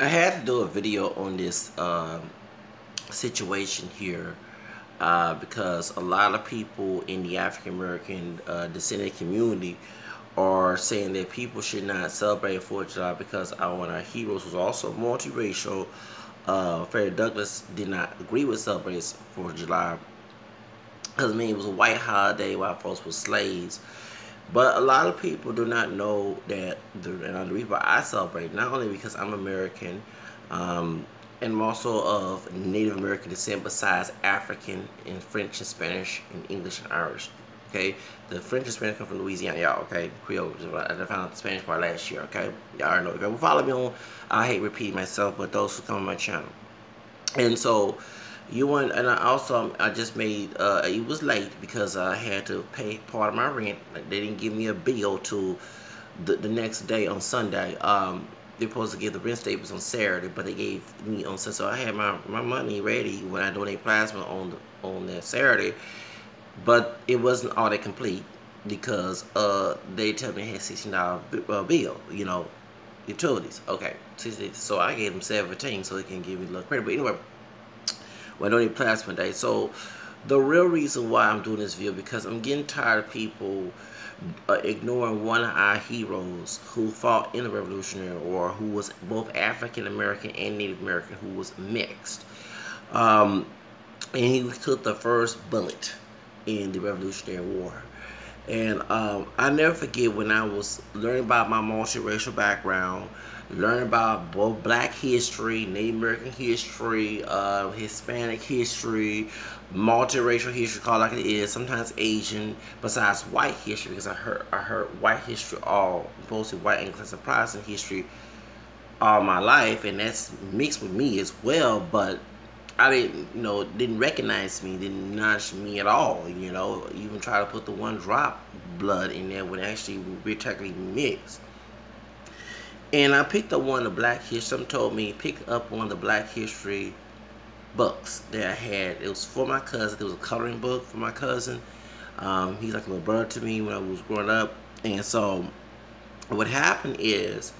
I had to do a video on this situation here because a lot of people in the African American descendant community are saying that people should not celebrate 4th of July because one of our heroes was also multiracial. Frederick Douglass did not agree with celebrating 4th of July because it was a white holiday while folks were slaves. But a lot of people do not know that the reason why I celebrate, not only because I'm American, and I'm also of Native American descent besides African and French and Spanish and English and Irish. Okay, the French and Spanish come from Louisiana, y'all. Okay, Creole. I found out the Spanish part last year. Okay, y'all already know. If you follow me on, I hate repeating myself, but those who come on my channel, and so you want, and I just made it was late because I had to pay part of my rent. Like, they didn't give me a bill till the next day on Sunday. They're supposed to give the rent statements on Saturday, but they gave me on Sunday. So I had my money ready when I donate plasma on that Saturday, but it wasn't all that complete because they told me I had $16 bill, utilities. Okay, so I gave them 17 so they can give me a little credit. But anyway, well, I don't need plasma day. So the real reason why I'm doing this video because I'm getting tired of people ignoring one of our heroes who fought in the Revolutionary War, who was both African American and Native American, who was mixed, and he took the first bullet in the Revolutionary War. And I never forget when I was learning about my multiracial background, learning about both Black history, Native American history, Hispanic history, multiracial history, call it like it is, sometimes Asian, besides white history, because I heard white history mostly white English and Protestant history all my life, and that's mixed with me as well, but I didn't recognize me, didn't nudge me at all, even try to put the one drop blood in there when actually we're technically mixed. And I picked up one of the Black history. Someone told me pick up one of the Black history books that I had. It was for my cousin. It was a coloring book for my cousin. He's like a little brother to me when I was growing up. And so what happened is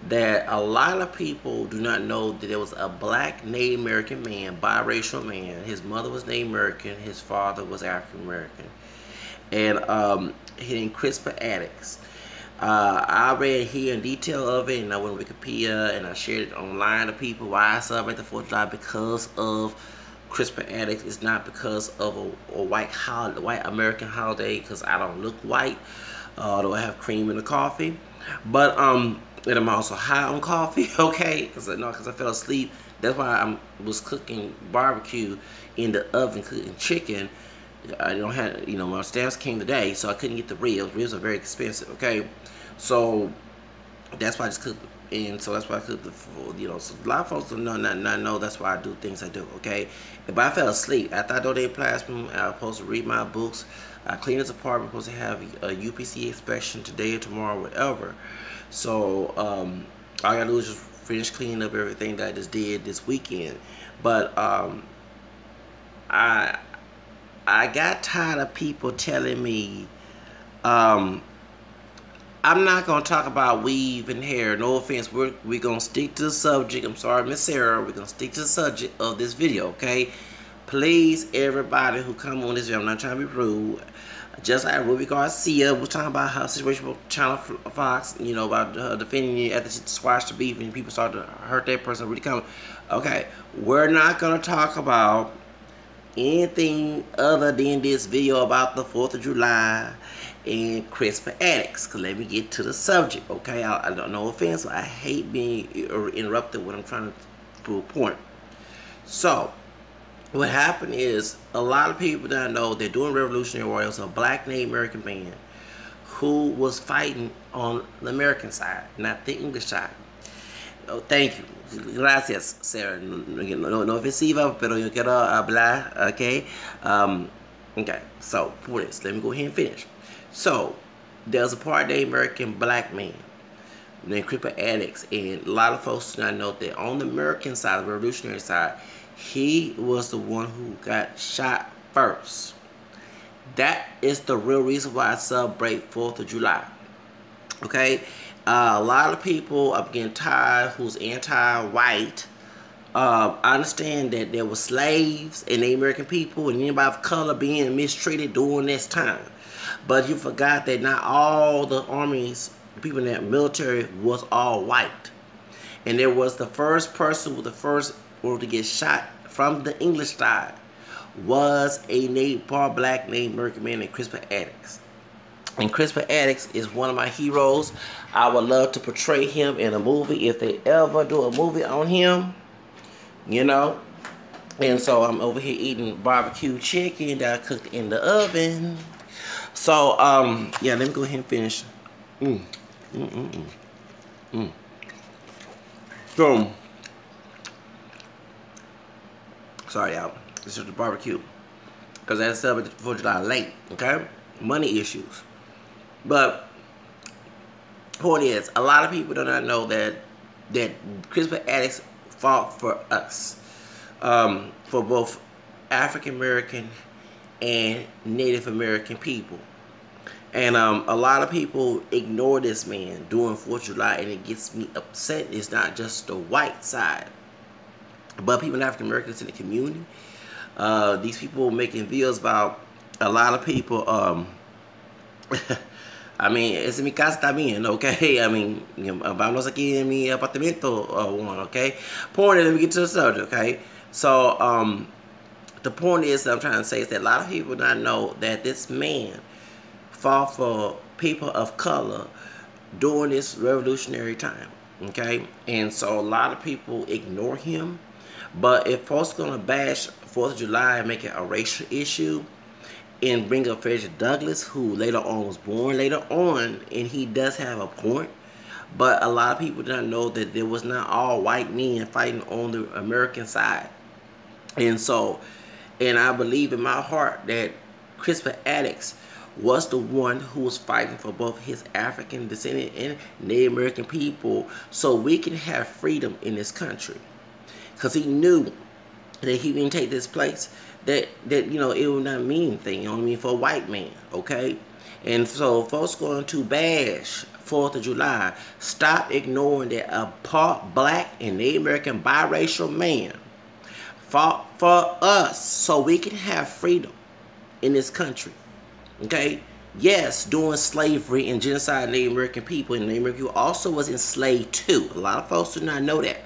that a lot of people do not know that there was a Black Native American man, biracial man. His mother was Native American, his father was African American, and he named Crippus Attucks. I read here in detail of it, and I went to Wikipedia and I shared it online to people why I celebrate the 4th of July because of Crippus Attucks. It's not because of a white American holiday, because I don't look white, although I have cream in the coffee, but and I'm also high on coffee, okay? Because I fell asleep. That's why I was cooking barbecue in the oven, cooking chicken. I don't have, my stamps came today, so I couldn't get the ribs. Ribs are very expensive, okay? So that's why I just cooked, and so that's why I cooked the food, So a lot of folks don't not know that's why I do things I do, okay? But I fell asleep after I donated plasma. I was supposed to read my books. I cleaned this apartment. Supposed to have a UPC inspection today or tomorrow, whatever. So all I gotta do is just finish cleaning up everything that I just did this weekend. But I got tired of people telling me I'm not gonna talk about weave and hair. No offense, we're gonna stick to the subject. I'm sorry, Miss Sarah. We're gonna stick to the subject of this video, okay? Please, everybody who come on this video, I'm not trying to be rude. Just like Ruby Garcia was talking about her situation with Channel Fox, about her defending it after she squashed the beef and people started to hurt that person really coming. Okay, we're not going to talk about anything other than this video about the 4th of July and Crippus Attucks. Because let me get to the subject, okay? I don't, no offense, I hate being interrupted when I'm trying to prove a point. So what happened is a lot of people don't know that during Revolutionary War, it was a Black Native American man who was fighting on the American side, not the English side. Oh, thank you. Gracias, Sarah. No ofensiva, pero yo quiero hablar, okay? Okay, so for this, let me go ahead and finish. So there's a part Native American Black man named Crippus Attucks, and a lot of folks do not know that on the American side, the Revolutionary side, he was the one who got shot first. That is the real reason why I celebrate 4th of July. Okay? A lot of people are getting tired who's anti-white. I understand that there were slaves and the American people and anybody of color being mistreated during this time. But you forgot that not all the armies, people in that military was all white. And there was the first person with the first order to get shot from the English side was a part black Native American man named Crippus Attucks. And Crippus Attucks is one of my heroes. I would love to portray him in a movie if they ever do a movie on him, you know. And so I'm over here eating barbecue chicken that I cooked in the oven. So yeah, let me go ahead and finish. So sorry y'all, this is the barbecue because that's 7th of July late, okay? Money issues. But point is, a lot of people do not know that Crippus Attucks fought for us, for both African American and Native American people. And a lot of people ignore this man during 4th of July, and it gets me upset. It's not just the white side, but people in African Americans in the community. These people making videos about a lot of people. I mean, es mi casa también, okay? I mean, vamos aquí en mi apartamento one, okay? Point is, let me get to the subject, okay? So, the point is that I'm trying to say is that a lot of people do not know that this man fought for people of color during this revolutionary time, okay? And so a lot of people ignore him. But if folks are going to bash 4th of July and make it a racial issue, and bring up Frederick Douglass, who later on was born later on, and he does have a point. But a lot of people don't know that there was not all white men fighting on the American side. And so, and I believe in my heart that Crippus Attucks was the one who was fighting for both his African descendant and Native American people so we can have freedom in this country. Because he knew that he didn't take this place, that you know, it would not mean anything, you know what I mean, for a white man, okay? And so folks going to bash 4th of July, stop ignoring that a part black and Native American biracial man fought for us so we can have freedom in this country, okay? Yes, during slavery and genocide of Native American people, and Native American people also was enslaved too. A lot of folks do not know that.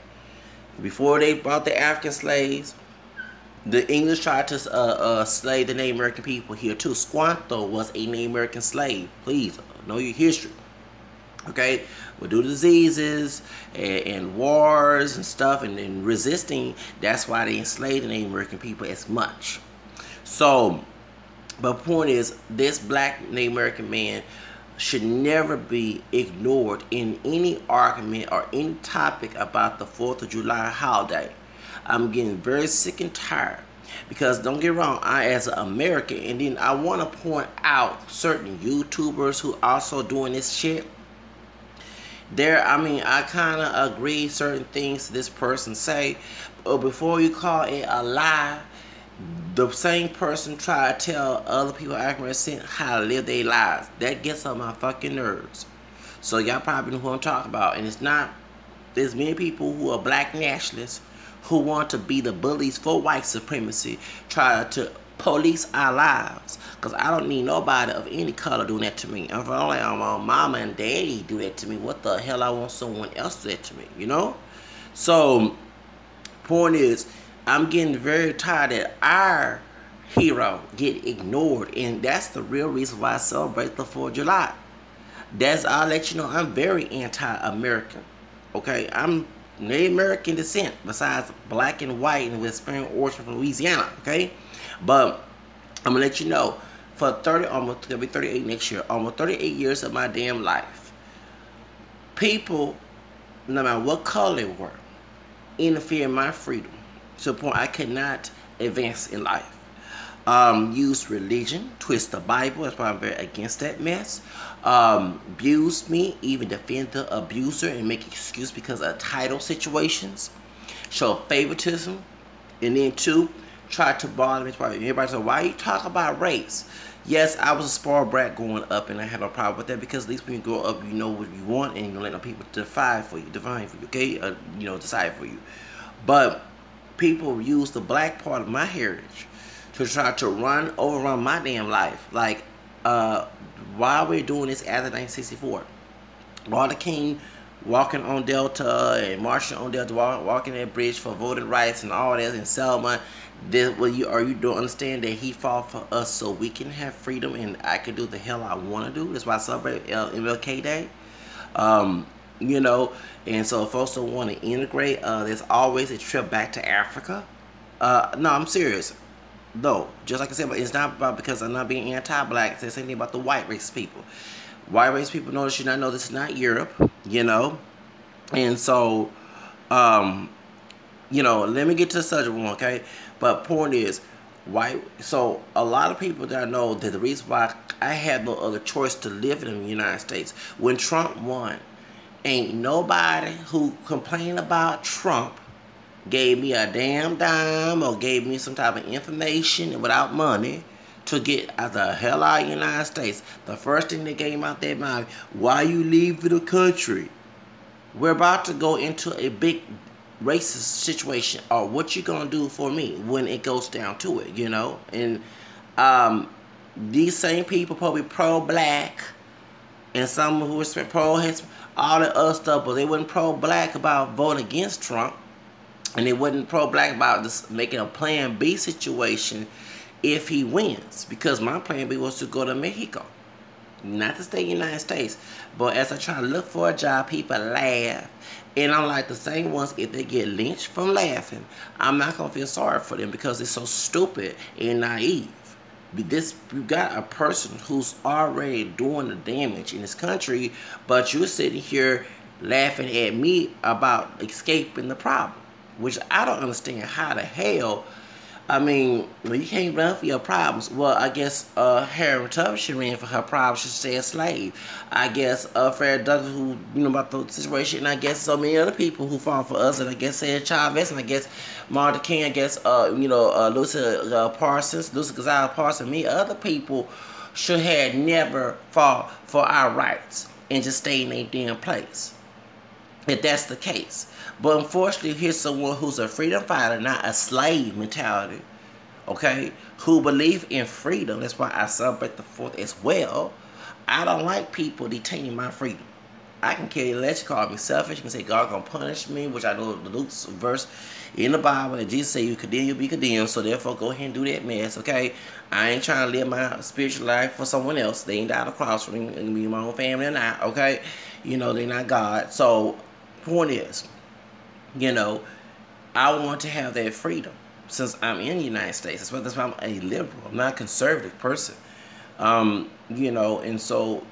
Before they brought the African slaves, the English tried to slave the Native American people here too. Squanto was a Native American slave. Please know your history. Okay, well, due to diseases and wars and stuff and resisting, that's why they enslaved the Native American people as much. So, but the point is, this black Native American man should never be ignored in any argument or any topic about the 4th of July holiday. I'm getting very sick and tired because don't get wrong, I as an American, and then I want to point out certain YouTubers who also doing this shit. I mean, I kind of agree certain things this person say, but before you call it a lie, the same person try to tell other people African how to live their lives. That gets on my fucking nerves. So y'all probably know who I'm talking about, and it's not. There's many people who are black nationalists who want to be the bullies for white supremacy, try to police our lives. Because I don't need nobody of any color doing that to me. If only my mama and daddy do that to me, what the hell I want someone else to do that to me, you know? So, point is, I'm getting very tired that our hero get ignored. And that's the real reason why I celebrate the 4th of July. I'll let you know, I'm very anti-American. Okay, I'm Native American descent, besides black and white and with Spanish origin from Louisiana, okay? But I'm gonna let you know, for 30, almost gonna be 38 next year, almost 38 years of my damn life, people, no matter what color they were, interfere in my freedom to the point I could not advance in life. Use religion, twist the Bible, that's why I'm very against that mess. Abuse me, even defend the abuser and make excuse because of title situations. Show favoritism. And then 2, try to bother me. Everybody says, why you talk about race? Yes, I was a spoiled brat growing up, and I had no problem with that because at least when you grow up, you know what you want, and you don't let no people define for you, okay? Decide for you. But people use the black part of my heritage to try to overrun my damn life. Like, why we're doing this after 1964? Martin King walking on Delta and marching on Delta, walking that bridge for voting rights and all that in Selma. You don't understand that he fought for us so we can have freedom and I can do the hell I want to do. That's why I celebrate MLK Day. Um, you know, and so if folks don't want to integrate, there's always a trip back to Africa. No, I'm serious. No, just like I said, but it's not about because I'm not being anti-black. It's anything about the white race people. White race people know this should not know this is not Europe, you know. And so, let me get to the subject one, okay? But point is, white. So a lot of people that I know that the reason why I had no other choice to live in the United States when Trump won, ain't nobody who complained about Trump gave me a damn dime or gave me some type of information without money to get out the hell out of the United States. The first thing that came out their mouth, why you leave the country? We're about to go into a big racist situation, or what you gonna do for me when it goes down to it, you know? And these same people probably pro-black, and some who were pro all the other stuff, but they wasn't pro-black about voting against Trump, and they wasn't pro-black about this making a Plan B situation if he wins, because my Plan B was to go to Mexico, not to stay in the United States. But as I try to look for a job, people laugh. And I'm like the same ones, if they get lynched from laughing, I'm not going to feel sorry for them because they're so stupid and naive. You got a person who's already doing the damage in this country, but you're sitting here laughing at me about escaping the problem, which I don't understand how the hell. I mean, when you can't run for your problems, well, I guess Harriet Tubman ran for her problems. She stay a slave. I guess Fred Douglass, who about the situation, and I guess so many other people who fought for us, and I guess Cesar Chavez, and I guess Martin King, I guess Lucy Parsons, Lucy Gonzalez Parsons, and many other people should have never fought for our rights and just stay in their damn place. If that's the case. But unfortunately, here's someone who's a freedom fighter, not a slave mentality, okay, who believe in freedom. That's why I celebrate the 4th as well. I don't like people detaining my freedom. I can care less. You call me selfish. You can say God gonna punish me, which I know the Luke's verse in the Bible that Jesus said you condemn, you'll be condemned. So therefore, go ahead and do that mess, okay? I ain't trying to live my spiritual life for someone else. They ain't died on the cross for me, and me and my own family or not, okay? They're not God. So point is, I want to have that freedom since I'm in the United States. That's why I'm a liberal. I'm not a conservative person. And so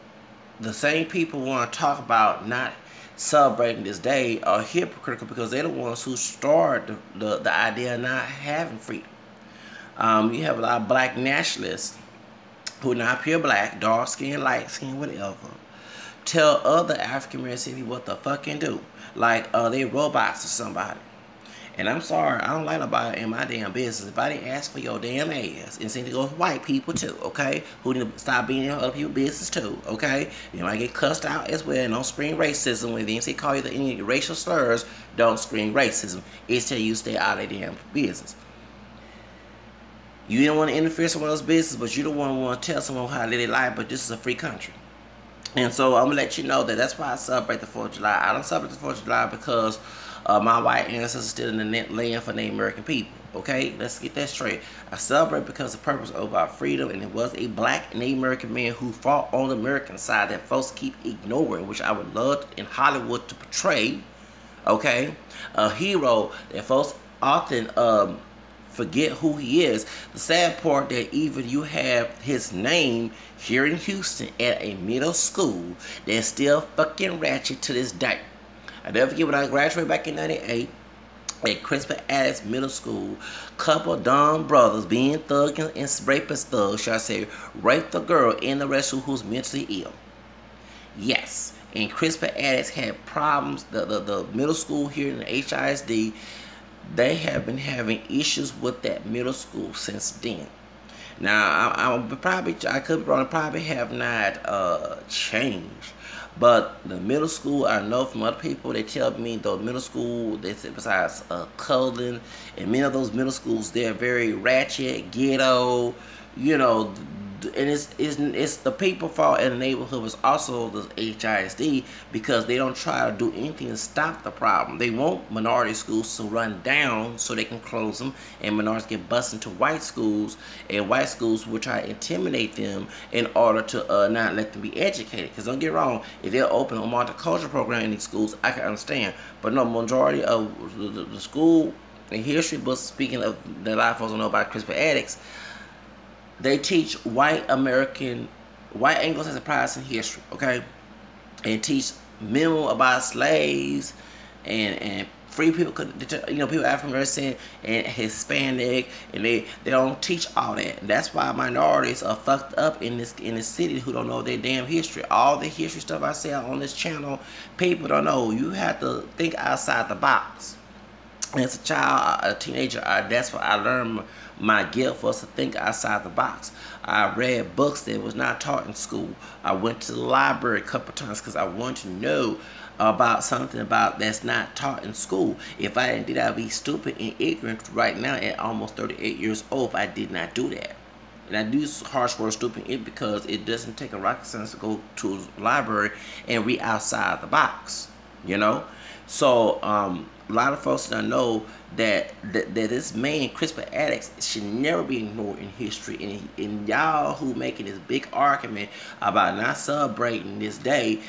the same people want to talk about not celebrating this day are hypocritical because they're the ones who started the idea of not having freedom. You have a lot of black nationalists who are not pure black, dark skin, light skin, whatever, tell other African American people what the fucking do. Like they robots or somebody. And I'm sorry, I don't like nobody in my damn business. If I didn't ask for your damn ass, and seem to go with white people too, okay? Who need to stop being in other people's business too, okay? You might get cussed out as well. And don't scream racism. When they call you any racial slurs, don't scream racism. It's till you stay out of their damn business. You didn't want to interfere in someone else's business, but you don't want to tell someone how to live their life, but this is a free country. And so I'm going to let you know that that's why I celebrate the 4th of July. I don't celebrate the 4th of July because my white ancestors are still in the land for Native American people. Okay? Let's get that straight. I celebrate because the purpose of our freedom, and it was a black Native American man who fought on the American side that folks keep ignoring, which I would love in Hollywood to portray. Okay? A hero that folks often forget who he is. The sad part that even you have his name here in Houston at a middle school that's still fucking ratchet to this day. I never forget when I graduated back in '98 at Crippus Attucks Middle School. Couple dumb brothers being thug and rapist thugs, shall I say, raped a girl in the restroom who's mentally ill. Yes, and Crippus Attucks had problems. The middle school here in the HISD, they have been having issues with that middle school since then. Now, I could be wrong, probably have not changed. But the middle school, I know from other people, they tell me the middle school, they say besides clothing, and many of those middle schools, they're very ratchet, ghetto, you know, and it's the people fault in the neighborhood is also the HISD because they don't try to do anything to stop the problem. They want minority schools to run down so they can close them, and minorities get bused into white schools, and white schools will try to intimidate them in order to not let them be educated. Because don't get wrong, if they're open a multicultural program in these schools, I can understand. But no, majority of the school and history books, speaking of the lot of folks don't know about Crippus Attucks, they teach white Anglo-Saxon Protestant history, okay, and teach minimal about slaves and free people, people African American and Hispanic, and they don't teach all that. And that's why minorities are fucked up in this city who don't know their damn history. All the history stuff I say on this channel, people don't know. You have to think outside the box. As a child, a teenager, that's what I learned. My gift was to think outside the box. I read books that was not taught in school. I went to the library a couple times because I wanted to know about something about that's not taught in school. If I didn't do that, I'd be stupid and ignorant right now at almost 38 years old if I did not do that. And I do use harsh word stupid because it doesn't take a rocket science to go to a library and read outside the box, you know? So, a lot of folks don't know that this man, Crippus Attucks, should never be ignored in history. And y'all who making this big argument about not celebrating this day,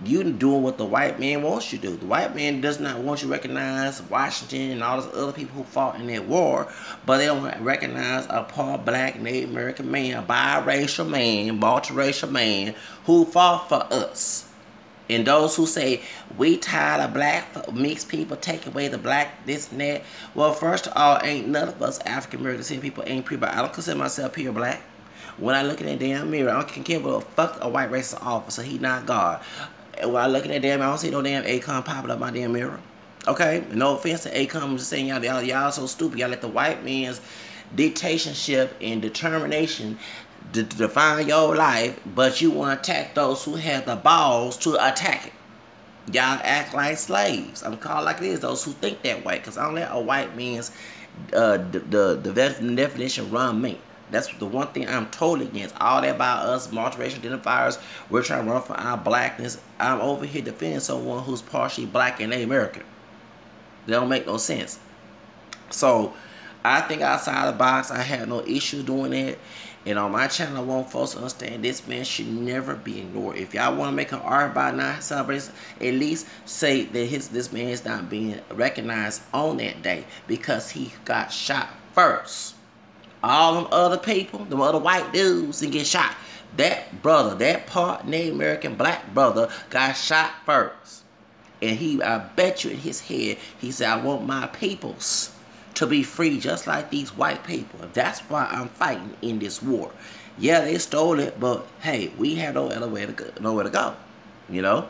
you doing what the white man wants you to do. The white man does not want you to recognize Washington and all those other people who fought in that war, but they don't recognize a poor black Native American man, a biracial man, multiracial man who fought for us. And those who say, we tired of black mixed people, take away the black, this and that. Well, first of all, ain't none of us African American people ain't pure black. I don't consider myself pure black. When I look in that damn mirror, I don't care what the fuck a white racist officer, he not God. And when I look in that damn mirror, I don't see no damn Akon popping up my damn mirror. Okay? No offense to Akon, I'm just saying y'all so stupid. Y'all let the white man's dictatorship and determination to define your life, but you want to attack those who have the balls to attack it. Y'all act like slaves. I'm called like it is, those who think that way, because I don't let a white man's the definition run me. That's the one thing I'm totally against. All that about us, multiracial identifiers, we're trying to run for our blackness. I'm over here defending someone who's partially black and Native American. They don't make no sense. So, I think outside the box, I have no issue doing that. And on my channel, I want folks to understand this man should never be ignored. If y'all want to make an art about not celebrating, at least say that this man is not being recognized on that day because he got shot first. All them other people, them other white dudes, didn't get shot. That brother, that part Native American black brother, got shot first. And I bet you in his head, he said, I want my peoples to be free just like these white people. That's why I'm fighting in this war. Yeah, they stole it, but hey, we have no other way to go, nowhere to go, you know?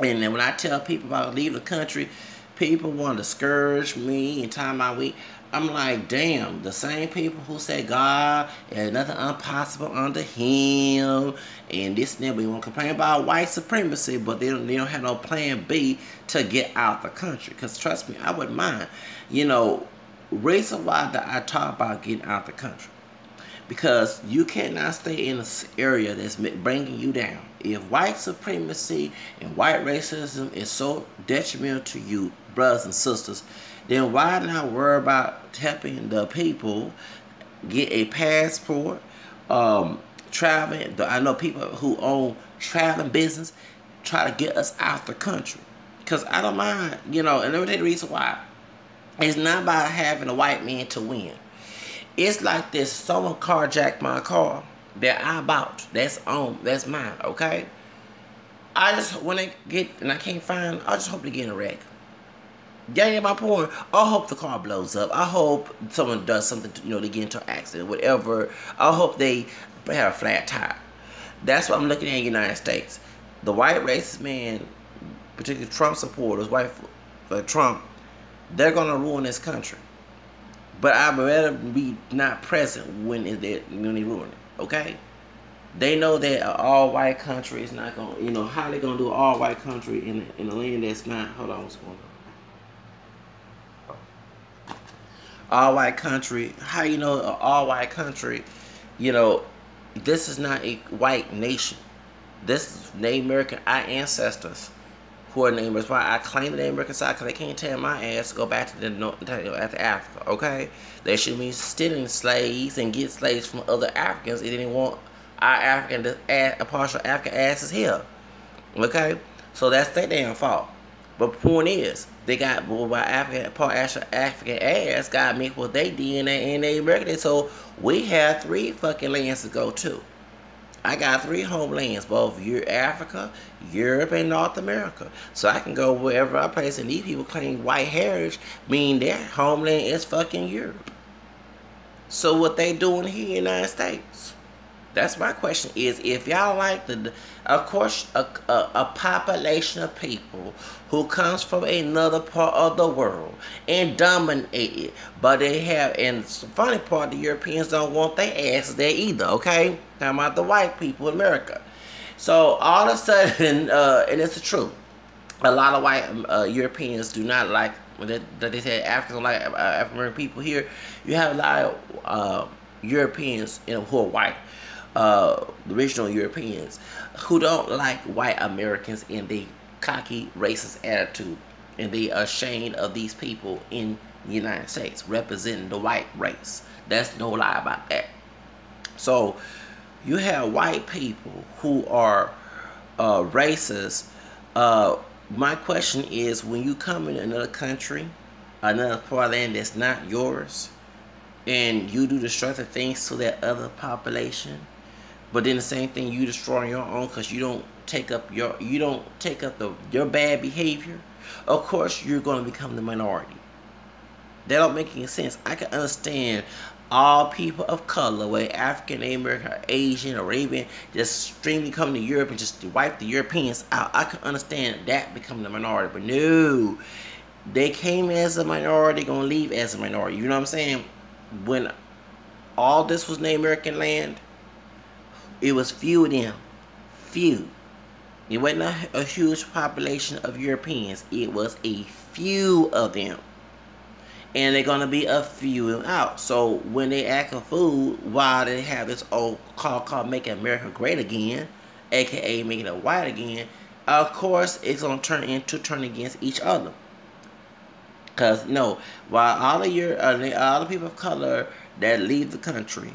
And then when I tell people about leaving the country, people want to scourge me and time my week. I'm like, damn, the same people who say God and nothing impossible under him and this and that, we won't complain about white supremacy, but they don't have no plan B to get out the country. Because trust me, I wouldn't mind. You know, reason why I talk about getting out the country, because you cannot stay in an area that's bringing you down. If white supremacy and white racism is so detrimental to you, brothers and sisters, then why not worry about helping the people get a passport, traveling? I know people who own traveling business try to get us out the country. Because I don't mind, you know, and let me tell you the reason why. It's not about having a white man to win. It's like this: someone carjacked my car that I bought. That's mine, okay? I just, when they get, and I can't find, I just hope they get in a wreck. Getting my point, I hope the car blows up. I hope someone does something to, they get into an accident, whatever. I hope they have a flat tire. That's what I'm looking at in the United States. The white racist man, particularly Trump supporters, Trump, they're going to ruin this country. But I'd rather be not present when they ruin it. Okay. They know that an all-white country is not gonna, how they gonna do an all-white country in a land that's not. Hold on, what's going on? All-white country. How you know an all-white country? This is not a white nation. This is Native American. Our ancestors who are Native Americans. Why I claim the Native American side, because they can't tell my ass to go back to to Africa. Okay, they should be stealing slaves and get slaves from other Africans. They didn't want our African, a partial African asses here. Okay, so that's their damn fault. But the point is, they got African ass got mixed with their DNA and they American. So we have 3 fucking lands to go to. I got 3 homelands, both Africa, Europe, and North America. So I can go wherever I place, and these people claim white heritage, mean their homeland is fucking Europe. So what they doing here in the United States? That's my question is, if y'all like of course, a population of people who comes from another part of the world and dominate it, but they have, and the funny part, the Europeans don't want their asses there either, okay? Talking about the white people in America. So all of a sudden, and it's the truth, a lot of white Europeans do not like, that they say Africans don't like African American people here. You have a lot of Europeans, who are white, the original Europeans, who don't like white Americans in the cocky racist attitude, and they are ashamed of these people in the United States representing the white race. That's no lie about that. So you have white people who are racist. My question is, when you come in another country, another part of land that's not yours, and you do destructive things to that other population, but then the same thing, you destroy your own because you don't take up your bad behavior, of course you're going to become the minority. That don't make any sense. I can understand all people of color, whether African, American, or Asian, or Arabian, just extremely coming to Europe and just wipe the Europeans out. I can understand that becoming the minority, but no, they came as a minority, gonna leave as a minority. You know what I'm saying? When all this was Native American land, it was few of them. Few. It wasn't a huge population of Europeans. It was a few of them. And they're going to be a few out. So when they act a fool, while they have this old called Making America Great Again, aka making it white again, of course it's going to turn against each other. Because, while all the people of color that leave the country,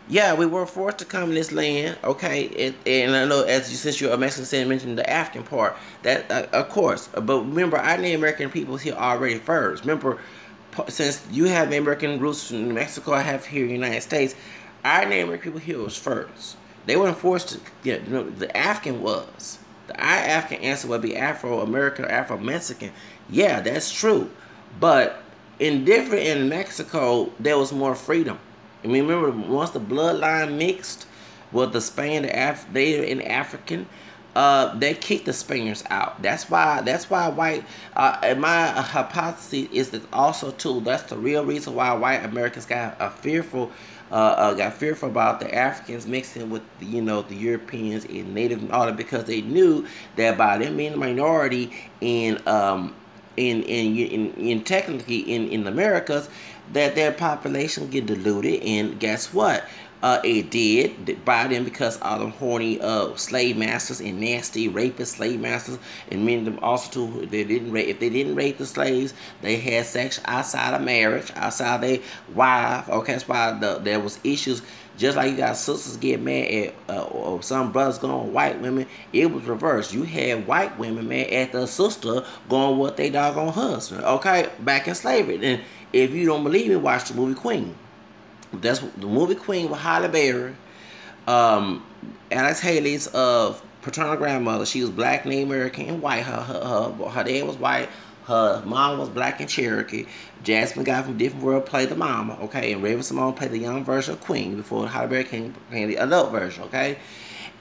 yeah, we were forced to come in this land, okay? And I know, since you're a Mexican, said mentioned the African part, that of course. But remember, our Native American people here already first. Remember, since you have American roots in Mexico, I have here in the United States, our Native American people here was first. They weren't forced to. The African was. Our African answer would be Afro-American or Afro-Mexican. Yeah, that's true. But in Mexico, there was more freedom. And remember, once the bloodline mixed with the Spain, they in African, they kicked the Spaniards out. That's why white. And my hypothesis is that also too. That's the real reason why white Americans got fearful about the Africans mixing with the Europeans and Native and all that, because they knew that by them being a minority in technically in the Americas, that their population get diluted. And guess what? It did by them, because all them horny slave masters and nasty rapist slave masters, and many of them also too, if they didn't rape the slaves, they had sex outside of marriage, outside their wife. Okay, that's why there was issues. Just like you got sisters get mad at or some brothers going with white women, it was reversed. You had white women mad at the sister going with their doggone husband. Okay, back in slavery. And if you don't believe me, watch the movie Queen. That's the movie Queen with Halle Berry. Alex Haley's paternal grandmother. She was black, Native American, and white. Her dad was white. Her mom was black and Cherokee. Jasmine Guy from Different World played the mama, okay? And Raven-Symoné played the young version of Queen before Halle Berry came the adult version, okay?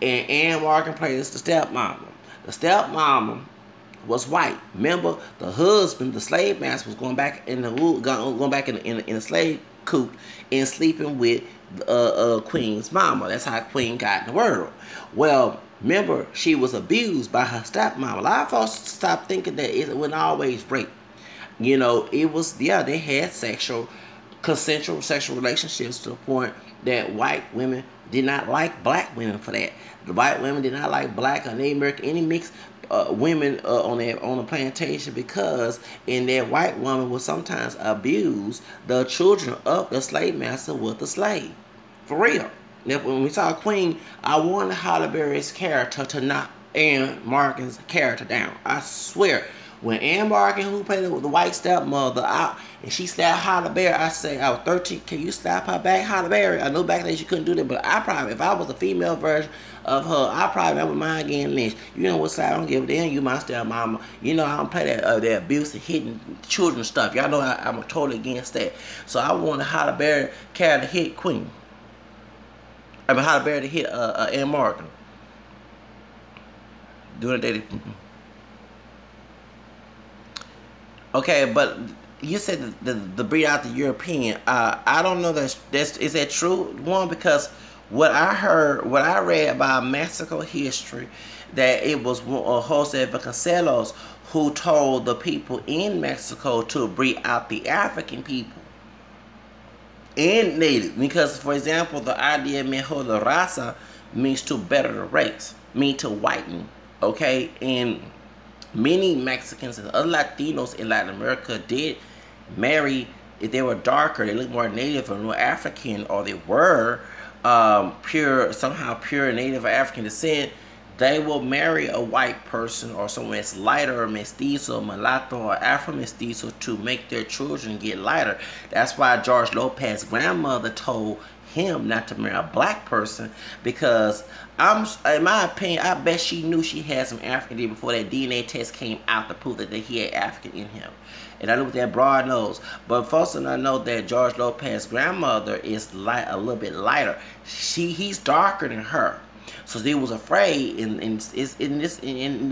And Ann Morgan played the stepmama. The stepmama was white. Remember, the husband, the slave master, was going back in the going back in the slave coop and sleeping with Queen's mama. That's how Queen got in the world. Well, remember, she was abused by her stepmama. A lot of folks stopped thinking that it wasn't always rape. You know, it was, yeah, they had consensual sexual relationships to the point that white women did not like black women for that. The white women did not like black or Native American, any mixed women on the plantation, because in that white woman would sometimes abuse the children of the slave master with the slave. For real. Now, when we saw Queen, I wanted Halle Berry's character to knock Anne Markin's character down. I swear. When Anne Markin, who played the white stepmother, out and she slapped Halle Berry, I say, I was 13. Can you slap her back, Halle Berry? I know back then she couldn't do that, but I probably, if I was a female version of her, I probably never mind getting lynched. You know what side I don't give a damn. You my stepmama. You know I don't play that abuse and hitting children stuff. Y'all know I'm totally against that. So I wanted Halle Berry character to hit Queen. I mean Halle Berry to hit Anne Markin. Doing that. Okay, but you said the breed out the European. I don't know is that true? One, because what I read about Mexico history, that it was Jose Vasconcelos who told the people in Mexico to breed out the African people and native. Because, for example, the idea mejor la raza means to better the race, mean to whiten. Okay, and many Mexicans and other Latinos in Latin America did marry, if they were darker, they looked more native or more African, or they were somehow pure native or African descent, they will marry a white person or someone that's lighter, or mestizo, mulatto, or Afro-Mestizo to make their children get lighter. That's why George Lopez's grandmother told him not to marry a black person, because in my opinion, I bet she knew she had some African DNA before that DNA test came out to prove that he had African in him. And I know with that broad nose. But folks do not know that George Lopez's grandmother is a little bit lighter. He's darker than her. So they was afraid, and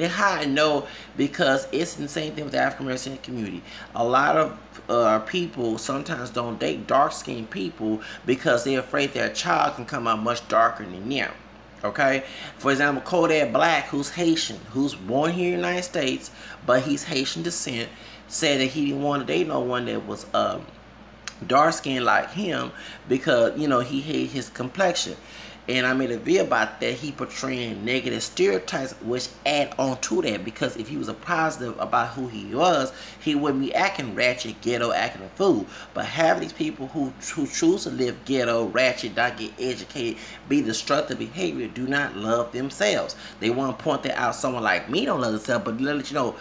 how I know, because it's the same thing with the African American community. A lot of people sometimes don't date dark-skinned people because they're afraid their child can come out much darker than them. Okay, for example, Kodak Black, who's Haitian, who's born here in the United States, but he's Haitian descent, said that he didn't want to date no one that was dark skinned like him because, you know, he hated his complexion. And I made a video about that. He portraying negative stereotypes, which add on to that, because if he was a positive about who he was, he wouldn't be acting ratchet, ghetto, acting a fool. But having these people who choose to live ghetto, ratchet, not get educated, be destructive behavior, do not love themselves. They want to point that out. Someone like me don't love themselves, but let you know,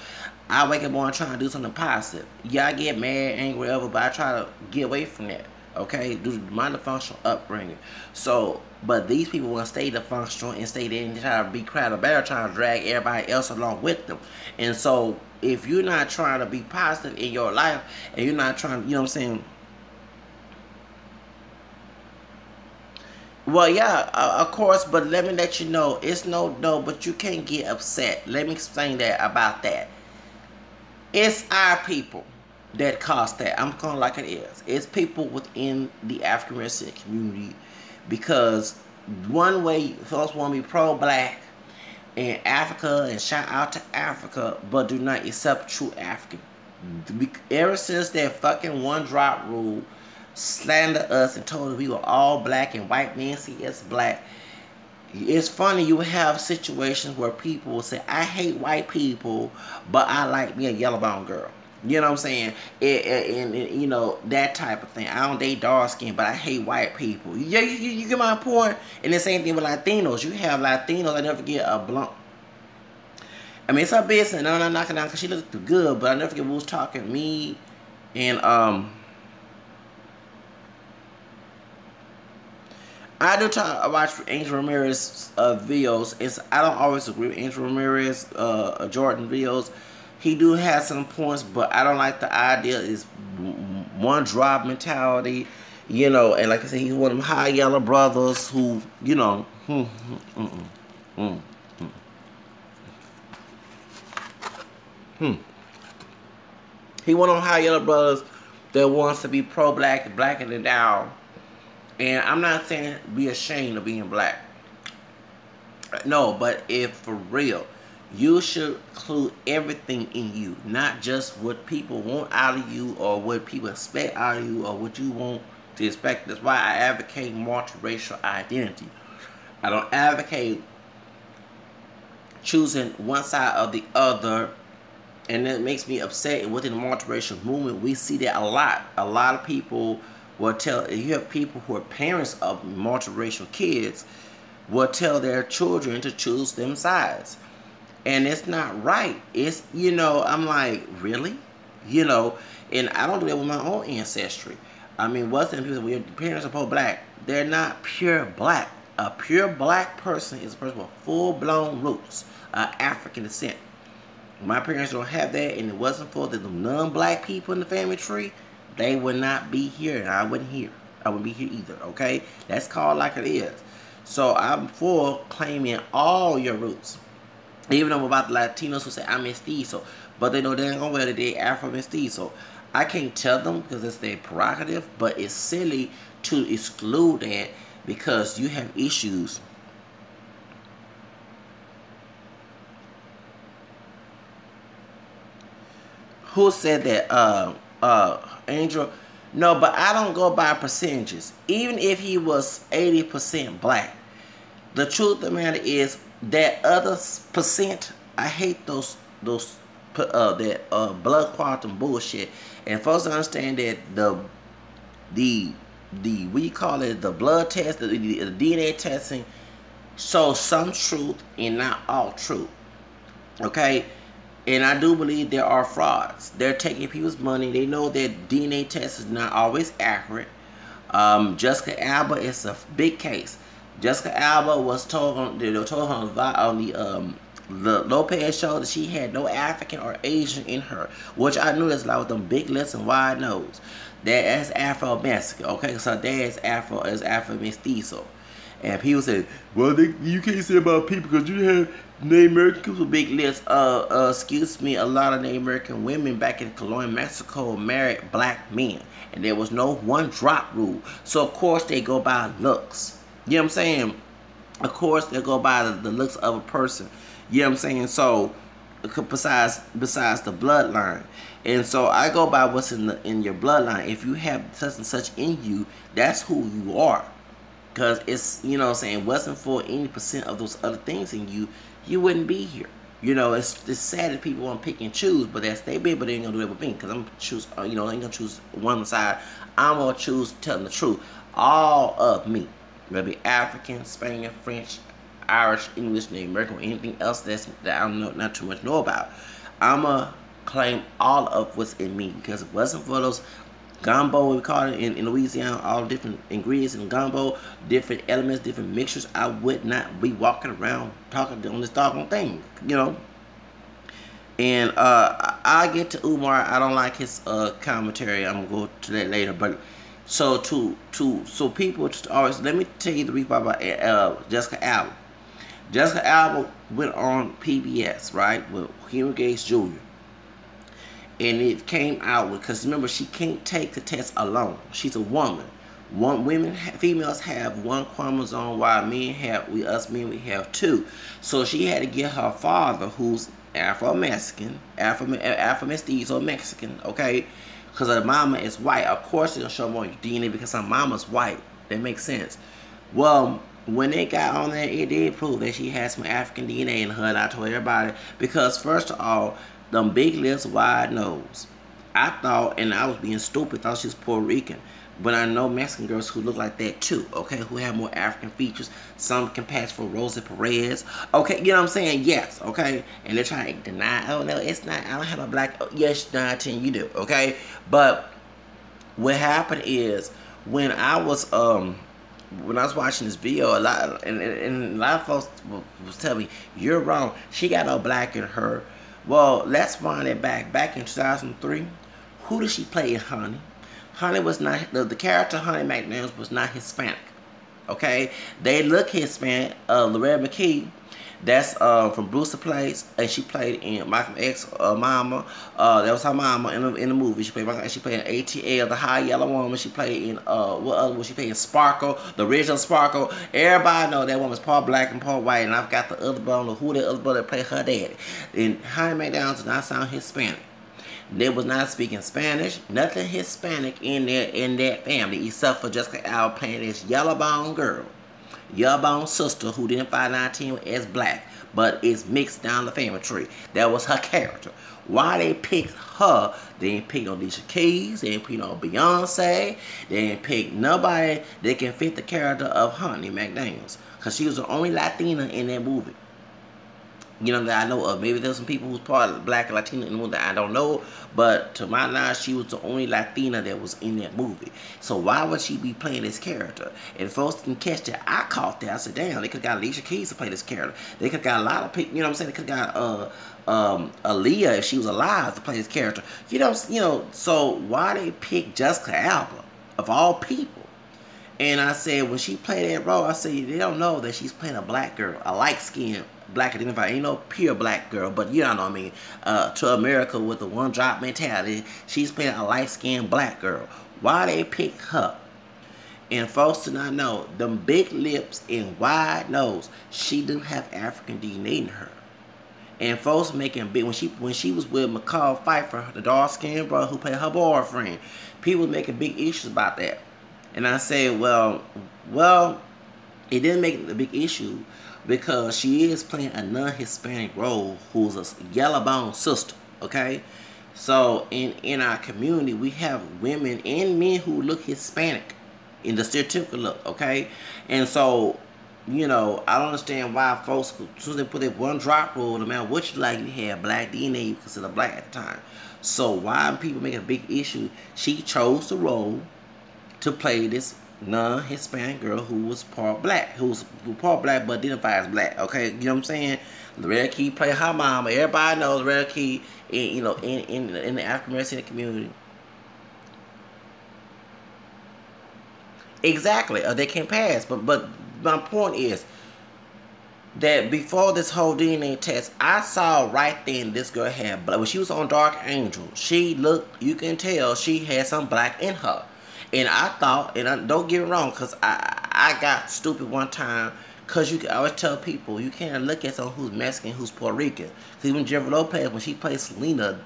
I wake up on trying to do something positive. Yeah, I get mad, angry, whatever, but I try to get away from that. Okay, due to my dysfunctional upbringing. So, but these people want to stay dysfunctional and stay there and try to be crowd or better, trying to drag everybody else along with them. And so, if you're not trying to be positive in your life, and you're not trying, you know what I'm saying? Well, yeah, of course, but let me let you know, it's no, but you can't get upset. Let me explain that about that. It's our people that caused that. I'm calling like it is. It's people within the African American community, because one way folks want to be pro-black in Africa and shout out to Africa, but do not accept true African. Ever since that fucking one drop rule slandered us and told us we were all black and white men see us black. It's funny, you have situations where people will say, I hate white people, but I like me a yellow bone girl. You know what I'm saying? And you know, that type of thing. I don't date dark skin, but I hate white people. Yeah, you get my point? And the same thing with Latinos. You have Latinos, I never forget, a blunt. I mean, it's her business, and I'm not knocking down because she looked good, but I never forget who was talking to me, and I do watch Angel Ramirez videos. I don't always agree with Angel Ramirez Jordan videos. He do have some points, but I don't like the idea is one drop mentality, you know. And like I said, he's one of them high yellow brothers who, you know, He went on High Yellow Brothers that wants to be pro-black, black in the down. And I'm not saying be ashamed of being black. No, but if for real, you should include everything in you, not just what people want out of you or what people expect out of you or what you want to expect. That's why I advocate multiracial identity. I don't advocate choosing one side or the other, and it makes me upset. Within the multiracial movement, we see that a lot. A lot of people will tell, you have people who are parents of multiracial kids will tell their children to choose them sides. And it's not right. It's, you know, I'm like, really? You know, and I don't do that with my own ancestry. I mean, what's the people, your parents are pro-black. They're not pure black. A pure black person is a person with full-blown roots, African descent. My parents don't have that, and it wasn't for the non-black people in the family tree, they would not be here, and I wouldn't here. I wouldn't be here either, okay? That's called like it is. So I'm for claiming all your roots. Even though about the Latinos who say I'm mestizo, but they know they ain't gonna wear the Afro mestizo. I can't tell them because it's their prerogative, but it's silly to exclude that because you have issues. Who said that? Angel? No, but I don't go by percentages. Even if he was 80% black, the truth of the matter is that other percent, I hate those blood quantum bullshit. And folks understand that the we call it the blood test, the DNA testing shows some truth and not all truth. Okay? And I do believe there are frauds. They're taking people's money. They know that DNA test is not always accurate. Jessica Alba is a big case. Jessica Alba was told on the Lopez show that she had no African or Asian in her, which I knew that's like with them big lips and wide nose. That's Afro-Mexican, okay? So that's Afro-Mestizo. And people say, well, you can't say about people because you have Native Americans with big lips. Excuse me, a lot of Native American women back in colonial Mexico married black men. And there was no one drop rule. So, of course, they go by looks. You know what I'm saying? Of course, they go by the looks of a person. You know what I'm saying? So, besides the bloodline. And so, I go by what's in your bloodline. If you have such and such in you, that's who you are. Because it's, you know what I'm saying, wasn't for any percent of those other things in you, you wouldn't be here. You know, it's sad that people want to pick and choose, but that's their bit, but they ain't going to do it with me. Because I'm going to choose, you know, I ain't going to choose one side. I'm going to choose telling the truth. All of me. Whether it be African, Spanish, French, Irish, English, Native American, or anything else that I don't not too much know about. I'm going to claim all of what's in me. Because it wasn't for those gumbo, we call it in Louisiana, all different ingredients in gumbo, different elements, different mixtures, I would not be walking around talking on this doggone thing, you know. And I get to Umar. I don't like his commentary. I'm gonna go to that later. But so people just always, let me tell you the reason about Jessica Alba. Jessica Alba went on PBS, right, with Henry Gates Jr. And it came out with, because remember, she can't take the test alone. She's a woman. Females have one chromosome, while men have, us men, we have two. So she had to get her father, who's Afro-Mexican, Afro-Mestizo Mexican, okay? Because her mama is white. Of course, they're going to show more DNA because her mama's white. That makes sense. Well, when they got on there, it did prove that she had some African DNA in her, and I told everybody, because first of all, them big lips, wide nose. I thought, and I was being stupid, thought she was Puerto Rican. But I know Mexican girls who look like that too, okay? Who have more African features. Some can pass for Rosa Perez. Okay, you know what I'm saying? Yes, okay? And they're trying to deny, oh no, it's not, I don't have a black, oh, yes, 9, you do, okay? But what happened is, when I was watching this video, a lot, and a lot of folks was telling me, you're wrong. She got no black in her. Well, let's wind it back. Back in 2003, who did she play in Honey? Honey was not, the character Honey McNames was not Hispanic. Okay, they look Hispanic. Loretta McKee, that's from Brewster Place, and she played in Malcolm X mama. That was her mama in the movie. She played she played in ATL, the High Yellow Woman. She played in what other was she played in Sparkle, the original Sparkle. Everybody know that woman's part black and part white, and I've got the other brother, who the other brother that played her daddy. And Howie McDowell does not sound Hispanic. They was not speaking Spanish, nothing Hispanic in that family, except for Jessica Alba playing this yellow-bone girl, yellow-bone sister who didn't find 19 as black, but is mixed down the family tree. That was her character. Why they picked her? They didn't pick no Alicia Keys, they didn't pick no Beyonce, they didn't pick nobody that can fit the character of Honey McDaniels, because she was the only Latina in that movie. You know, that I know of. Maybe there's some people who's part of black and Latina in the movie that I don't know. But to my knowledge, she was the only Latina that was in that movie. So why would she be playing this character? And folks didn't catch that. I caught that. I said, damn, they could have got Alicia Keys to play this character. They could have got a lot of people, you know what I'm saying? They could have got Aaliyah, if she was alive, to play this character. You know, so why they pick Jessica Alba, of all people? And I said, when she played that role, I said, they don't know that she's playing a black girl, a light-skinned black identified. Ain't no pure black girl, but you know what I mean. To America with the one-drop mentality, she's playing a light-skinned black girl. Why they pick her? And folks do not know, them big lips and wide nose, she didn't have African DNA in her. And folks making big, when she was with McCall Pfeiffer, the dark-skinned brother who played her boyfriend, people was making big issues about that. And I say, well, it didn't make a big issue because she is playing a non-Hispanic role who's a yellow-bone sister, okay? So in our community, we have women and men who look Hispanic in the stereotypical look, okay? And so, you know, I don't understand why folks, as soon as they put that one drop rule, no matter what you like, you had black DNA, you consider black at the time. So why people make a big issue? She chose the role to play this non-Hispanic girl who was part black, who part black but identifies as black. Okay, you know what I'm saying? Loretta Key played her mama. Everybody knows Loretta Key, in the African American community. Exactly, they can pass. But my point is that before this whole DNA test, I saw right then this girl had black. When she was on Dark Angel, she looked. You can tell she had some black in her. And I thought, don't get me wrong, because I got stupid one time, because you can always tell people, you can't look at someone who's Mexican, who's Puerto Rican. Because even Jennifer Lopez, when she played Selena,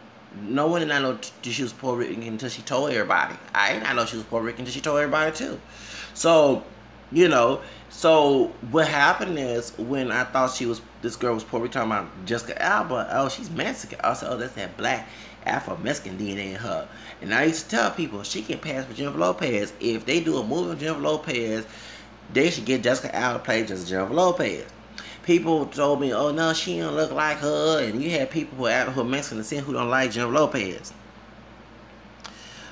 no one did not know she was Puerto Rican until she told everybody. I did not know she was Puerto Rican until she told everybody too. So, you know, so what happened is, when I thought this girl was Puerto Rican, talking about Jessica Alba, oh, she's Mexican. I said, oh, that's that black Afro-Mexican DNA in her. And I used to tell people, she can pass for Jennifer Lopez. If they do a movie with Jennifer Lopez, they should get Jessica Alba to play just Jennifer Lopez. People told me, oh no, she don't look like her. And you had people who are Mexican who don't like Jennifer Lopez.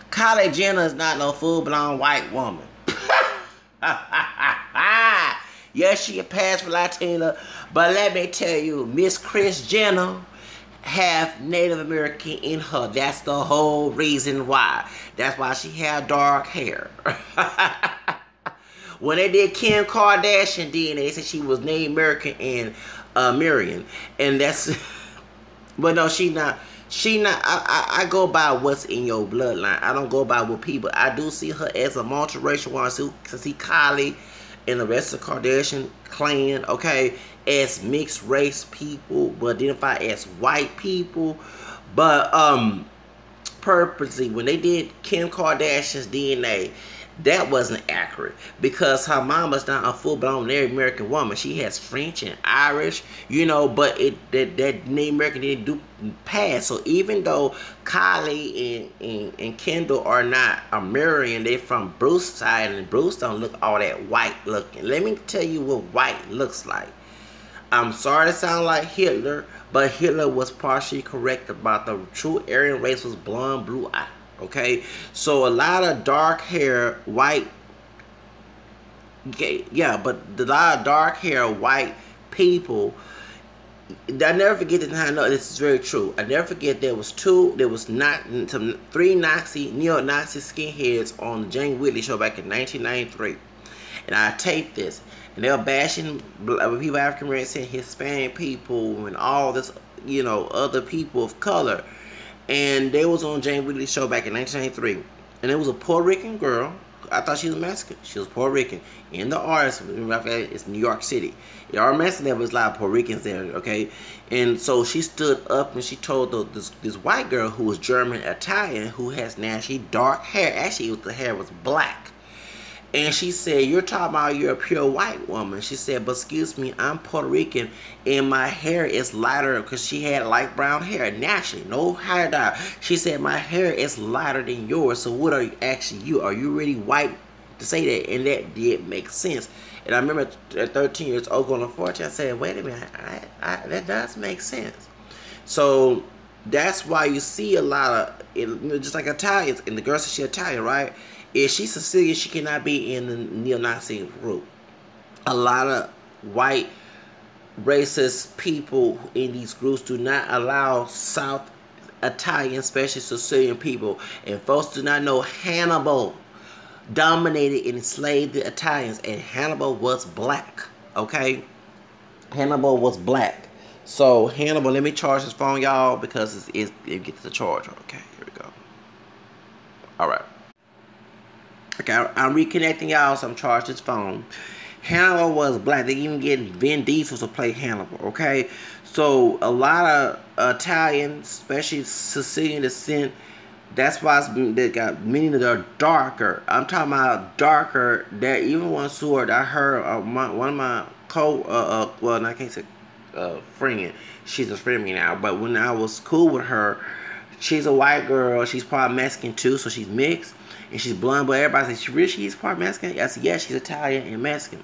Kylie Jenner is not no full-blown white woman. Yes, she can pass for Latina, but let me tell you, Miss Kris Jenner have Native American in her. That's the whole reason why. That's why she have dark hair. When they did Kim Kardashian DNA, they said she was Native American and Armenian, and that's. But no, she not. I go by what's in your bloodline. I don't go by what people. I do see her as a multiracial one. So see Kylie and the rest of the Kardashian clan, okay, as mixed race people, but identify as white people. But purposely, when they did Kim Kardashian's DNA, that wasn't accurate, because her mama's not a full-blown Native American woman. She has French and Irish, you know, but that Native American didn't do pass. So even though Kylie and Kendall are not Armenian, they're from Bruce side, and Bruce don't look all that white looking. Let me tell you what white looks like. I'm sorry to sound like Hitler, but Hitler was partially correct about the true Aryan race was blonde, blue eye. Okay, so a lot of dark hair, white, okay, yeah, but a lot of dark hair, white people, I never forget this, I know this is very true. I never forget there was three neo-Nazi skinheads on the Jane Whitley show back in 1993. And I taped this, and they were bashing people, African Americans, and Hispanic people, and all this, other people of color. And they was on Jane Wheatley's show back in 1993, and it was a Puerto Rican girl. I thought she was Mexican. She was Puerto Rican. In the artist, it's New York City. There are Mexicans there, but there's a lot of Puerto Ricans there, okay? And so she stood up and she told this white girl who was German Italian, who has naturally dark hair. Actually, the hair was black. And she said, "You're talking about you're a pure white woman." She said, "But excuse me, I'm Puerto Rican and my hair is lighter," because she had light brown hair naturally, no hair dye. She said, "My hair is lighter than yours. So what are you actually? Are you really white to say that?" And that did make sense. And I remember at 13 years old going to 14, I said, "Wait a minute, that does make sense." So that's why you see a lot of, just like Italians, and the girl said she's Italian, right? If she's Sicilian, she cannot be in the neo-Nazi group. A lot of white racist people in these groups do not allow South Italian, especially Sicilian people. And folks do not know Hannibal dominated and enslaved the Italians, and Hannibal was black, okay? Hannibal was black. So Hannibal, let me charge this phone, y'all, because it gets the charger. Okay, here we go. All right. Okay, I'm reconnecting y'all, so I'm charged this phone. Hannibal was black. They even get Vin Diesel to play Hannibal, okay? So a lot of Italians, especially Sicilian descent, that's why they got many that are darker. I'm talking about darker. That even ones who are, I heard one of my well, I can't say friend. She's a friend of me now. But when I was cool with her, she's a white girl. She's part Mexican too, so she's mixed. And she's blonde, but everybody says, she's part Mexican? I said, yeah, she's Italian and Mexican.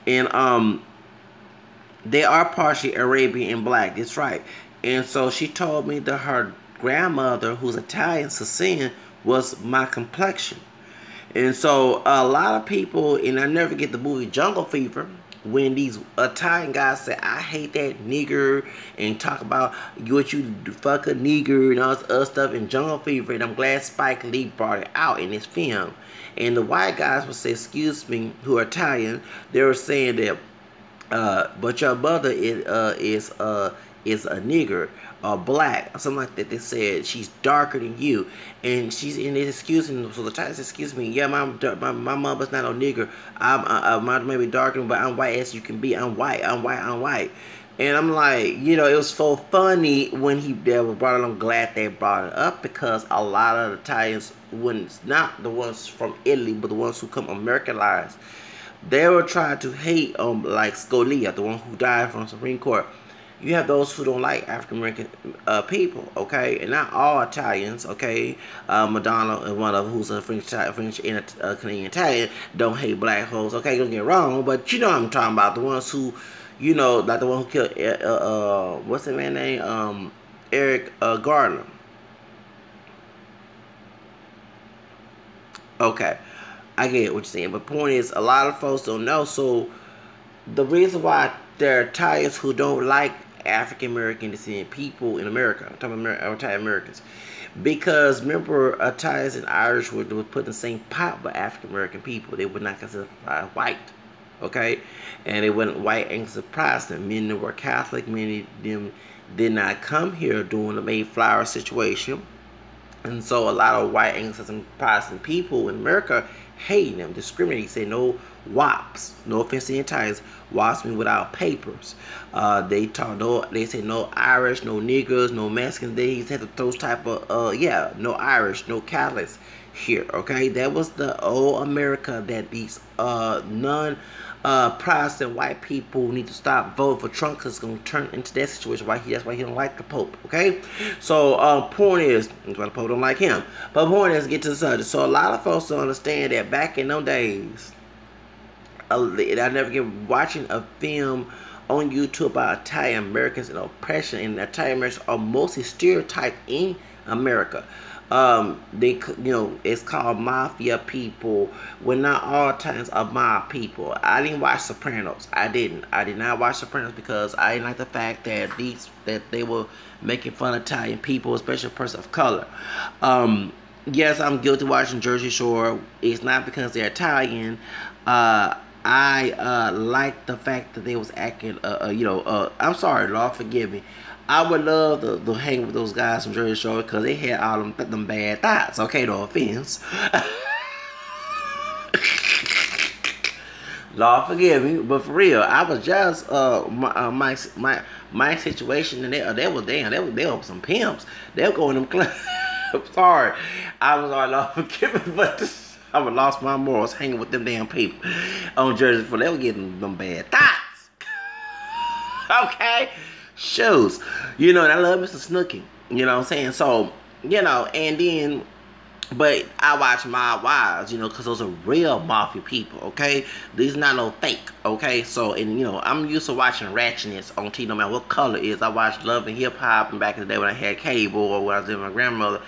And they are partially Arabian and black. That's right. And so she told me that her grandmother, who's Italian, Sicilian, was my complexion. And so a lot of people, and I never get the movie Jungle Fever, when these Italian guys say, "I hate that nigger," and talk about what you fuck a nigger and all this other stuff in Jungle Fever, and I'm glad Spike Lee brought it out in this film. And the white guys would say, "Excuse me," who are Italian, they were saying that, "But your mother is a nigger or black," or something like that. They said she's darker than you, and she's in it. Excuse me. So the Italians, "Excuse me, yeah, my mother's not no nigger. I may be darker, but I'm white as you can be. I'm white. And I'm like, it was so funny when they brought it. I'm glad they brought it up, because a lot of the Italians, when it's not the ones from Italy, but the ones who come Americanized, they were trying to hate like Scalia, the one who died from the Supreme Court. You have those who don't like African American people, okay, and not all Italians, okay. Madonna and one of them, who's a French and a Canadian Italian, don't hate black hoes, okay. Don't get wrong, but you know what I'm talking about. The ones who, like the one who killed what's the man name? Eric Gardner. Okay, I get what you're saying, but point is, a lot of folks don't know. So the reason why there are Italians who don't like African American descendant people in America, I'm talking about Italian Americans, because remember, Italians and Irish were put in the same pot with African American people. They were not considered white, okay, and they weren't white Anglican Protestant. Many of them were Catholic. Many of them did not come here during the Mayflower situation, and so a lot of white Anglican Protestant people in America hating them, discriminating, say no WAPs, no offense to the Italians, WAPs mean without papers. They say no Irish, no niggers, no Mexicans. They had those type of no Irish, no Catholics here. Okay, that was the old America that these Protestant white people need to stop voting for Trump, because it's going to turn into that situation. That's why he don't like the Pope. Okay, so point is, that's why the Pope don't like him. But point is, get to the subject. So a lot of folks don't understand that back in those days, I never get watching a film on YouTube about Italian Americans and oppression, and Italian Americans are mostly stereotyped in America. It's called mafia people, when not all Italians are mob people. I didn't watch Sopranos. I did not watch Sopranos, because I didn't like the fact that they were making fun of Italian people, especially a person of color. Yes, I'm guilty of watching Jersey Shore. It's not because they're Italian. I like the fact that they was acting, I'm sorry, Lord, forgive me. I would love to hang with those guys from Jersey Shore because they had all them bad thoughts. Okay, no offense. Lord forgive me, but for real, I was just my situation, and they were some pimps. They were going them clubs. I'm sorry, I was all Lord forgive me, but I would lost my morals hanging with them damn people on Jersey for they were getting them bad thoughts. Okay, shoes, and I love Mr. Snooki. You know what I'm saying? So and then. But I watch my wives, because those are real mafia people, okay? These not no fake, okay? So, and, I'm used to watching ratchetness on TV, no matter what color it is. I watched Love and Hip Hop and back in the day when I had cable or when I was with my grandmother.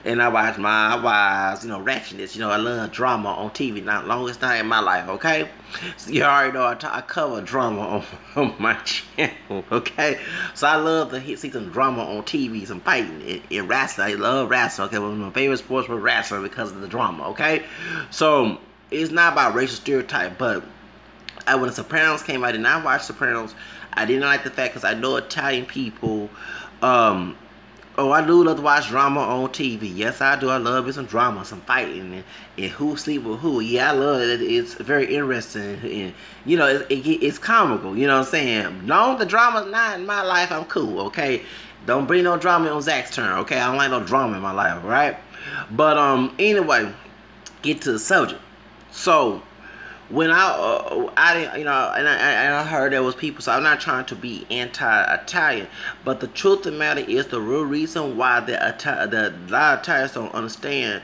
And I watch my wives, ratchetness. I love drama on TV. Not longest time in my life, okay? So you already know I cover drama on my channel, okay? So I love to see some drama on TV, some fighting and wrestling. I love wrestling, okay? One of my favorite sports was wrestling because of the drama, okay? So it's not about racial stereotype, but when The Sopranos came out, I did not watch Sopranos. I didn't like the fact because I know Italian people, I do love to watch drama on TV. Yes, I do. I love some drama, some fighting, and who sleep with who. Yeah, I love it. It's very interesting, and it's comical. You know what I'm saying? No, the drama's not in my life. I'm cool. Okay, don't bring no drama on Zach's turn. Okay, I don't like no drama in my life. Right? But anyway, get to the subject. So. When I didn't, and I heard there was people, so I'm not trying to be anti-Italian, but the truth of the matter is the real reason why a lot of Italians don't understand,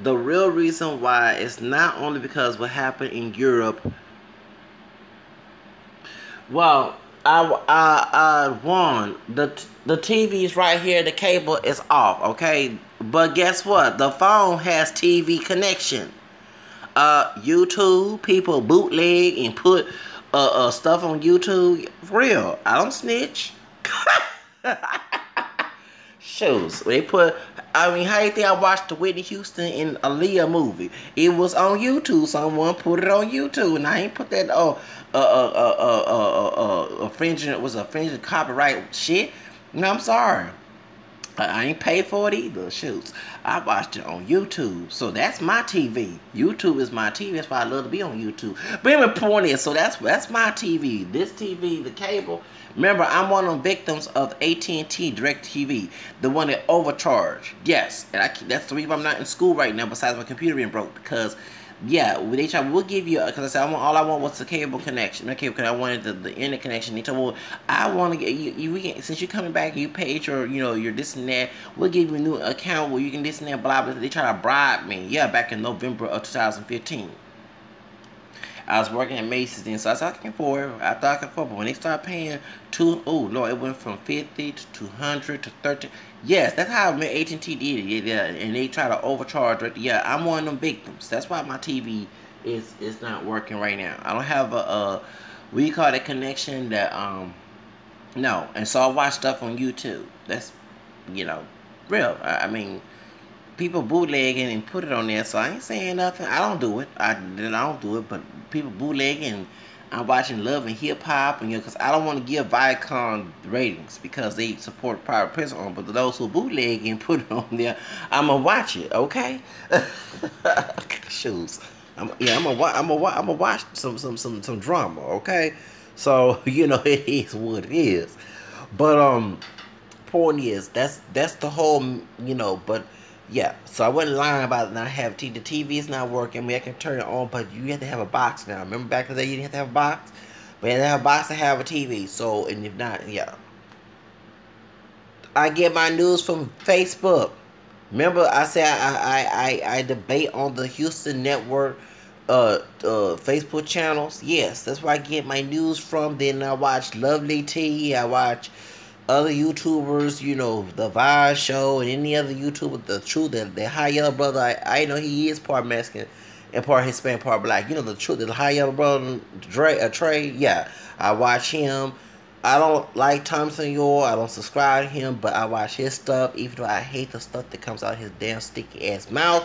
the real reason why it's not only because what happened in Europe. Well, I won. The TV is right here, the cable is off, okay? But guess what? The phone has TV connection. YouTube, people bootleg and put stuff on YouTube. For real, I don't snitch. Shows they put. I mean, how you think I watched the Whitney Houston and Aaliyah movie? It was on YouTube. Someone put it on YouTube, and I ain't put that infringing copyright shit. No, I'm sorry. I ain't paid for it either. Shoots. I watched it on YouTube. So that's my TV. YouTube is my TV. That's why I love to be on YouTube. But anyway, point is, so that's my TV. This TV, the cable. Remember, I'm one of the victims of AT&T DirecTV. The one that overcharged. Yes. And that's the reason I'm not in school right now besides my computer being broke. Because yeah, we'll give you, because I said all I want was the cable connection. Not cable connection, I wanted the internet connection. They told me, well, I want to get you since you're coming back and you paid your this and that, we'll give you a new account where you can this and that, blah blah. They try to bribe me. Yeah, back in November of 2015. I was working at Macy's then, so I thought I can afford. But when they started paying it went from 50 to 200 to 30. Yes, that's how AT&T did it. Yeah, and they try to overcharge. Right? Yeah, I'm one of them victims. That's why my TV is not working right now. I don't have a we call it connection that no. And so I watch stuff on YouTube. That's real. I mean. People bootlegging and put it on there, so I ain't saying nothing. I don't do it. I don't do it, but people bootlegging. And I'm watching Love and Hip Hop, and because I don't want to give Viacom ratings because they support private prison on. But those who bootleg and put it on there, I'ma watch it. Okay, shoes. I'm gonna watch some drama. Okay, so it is what it is. But point is that's the whole but. Yeah, so I wasn't lying about not having the TV is not working. I mean, I can turn it on, but you have to have a box now. Remember back in the day, you didn't have to have a box, but you had to have a box to have a TV. So, and if not, yeah. I get my news from Facebook. Remember, I said I debate on the Houston Network, Facebook channels. Yes, that's where I get my news from. Then I watch Lovely T. I watch other YouTubers, the Vibe Show and any other YouTuber, the truth, the High Yellow Brother, I know he is part Mexican and part Hispanic, part black. The truth, the High Yellow Brother, Trey, yeah, I watch him. I don't like Tom Senor, I don't subscribe to him, but I watch his stuff, even though I hate the stuff that comes out of his damn sticky ass mouth.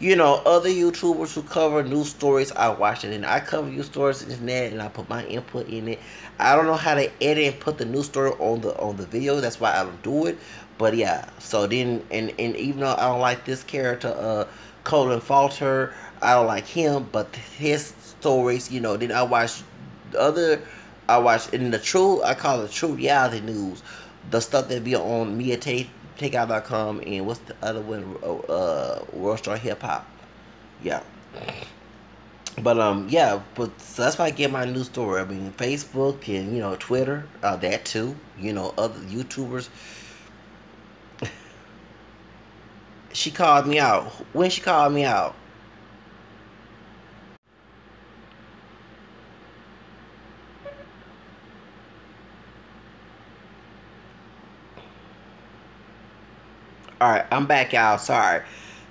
Other YouTubers who cover news stories, I watch it, and I cover news stories and that, and I put my input in it. I don't know how to edit and put the news story on the video. That's why I don't do it. But yeah, so then, and even though I don't like this character, Colin Falter, I don't like him, but his stories, then I watch in the true, I call it true reality news, the stuff that be on Takeout.com, and what's the other one, World Star Hip Hop. Yeah. But yeah, but so that's why I get my news story. I mean, Facebook and Twitter, that too. Other YouTubers. She called me out. When she called me out, all right, I'm back out. Sorry.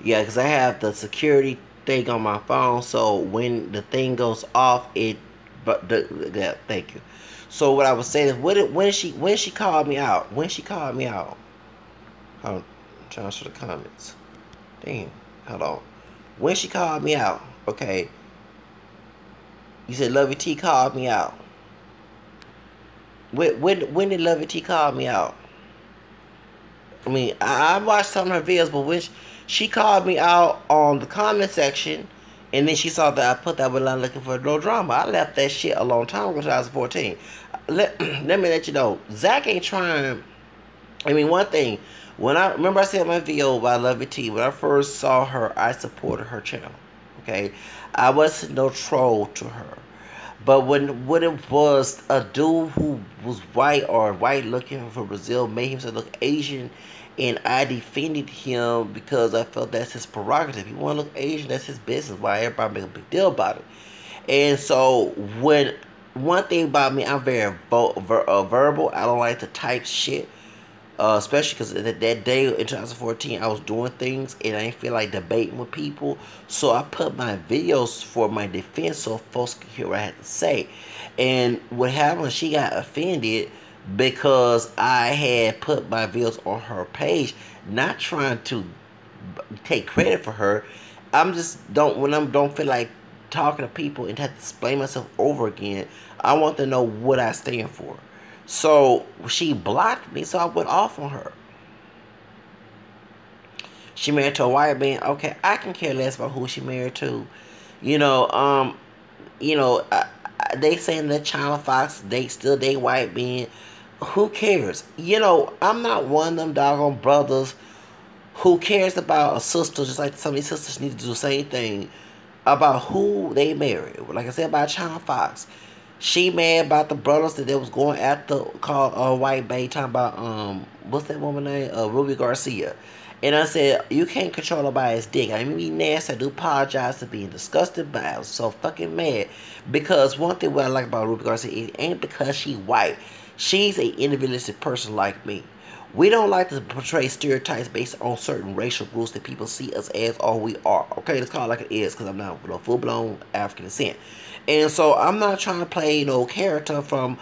Yeah, because I have the security thing on my phone, so when the thing goes off, it. Yeah, thank you. So what I was saying is, when she called me out, when she called me out. Hold on, I'm trying to show the comments. Damn, hold on. When she called me out, okay. You said Lovey T called me out. When did Lovey T call me out? I mean, I watched some of her videos, but when she called me out on the comment section, and then she saw that I put that one line looking for no drama. I left that shit a long time ago, 2014. Let me let you know, Zach ain't trying. I mean, one thing, when I remember I said in my video about Lovey T, when I first saw her, I supported her channel. Okay, I wasn't no troll to her. But when it was a dude who was white or white looking from Brazil made himself look Asian, and I defended him because I felt that's his prerogative. He want to look Asian, that's his business. Why everybody make a big deal about it? And so when one thing about me, I'm very verbal. I don't like to type shit. Especially because that day in 2014, I was doing things and I didn't feel like debating with people. So I put my videos for my defense so folks could hear what I had to say. And what happened, she got offended because I had put my videos on her page, not trying to take credit for her. I'm just don't feel like talking to people and have to explain myself over again. I want to know what I stand for. So she blocked me, so I went off on her. She married to a white man. Okay, I can care less about who she married to. You know, um, they saying that China Fox they white men. Who cares? I'm not one of them doggone brothers who cares about a sister, just like some of these sisters need to do the same thing about who they marry. Like I said about China Fox. She mad about the brothers that they was going after, called White Bay, talking about what's that woman name? Ruby Garcia. And I said, you can't control nobody's dick. I mean, be nasty. I do apologize for being disgusted, but I was so fucking mad. Because one thing what I like about Ruby Garcia, it ain't because she white. She's a individualistic person like me. We don't like to portray stereotypes based on certain racial groups that people see us as or we are. Okay, let's call it like it is, because I'm not full-blown African descent. And so I'm not trying to play no character from,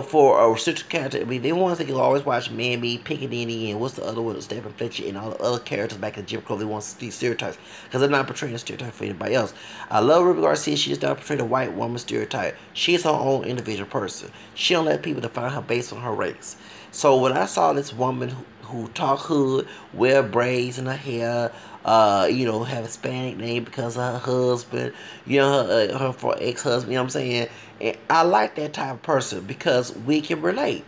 for a central character. I mean, they want to always watch Mammy, Pickaninny, and what's the other one, Stephen Fletcher, and all the other characters back in Jim Crow. They want to see stereotypes, because I'm not portraying a stereotype for anybody else. I love Ruby Garcia. She does not portray a white woman stereotype. She's her own individual person. She don't let people define her based on her race. So when I saw this woman who talk hood, wear braids in her hair, have a Hispanic name because of her husband, her for ex-husband, what I'm saying? And I like that type of person because we can relate.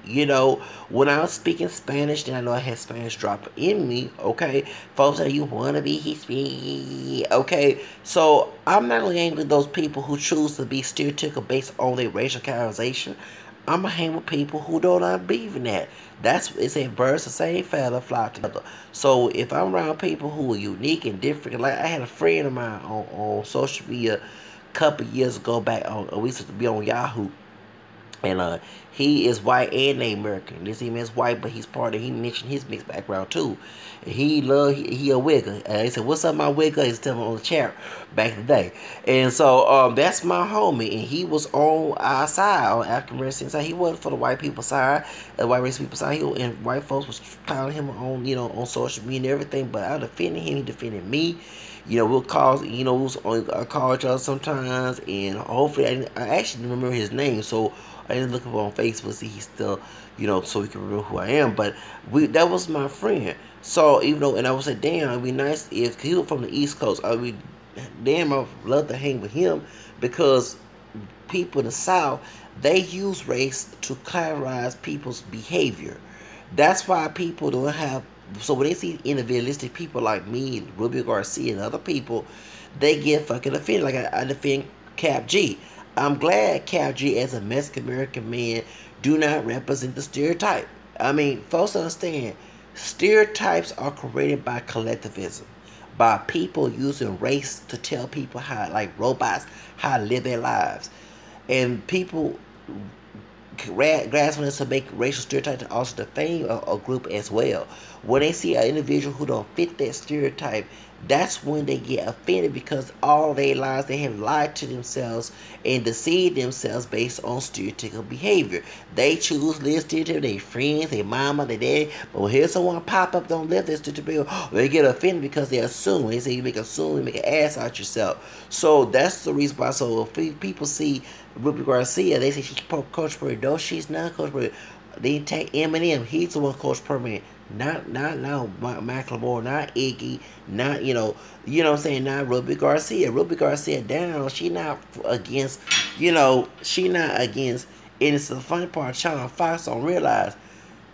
When I was speaking Spanish, then I know I had Spanish drop in me, okay? Folks say, you want to be Hispanic, okay? So I'm not going to hang with those people who choose to be stereotypical based on their racial characterization. I'm going to hang with people who don't believe in that. It's a birds the same feather flock together. So if I'm around people who are unique and different, like I had a friend of mine on social media a couple years ago back, we used to be on Yahoo, And he is white and Native American. This him is white, but he's part of. He mentioned his mixed background too. And he a wigger. He said, "What's up, my wigger?" He's telling me on the chat back in the day. And so that's my homie, and he was on our side, on African American side. He wasn't for the white people side, the white race people side. And white folks was calling him on on social media and everything. But I defended him. He defended me. We'll call, we'll call each other sometimes, and hopefully, I actually remember his name, so I didn't look him on Facebook, see he's still, so he can remember who I am. But that was my friend. So even though, and I would say, damn, it'd be nice if he was from the East Coast. I would, damn, I'd love to hang with him because people in the South, they use race to categorize people's behavior. That's why people don't have. So when they see individualistic people like me, Ruby Garcia, and other people, they get fucking offended. Like I defend Cap G. I'm glad Cap G, as a Mexican American man, do not represent the stereotype. I mean, folks understand, stereotypes are created by collectivism, by people using race to tell people how, like robots, how to live their lives. And people grasping to make racial stereotypes to also defame a group as well. When they see an individual who don't fit that stereotype, that's when they get offended, because all their lives they have lied to themselves and deceived themselves based on stereotypical behavior. They choose to live stereotypical, their friends, their mama, their daddy. But when here's someone pop up, don't live this stereotypical, they get offended because they assume. They say you make an ass out yourself. So that's the reason why. So if people see Ruby Garcia, they say she's Coach Perry. No, she's not Coach Perry. They take Eminem. He's the one Coach Perry. Not Macklemore, not Iggy, not what I'm saying, not Ruby Garcia. Ruby Garcia down. She not against, she not against. And it's the funny part. Sean Fox don't realize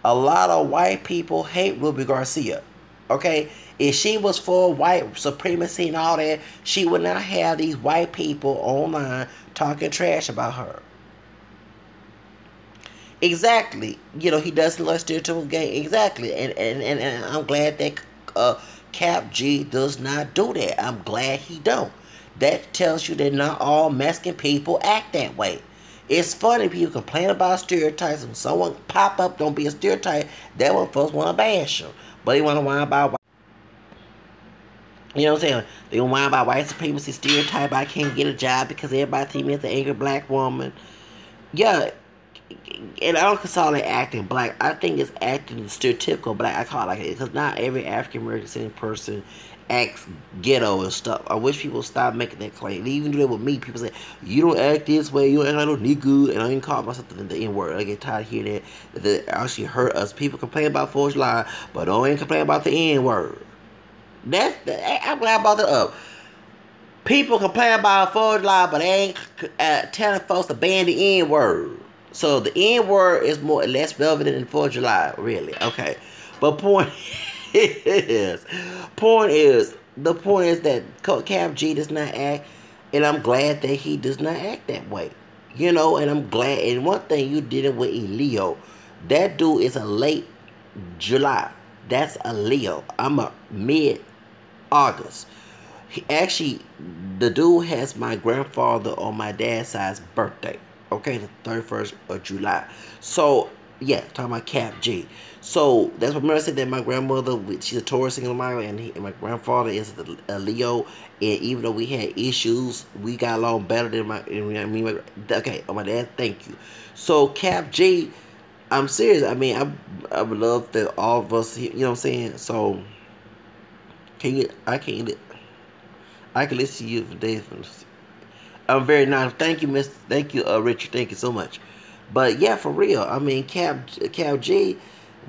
a lot of white people hate Ruby Garcia. Okay, if she was for white supremacy and all that, she would not have these white people online talking trash about her. Exactly. He doesn't like stereotypical gay. Exactly. And I'm glad that Cap G does not do that. I'm glad he don't. That tells you that not all Mexican people act that way. It's funny people complain about stereotypes. When someone pop up, don't be a stereotype. That one folks want to bash them. But they want to whine about white. You know what I'm saying? They want to whine about white supremacy stereotype. I can't get a job because everybody thinks me as an angry black woman. Yeah. And I don't consolidate acting black. I think it's acting stereotypical black. I call it like it because not every African American person acts ghetto and stuff. I wish people stop making that claim. They even do that with me. People say, you don't act this way, you don't act like no nigga, and I ain't call myself the N-word. I get tired of hearing that actually hurt us. People complain about forged lie, but don't even complain about the N-word. I'm glad I brought that up. People complain about forged lie, but they ain't telling folks to ban the N-word. So the N-word is less relevant than 4th of July, really. Okay. But the point is that Cap G does not act, and I'm glad that he does not act that way. And I'm glad. And one thing you did it with Leo. That dude is a late July. That's a Leo. I'm a mid-August. Actually, the dude has my grandfather on my dad's side's birthday. Okay, the 31st of July. So, yeah, talking about Cap G. So, that's what I said that my grandmother, she's a Taurus single mile, and my grandfather is a Leo. And even though we had issues, we got along better than okay, my dad, thank you. So, Cap G, I'm serious. I mean, I would love that all of us, you know what I'm saying? So, I can listen to you for days. I'm very nice. Thank you, Miss. Thank you, Richard. Thank you so much. But yeah, for real. I mean, Cap G,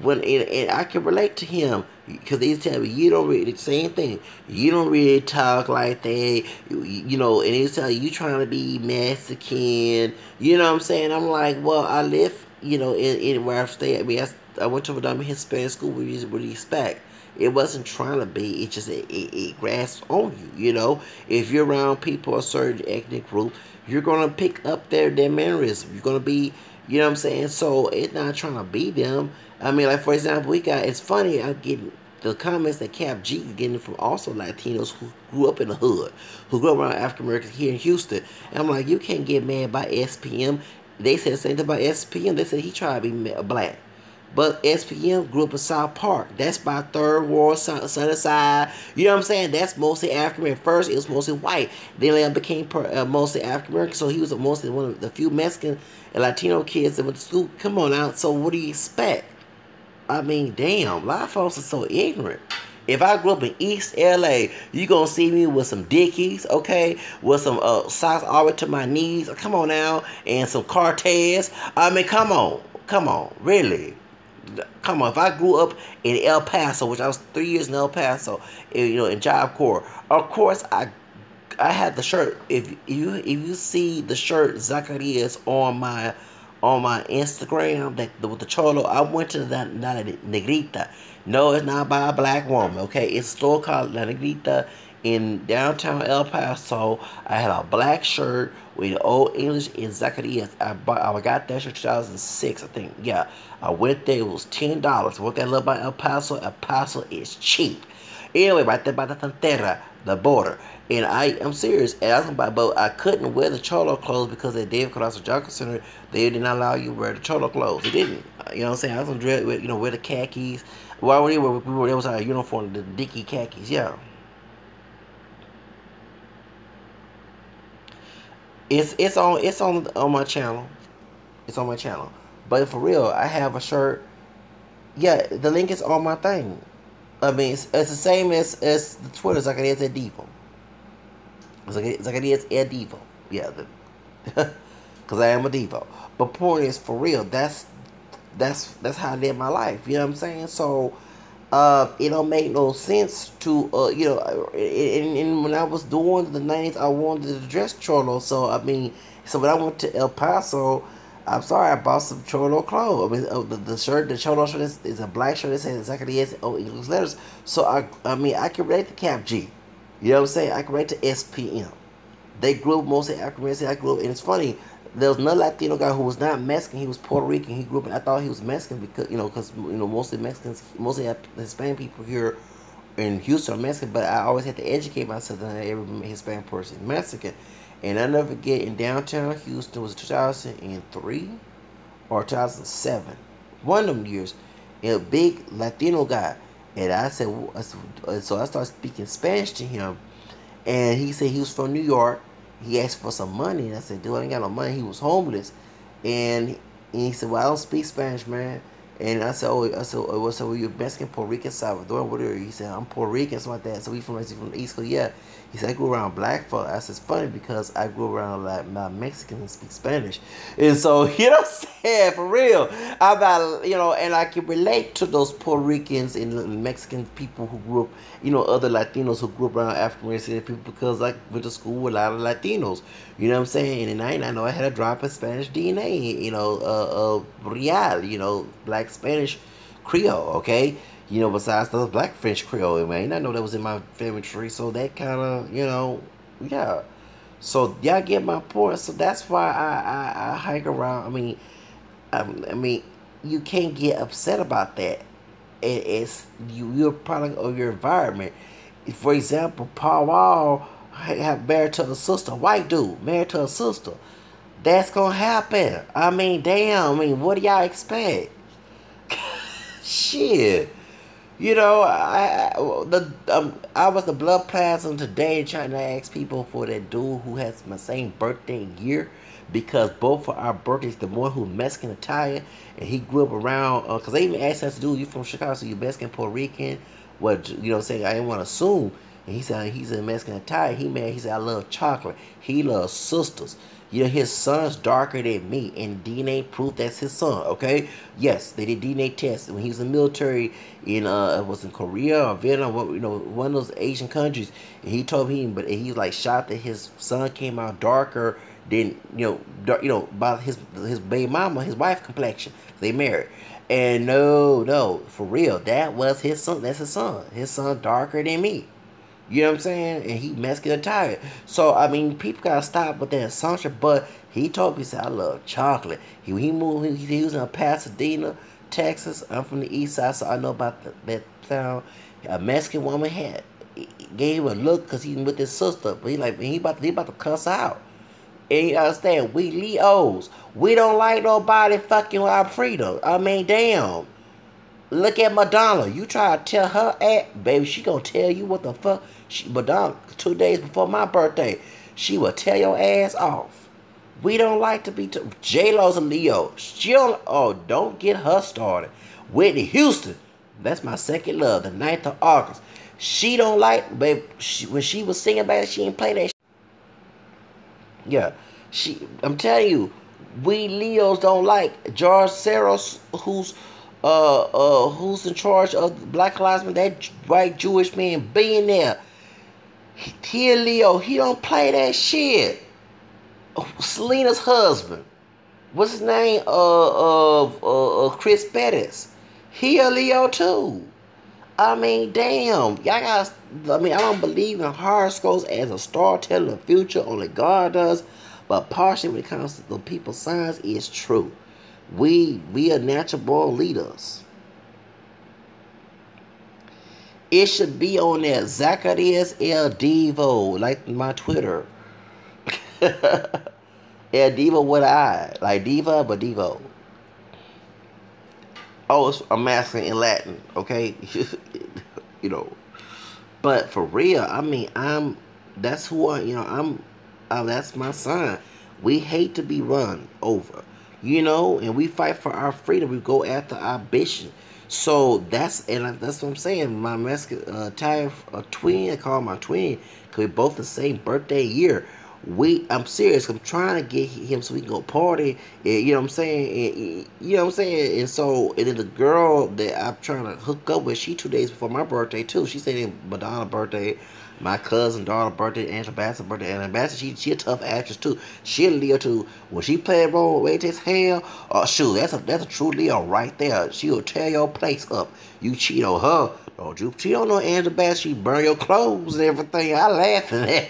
and I can relate to him because he's telling me you don't really the same thing. You don't really talk like that. And he's telling you trying to be Mexican. You know what I'm saying? I'm like, well, I live, in where I stay. I mean, I went to a Hispanic school with respect. It wasn't trying to be. It just it grasps on you. If you're around people of a certain ethnic group, you're gonna pick up their mannerisms. You're gonna be, you know what I'm saying. So it's not trying to be them. I mean, like for example, it's funny. I'm getting the comments that Cap G is getting from also Latinos who grew up in the hood, who grew up around African Americans here in Houston. And I'm like, you can't get mad by SPM. They said the same thing about SPM. They said he tried to be black. But SPM grew up in South Park. That's by Third Ward, Sunnyside. You know what I'm saying? That's mostly African American. First, it was mostly white. Then it became mostly African American. So he was mostly one of the few Mexican and Latino kids that went to school. Come on out. So what do you expect? I mean, damn, a lot of folks are so ignorant. If I grew up in East LA, you gonna see me with some Dickies, okay, with some socks all the way to my knees. Come on now, and some Cartez. I mean, come on, really. Come on. If I grew up in El Paso, which I was 3 years in El Paso, in Job Corps, of course I had the shirt. If you see the shirt Zacarias on my Instagram, that with the cholo, I went to that La Negrita. No, it's not by a black woman. Okay, it's a store called La Negrita in downtown El Paso. I had a black shirt with Old English in Zacarias. I got that shirt 2006, I think. Yeah, I went there. It was $10. What that love about El Paso? El Paso is cheap. Anyway, right there by the frontera, the border. And I'm serious. And I was but I couldn't wear the cholo clothes because at David Colasso Jungle Center, they did not allow you to wear the cholo clothes. They didn't. You know what I'm saying? I was gonna wear the khakis. Well, we were, that was our uniform, the Dickie khakis. Yeah. It's on my channel. It's on my channel. But for real, I have a shirt. Yeah, the link is on my thing. I mean, it's the same as the Twitter. Zacarias El Divo. Zacarias El Divo. Yeah, because I am a Devo. But point is, for real, that's how I live my life. You know what I'm saying? So, it don't make no sense to, and when I was doing the 90s, I wanted to dress cholo. So, I mean, so when I went to El Paso, I'm sorry, I bought some cholo clothes. I mean, the cholo shirt is a black shirt that says exactly yes, English letters. So, I mean, I can relate to Cap G. You know what I'm saying? I can relate to SPM. They grew up mostly African American. I grew up, and it's funny. There was another Latino guy who was not Mexican. He was Puerto Rican. He grew up, and I thought he was Mexican because mostly Mexicans, mostly Hispanic people here in Houston are Mexican. But I always had to educate myself that every Hispanic person is Mexican. And I never forget, in downtown Houston, was 2003 or 2007, one of them years, a big Latino guy, and I said, so I started speaking Spanish to him, and he said he was from New York. He asked for some money, and I said, dude, I ain't got no money. He was homeless, and he said, well, I don't speak Spanish, man. And I said, well, you're Mexican, Puerto Rican, Salvadoran, what are you? He said, I'm Puerto Rican, something like that. So we from the East Coast, yeah. He said, I grew around black folk. I said, it's funny because I grew around like my Mexicans and speak Spanish. And so, you know what I'm saying, for real. And I can relate to those Puerto Ricans and Mexican people who grew up, other Latinos who grew up around African American people because I went to school with a lot of Latinos. You know what I'm saying? And I know I had a drop of Spanish DNA, Real, black Spanish Creole, okay? Besides the black French Creole, man. I know that was in my family tree, so that kind of, yeah. So y'all get my point. So that's why I hike around. I mean, you can't get upset about that. You're a product of your environment. For example, Paul Wall have married to a sister, white dude married to a sister. That's gonna happen. I mean, damn. I mean, what do y'all expect? Shit. I was the blood plasma today trying to ask people for that dude who has my same birthday year because both of our birthdays, the one who's Mexican Italian and he grew up around, because they even asked us to do, you from Chicago, so you Mexican, Puerto Rican, what, saying, I didn't want to assume. And he said he's a Mexican Italian. He said, I love chocolate. He loves sisters. His son's darker than me, and DNA proof that's his son, okay? Yes, they did DNA tests. When he was in the military was in Korea or Vietnam, one of those Asian countries, and he told me, but he was like shocked that his son came out darker than, about his baby mama, his wife complexion. They married. And no, for real, that was his son. That's his son. His son darker than me. You know what I'm saying? And he Mexican Italian. So, I mean, people got to stop with that assumption. But he told me, he said, I love chocolate. He moved, he was in Pasadena, Texas. I'm from the east side, so I know about that town. A Mexican woman gave him a look because he with his sister. But he about to cuss out. And you understand, we Leos, we don't like nobody fucking with our freedom. I mean, damn. Look at Madonna. You try to tell her baby, she gonna tell you what the fuck. Madonna, 2 days before my birthday, she will tell your ass off. We don't like to be. J-Lo's a Leo. She don't. Oh, don't get her started. Whitney Houston. That's my second love. The 9th of August. She don't like, babe. When she was singing about it, she didn't play that. Yeah, I'm telling you, we Leos don't like George Soros, who's in charge of Black Lives Matter. That white Jewish man billionaire. He a Leo. He don't play that shit. Selena's husband, what's his name? Chris Pettis. He a Leo too. I mean, damn. Y'all got. I mean, I don't believe in horoscopes as a star telling the future. Only God does. But partially when it comes to the people's signs, it's true. We are natural born leaders. It should be on there. Zacharias El Devo, like my Twitter. El Devo with I. Like Diva, but Devo. Oh, I'm asking in Latin, okay? You know. But for real, I mean, that's who that's my son. We hate to be run over, and we fight for our freedom. We go after our ambition. So that's what I'm saying. My Mexican Italian twin, I call my twin, because we both the same birthday year. I'm serious. I'm trying to get him so we can go party. And, you know what I'm saying? And so, and then the girl that I'm trying to hook up with, she 2 days before my birthday too. She said in Madonna's birthday, my cousin daughter's birthday, Angela Bassett's birthday. And Bassett, she a tough actress too. She a Leo too. When she play a role with Waitress Hell, shoot, that's a true Leo right there. She'll tear your place up. You cheat on her. Don't you cheat on no Angela Bassett, she burn your clothes and everything. I laugh at that.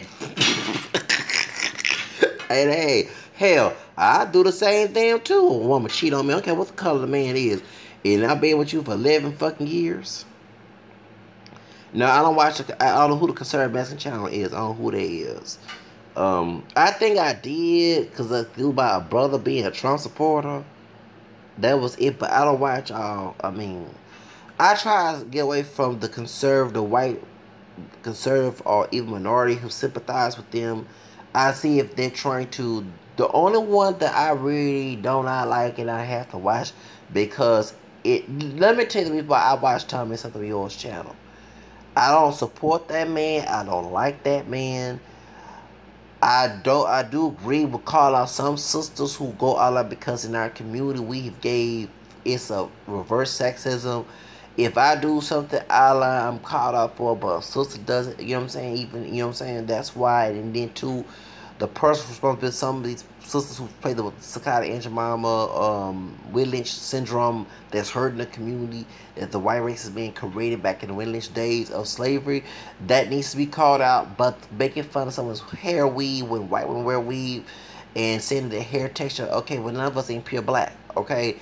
And hey, hell, I do the same thing too. A woman cheat on me. I don't care what the color of the man is. And I've been with you for 11 fucking years. Now, I don't know who the conservative Mexican channel is. I don't know who that is. I think I did, because about my brother being a Trump supporter. That was it, but I don't watch all. I mean, I try to get away from the white conservative, or even minority who sympathize with them. I see if they're trying to. The only one that I really do not like and I have to watch, because let me tell you the people I watch Tommy Sotomayor's channel. I don't support that man. I don't like that man. I do agree with call out some sisters who go out like, because in our community it's a reverse sexism. If I do something I'm called out for, but a sister doesn't, you know what I'm saying? Even, you know what I'm saying? That's why. And then too, the personal responsibility, some of these sisters who play the psychotic Aunt Jemima, Will Lynch syndrome that's hurting the community, that the white race is being created back in the Will Lynch days of slavery, that needs to be called out. But making fun of someone's hair weave when white women wear weave and saying their hair texture, okay, well, none of us ain't pure black, okay?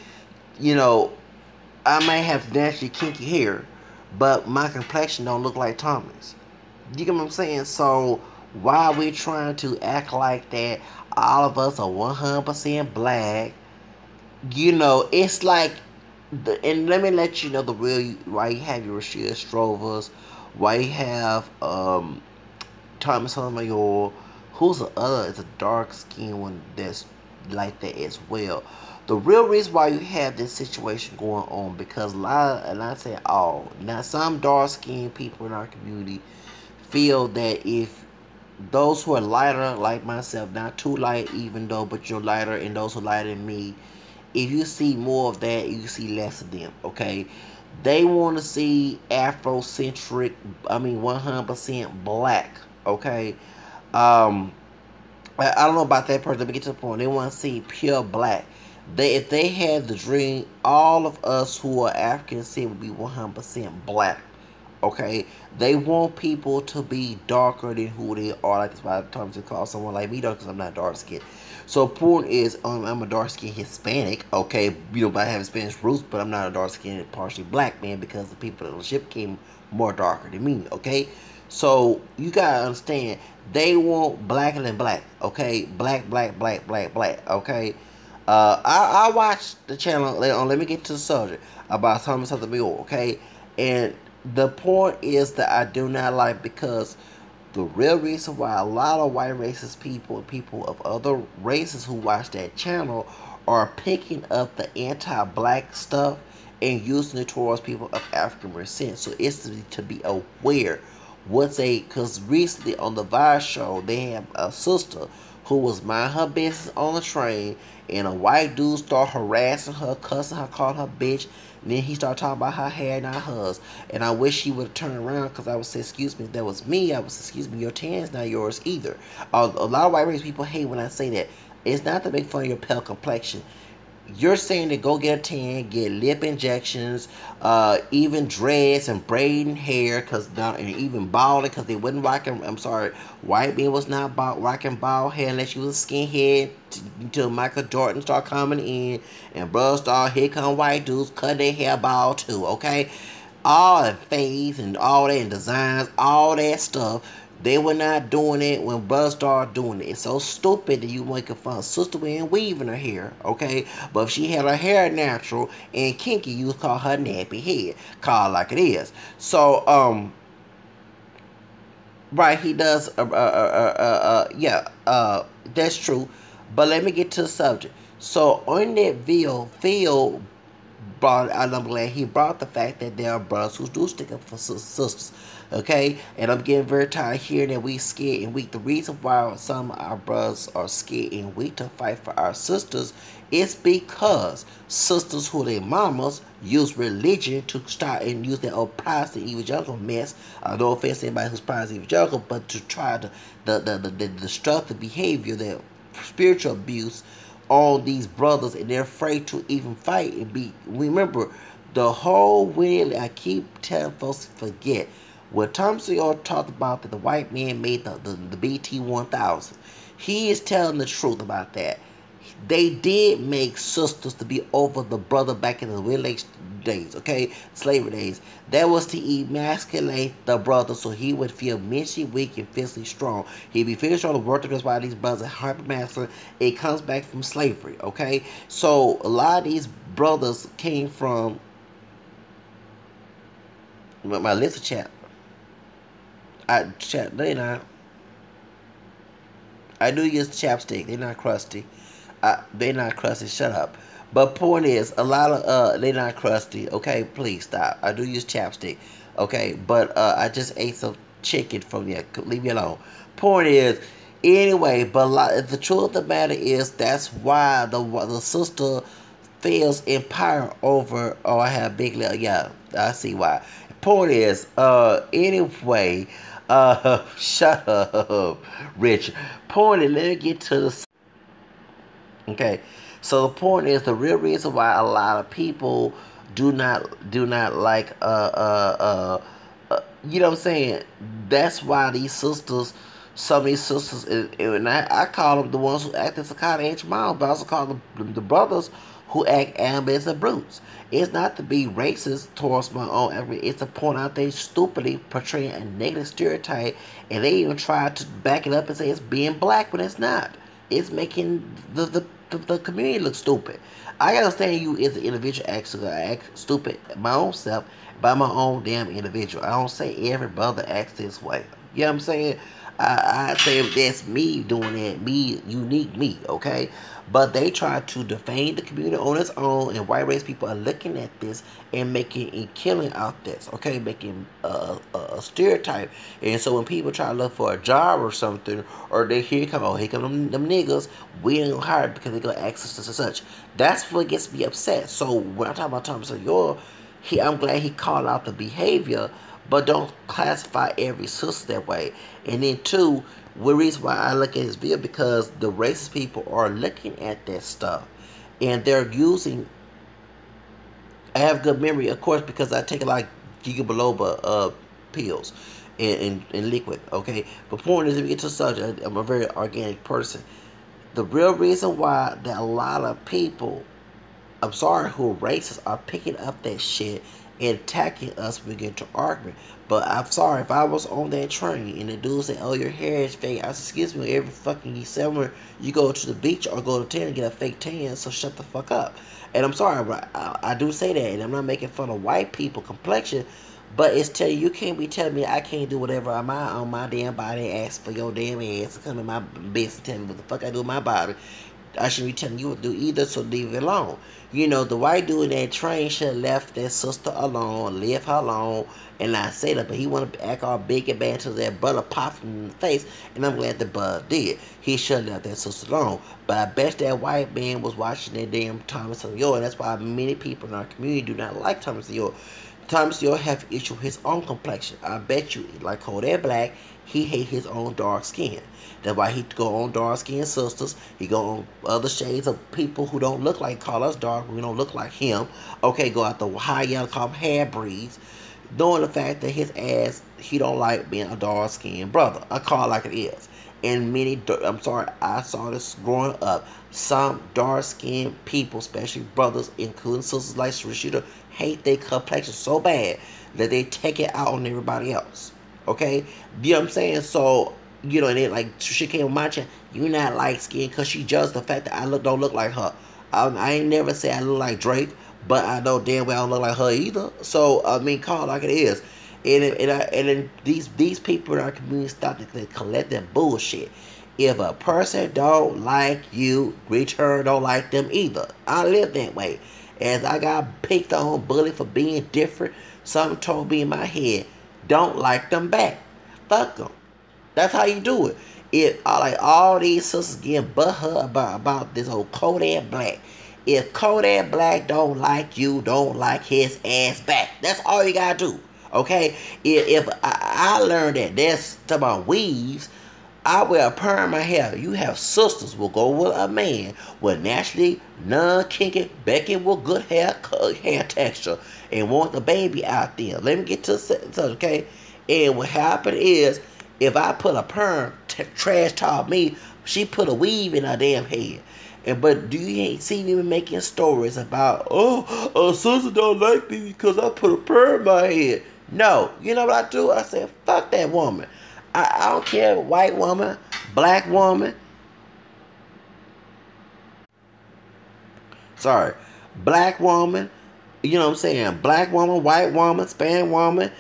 I may have naturally kinky hair, but my complexion don't look like Tommy's. You get what I'm saying? So why are we trying to act like that all of us are 100% black? It's like, and let me let you know the real, why you have your Rashida Strovas, why you have Thomas Sotomayor, who's the other, is a dark skinned one that's like that as well. The real reason why you have this situation going on, because a lot of, and I say all, now some dark skinned people in our community feel that if those who are lighter, like myself, not too light even though, but you're lighter, and those who are lighter than me, if you see more of that, you see less of them, okay? They want to see Afrocentric, 100% black, okay? I don't know about that person. Let me get to the point. They want to see pure black. If they had the dream, all of us who are African descent would be 100% black. Okay, they want people to be darker than who they are. Like that's why sometimes they call someone like me dark because I'm not dark skinned. So point is, I'm a dark skinned Hispanic. Okay, I have Spanish roots, but I'm not a dark skinned, partially black man because the people on the ship came more darker than me. Okay, so you gotta understand they want blacker than black. Okay, black, black, black, black, black. Okay. I watched the channel later on. Let me get to the subject about something more, okay? And the point is that I do not like because the real reason why a lot of white racist people and people of other races who watch that channel are picking up the anti-black stuff and using it towards people of African descent. So it's to be aware because recently on the Vice show they have a sister who was mind her business on the train and a white dude started harassing her, cussing her, calling her bitch. And then he started talking about her hair, not hers. And I wish she would turn around because I would say, excuse me, if that was me, I would say, excuse me, your tan's not yours either. A lot of white race people hate when I say that. It's not to make fun of your pale complexion. You're saying to go get a tan, get lip injections, even dreads and braiding hair, and even balding, because they wasn't rocking. I'm sorry, white men was not rocking bald hair unless you was a skinhead until Michael Jordan started coming in, and bros started, here come white dudes cut their hair bald too. Okay, all the fades and all that and designs, all that stuff. They were not doing it when Buzz started doing it. It's so stupid that you making fun of sister wearing weaving her hair, okay? But if she had her hair natural and kinky, you would call her nappy head. Call it like it is. So, right, he does, yeah, that's true. But let me get to the subject. So, on that video, Phil brought, and I'm glad he brought the fact that there are brothers who do stick up for sisters. Okay, and I'm getting very tired of hearing that we scared and weak. The reason why some of our brothers are scared and weak to fight for our sisters is because sisters who their mamas use religion to start and use their own Protestant evangelical mess. No offense to anybody who's Protestant evangelical, but to try the destructive behavior, that spiritual abuse on these brothers, and they're afraid to even fight and be. Remember, the whole way I keep telling folks to forget what Tom Sawyer talked about that the white man made the BT 1000. He is telling the truth about that. They did make sisters to be over the brother back in the village days, okay? Slavery days. That was to emasculate the brother so he would feel mentally weak and physically strong. He'd be physically strong to work against why these brothers are hyper masculine. It comes back from slavery, okay? So a lot of these brothers came from my list of chat. They not. I do use chapstick. They're not crusty. They're not crusty. Shut up. But point is, a lot of they're not crusty. Okay, please stop. I do use chapstick. Okay, but I just ate some chicken from you. Leave me alone. Point is, anyway. But the truth of the matter is, that's why the sister feels empowered over. Oh, I have big little. Yeah, I see why. Point is, anyway. Shut up, Rich. Point is, let me get to the. Okay, so the point is the real reason why a lot of people do not like you know what I'm saying. That's why these sisters, some of these sisters, and I call them the ones who act as a kind of inch miles, but I also call them the brothers who act ambitious and brutes. It's not to be racist towards my own effort. It's to point out they stupidly portraying a negative stereotype, and they even try to back it up and say it's being black when it's not. It's making the community look stupid. I understand you as an individual act stupid my own self by my own damn individual. I don't say every brother acts this way. You know what I'm saying? I say that's me doing it, me, unique me, okay? But they try to defame the community on its own, and white race people are looking at this and making and killing out this, okay? Making a stereotype. And so when people try to look for a job or something, or they here come them niggas, we ain't gonna hire because they gonna access this and such. That's what gets me upset. So when I talk about Thomas Sawyer, I'm glad he called out the behavior, but don't classify every sister that way. And then two, the reason why I look at his video, because the racist people are looking at that stuff and they're using. I have good memory, of course, because I take a lot of Giga Biloba pills and liquid. Okay, but point is, if we get to the subject, I'm a very organic person. The real reason why that a lot of people, I'm sorry, who are racist, are picking up that shit and attacking us when we get into argument. But I'm sorry, if I was on that train and the dude said, "Oh, your hair is fake," I said, "Excuse me, every fucking summer you go to the beach or go to tan and get a fake tan, so shut the fuck up." And I'm sorry, but I do say that, and I'm not making fun of white people complexion, but it's telling you can't be telling me I can't do whatever on my damn body and ask for your damn ass to come in my business and tell me what the fuck I do with my body. I shouldn't be telling you what to do either, so leave it alone. You know, the white dude in that train should have left that sister alone, leave her alone, and not say that. But he want to act all big and bad until that brother popped him in the face, and I'm glad the brother did. He should have left that sister alone. But I bet that white man was watching that damn Thomas and York, and that's why many people in our community do not like Thomas and York. Thomas York have issue with his own complexion. I bet you, like Kodak Black, he hate his own dark skin. That's why he go on dark skinned sisters. He go on other shades of people who don't look like, call us dark, we don't look like him. Okay, go out the high yellow, call them hair breeds. Knowing the fact that his ass, he don't like being a dark skinned brother. I call it like it is. And many, I'm sorry, I saw this growing up. Some dark skinned people, especially brothers, including sisters like Rashida, hate their complexion so bad that they take it out on everybody else. Okay? You know what I'm saying? So, you know, and then like she came on my channel, you not light skinned because she judged the fact that I don't look like her. I ain't never say I look like Drake, but I know damn well I don't look like her either. So I mean, call it like it is. And then these people in our community stop to collect that bullshit. If a person don't like you, return don't like them either. I live that way. As I got picked on, bullied for being different, something told me in my head, don't like them back. Fuck them. That's how you do it. If like all these sisters getting butthurt about this old Kodak Black. If Kodak Black don't like you, don't like his ass back. That's all you gotta do. Okay? If I learned that that's about weaves, I wear a perm my hair. You have sisters will go with a man with naturally non-kinky, Becky with good hair texture and want the baby out there. Let me get to the okay? And what happened is, if I put a perm, trash talk me, she put a weave in her damn head. But do you ain't see me making stories about, oh, a sister don't like me because I put a perm in my head. No, you know what I do? I said, fuck that woman. I don't care, white woman, black woman. Sorry, black woman. You know what I'm saying? Black woman, white woman, Spanish woman.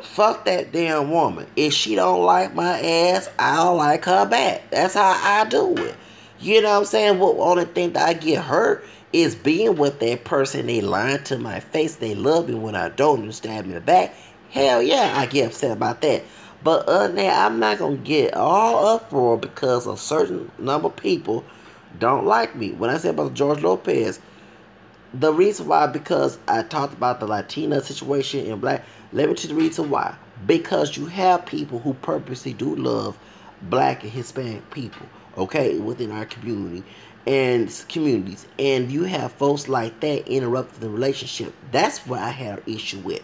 Fuck that damn woman. If she don't like my ass, I don't like her back. That's how I do it. You know what I'm saying? What only thing that I get hurt is being with that person. They lying to my face. They love me when I don't and stab me in the back. Hell yeah, I get upset about that. But other than that, I'm not going to get all uproar because a certain number of people don't like me. When I say about George Lopez, the reason why, because I talked about the Latina situation in black. Let me tell you the reason why. Because you have people who purposely do love black and Hispanic people, okay, within our community and communities. And you have folks like that interrupting the relationship. That's what I had an issue with.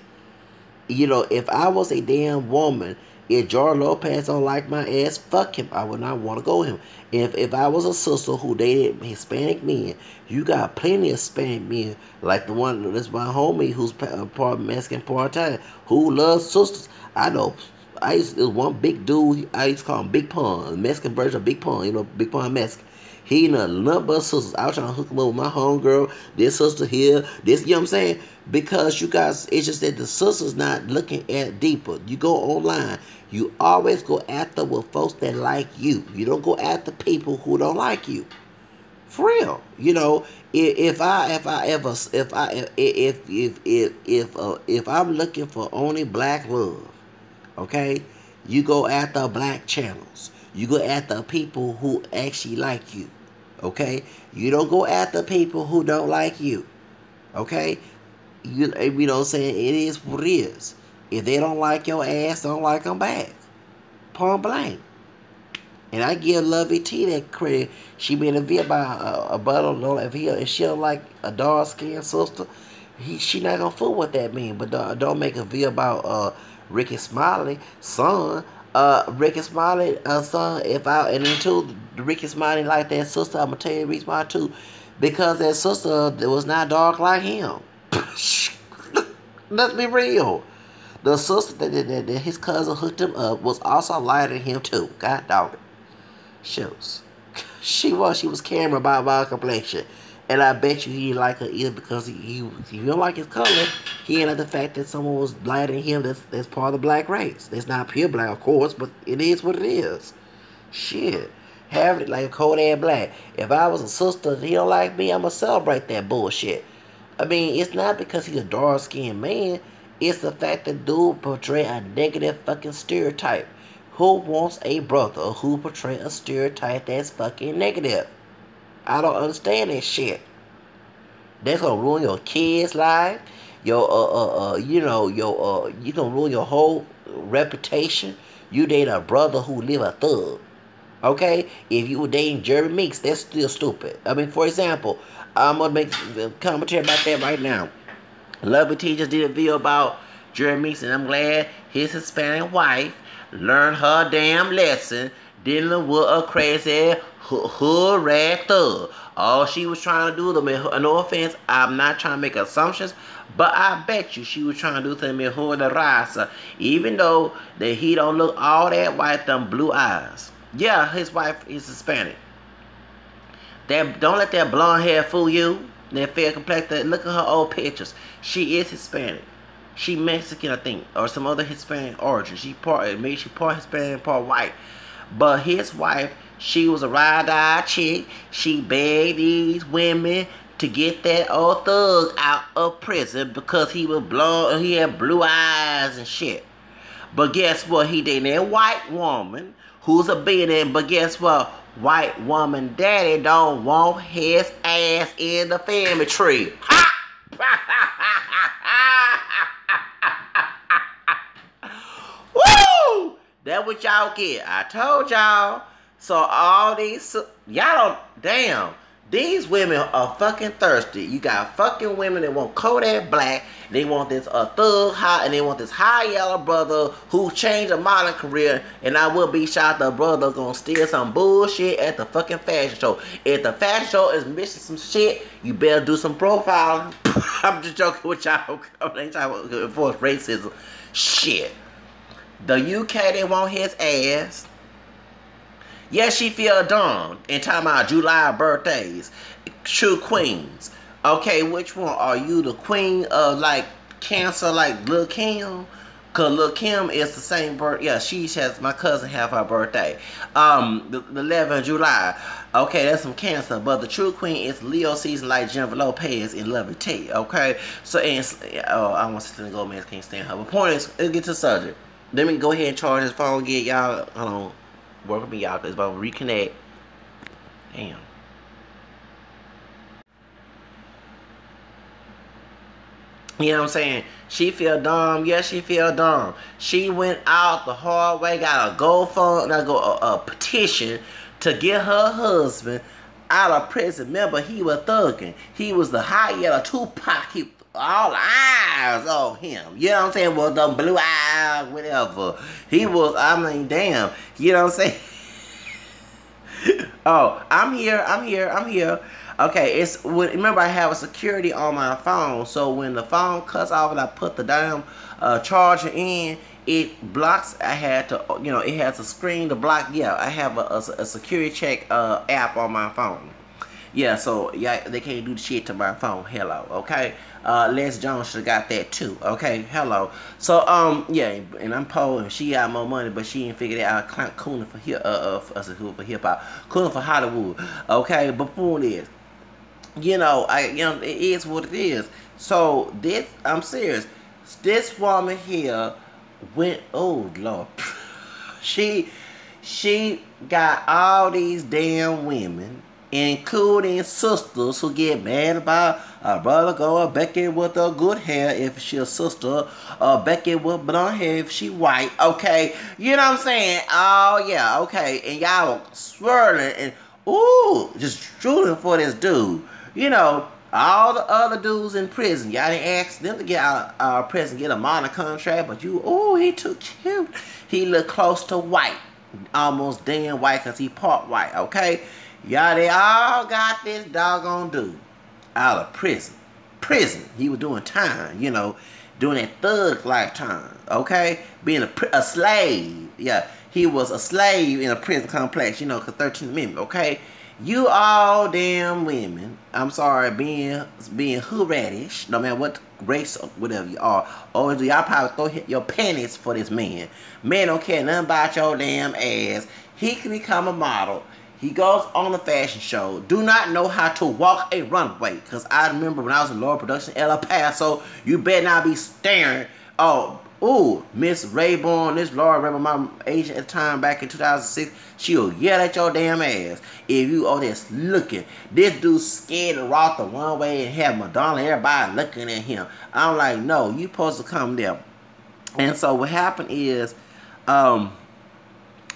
You know, if I was a damn woman, if George Lopez don't like my ass, fuck him. I would not want to go with him. If I was a sister who dated Hispanic men, you got plenty of Hispanic men, like the one that's my homie who's part Mexican, part Italian, who loves sisters. I know. There's one big dude, I used to call him Big Pun, Mexican version of Big Pun, you know, Big Pun Mexican. He and a number of sisters. I was trying to hook him up with my homegirl, this sister here, this, you know what I'm saying? Because you guys, it's just that the sister's not looking at deeper. You go online, you always go after with folks that like you. You don't go after people who don't like you. For real, you know. If I'm looking for only black love, okay, you go after black channels. You go after people who actually like you, okay? You don't go after people who don't like you, okay? You know what I'm saying? It is what it is. If they don't like your ass, don't like them back. Point blank. And I give Lovey T that credit. She made a video about a brother, if she don't like a dark-skinned sister, She not gonna fool what that mean. But don't make a video about Ricky Smiley son. Ricky Smiley son. If I and then too, Ricky Smiley like that sister, I'm gonna tell you Ricky Smiley too, because that sister was not dark like him. Let's be real. The sister that his cousin hooked him up was also lighter than him too. God dog it. Shows. She was camera by complexion. And I bet you he didn't like her either because he don't like his color. He ain't like the fact that someone was lighter than him that's part of the black race. That's not pure black, of course, but it is what it is. Shit. Have it like cold ass black. If I was a sister and he don't like me, I'ma celebrate that bullshit. I mean, it's not because he's a dark skinned man. It's the fact that dude portray a negative fucking stereotype. Who wants a brother who portray a stereotype that's fucking negative? I don't understand that shit. That's gonna ruin your kids' life. You gonna ruin your whole reputation. You date a brother who live a thug. Okay? If you were dating Jeremy Meeks, that's still stupid. I mean, for example, I'm gonna make a commentary about that right now. Lovely T just did a video about Jeremy Meeks, and I'm glad his Hispanic wife learned her damn lesson dealing with a crazy hood rat thug. All she was trying to do, no offense, I'm not trying to make assumptions, but I bet you she was trying to do something with hood raza, even though that he don't look all that white, them blue eyes. Yeah, his wife is Hispanic. Don't let that blonde hair fool you. That fair complexion. Look at her old pictures. She is Hispanic. She Mexican, I think, or some other Hispanic origin. Maybe she part Hispanic, part white. But his wife, she was a ride-die chick. She begged these women to get that old thug out of prison because he was blonde, he had blue eyes and shit. But guess what? He dated a white woman who's a billionaire. But guess what? White woman daddy don't want his ass in the family tree. Ha! Woo! That's what y'all get. I told y'all. So all these, y'all don't, damn. These women are fucking thirsty. You got fucking women that want Kodak Black. They want this thug high, and they want this high yellow brother who changed a modeling career. And I will be shocked the brother gonna steal some bullshit at the fucking fashion show. If the fashion show is missing some shit, you better do some profiling. I'm just joking with y'all. I ain't trying to enforce racism. Shit. The UK, they want his ass. Yes, she feel dumb in talking about July birthdays. True queens. Okay, which one? Are you the queen of like Cancer like Lil' Kim? Cause Lil' Kim is the same birth. Yeah, she has, my cousin have her birthday. The 11th of July. Okay, that's some Cancer. But the true queen is Leo season like Jennifer Lopez in Lovely T. Okay? So, and I want to go, man, can't stand her. But point is, let's get to the subject. Let me go ahead and charge this phone, get y'all, hold on. Work with me out. It's about reconnect. Damn. You know what I'm saying? She feel dumb. Yes, she feel dumb. She went out the hard way, got a a petition to get her husband out of prison. Remember, he was thugging. He was the high yellow Tupac. He all eyes on him. You know what I'm saying? Well, the blue eyes, whatever. He was, I mean, damn. You know what I'm saying? Oh, I'm here. Okay, remember I have a security on my phone, so when the phone cuts off and I put the damn charger in, it blocks. I had to, it has a screen to block. Yeah, I have a security check app on my phone. Yeah, so yeah, they can't do the shit to my phone. Hello, okay. Les Jones should have got that too. Okay, hello. So yeah, and I'm poor and she got more money, but she ain't figured it out. Cooling for hip hop, cooling for Hollywood. Okay, but point is, it is what it is. So this, I'm serious. This woman here went. Oh Lord, she got all these damn women, including sisters, who get mad about a brother going Becky with a good hair if she a sister, or Becky with blonde hair if she white. Okay, you know what I'm saying? Oh yeah, okay, and y'all swirling and ooh, just drooling for this dude. All the other dudes in prison, y'all didn't ask them to get out of prison, get a minor contract, but he too cute. He look close to white, almost damn white, because he part white, okay? Y'all, they all got this doggone dude out of prison. He was doing time, doing that thug lifetime, okay? Being a slave. Yeah, he was a slave in a prison complex, because 13th Amendment, okay? You all damn women, I'm sorry, being hood radish, no matter what race or whatever you are, or do y'all probably throw your panties for this man. Man don't care nothing about your damn ass. He can become a model. He goes on a fashion show. Do not know how to walk a runway. Because I remember when I was in Lord Production El Paso, you better not be staring. Miss Rayborn, this Laura Rayborn, my agent at the time back in 2006, she'll yell at your damn ass if you are just looking. This dude's scared to walk the runway and have Madonna, everybody looking at him. I'm like, no, you supposed to come there. And so what happened is, I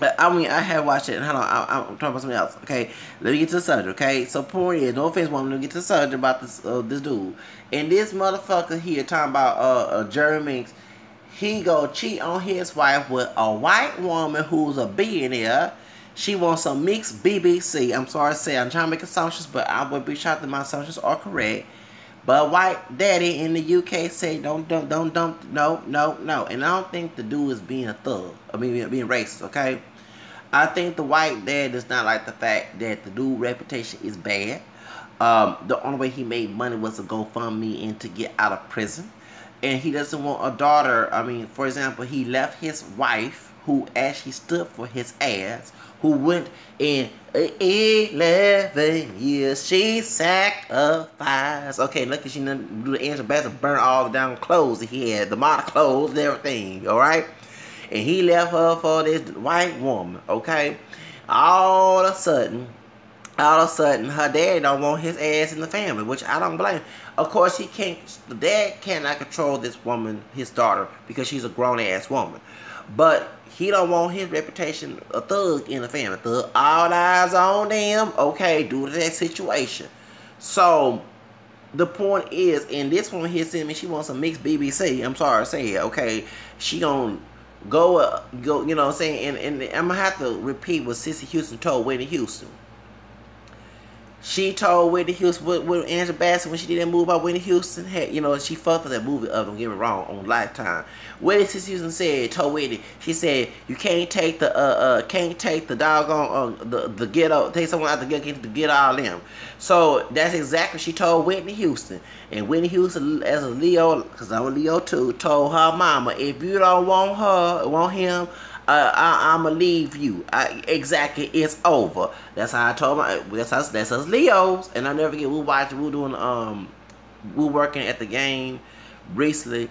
have watched it, and hold on, I'm talking about something else, okay? Let me get to the subject, okay? So, point is, no offense, woman, let me get to the subject about this dude. And this motherfucker here talking about Jeremy Minks, he go cheat on his wife with a white woman who's a billionaire. She wants some mixed BBC. I'm sorry to say, I'm trying to make assumptions, but I would be shocked that my assumptions are correct. But white daddy in the UK said, no. And I don't think the dude is being a thug. I mean, being racist, okay? I think the white dad does not like the fact that the dude's reputation is bad. The only way he made money was to GoFundMe and to get out of prison. And he doesn't want a daughter. I mean, for example, he left his wife, who actually stood for his ass, who went in 11 years, she sacrificed. Okay, look at she didn't do the Angela Bassett, burn all the down clothes that he had, the model clothes and everything, alright? And he left her for this white woman, okay? All of a sudden, her dad don't want his ass in the family, which I don't blame. Of course, the dad cannot control this woman, his daughter, because she's a grown-ass woman. But he don't want his reputation a thug in the family. Thug, all eyes on them, okay, due to that situation. So, the point is, and this woman here sent me, she wants a mixed BBC. I'm sorry to say it, okay? She gonna go, you know what I'm saying? And I'm gonna have to repeat what Sissy Houston told Whitney Houston. She told Whitney Houston, with Angela Bassett, when she did that movie about Whitney Houston, she fucked for that movie don't get me wrong, on Lifetime. Whitney Houston told Whitney, she said, you can't take the doggone, the ghetto, take someone out the ghetto to get all them. So, that's exactly what she told Whitney Houston. And Whitney Houston, as a Leo, because I'm a Leo too, told her mama, if you don't want him, I'ma leave you. Exactly, it's over. That's how I told my. That's us Leos. And I never forget, we working at the game recently,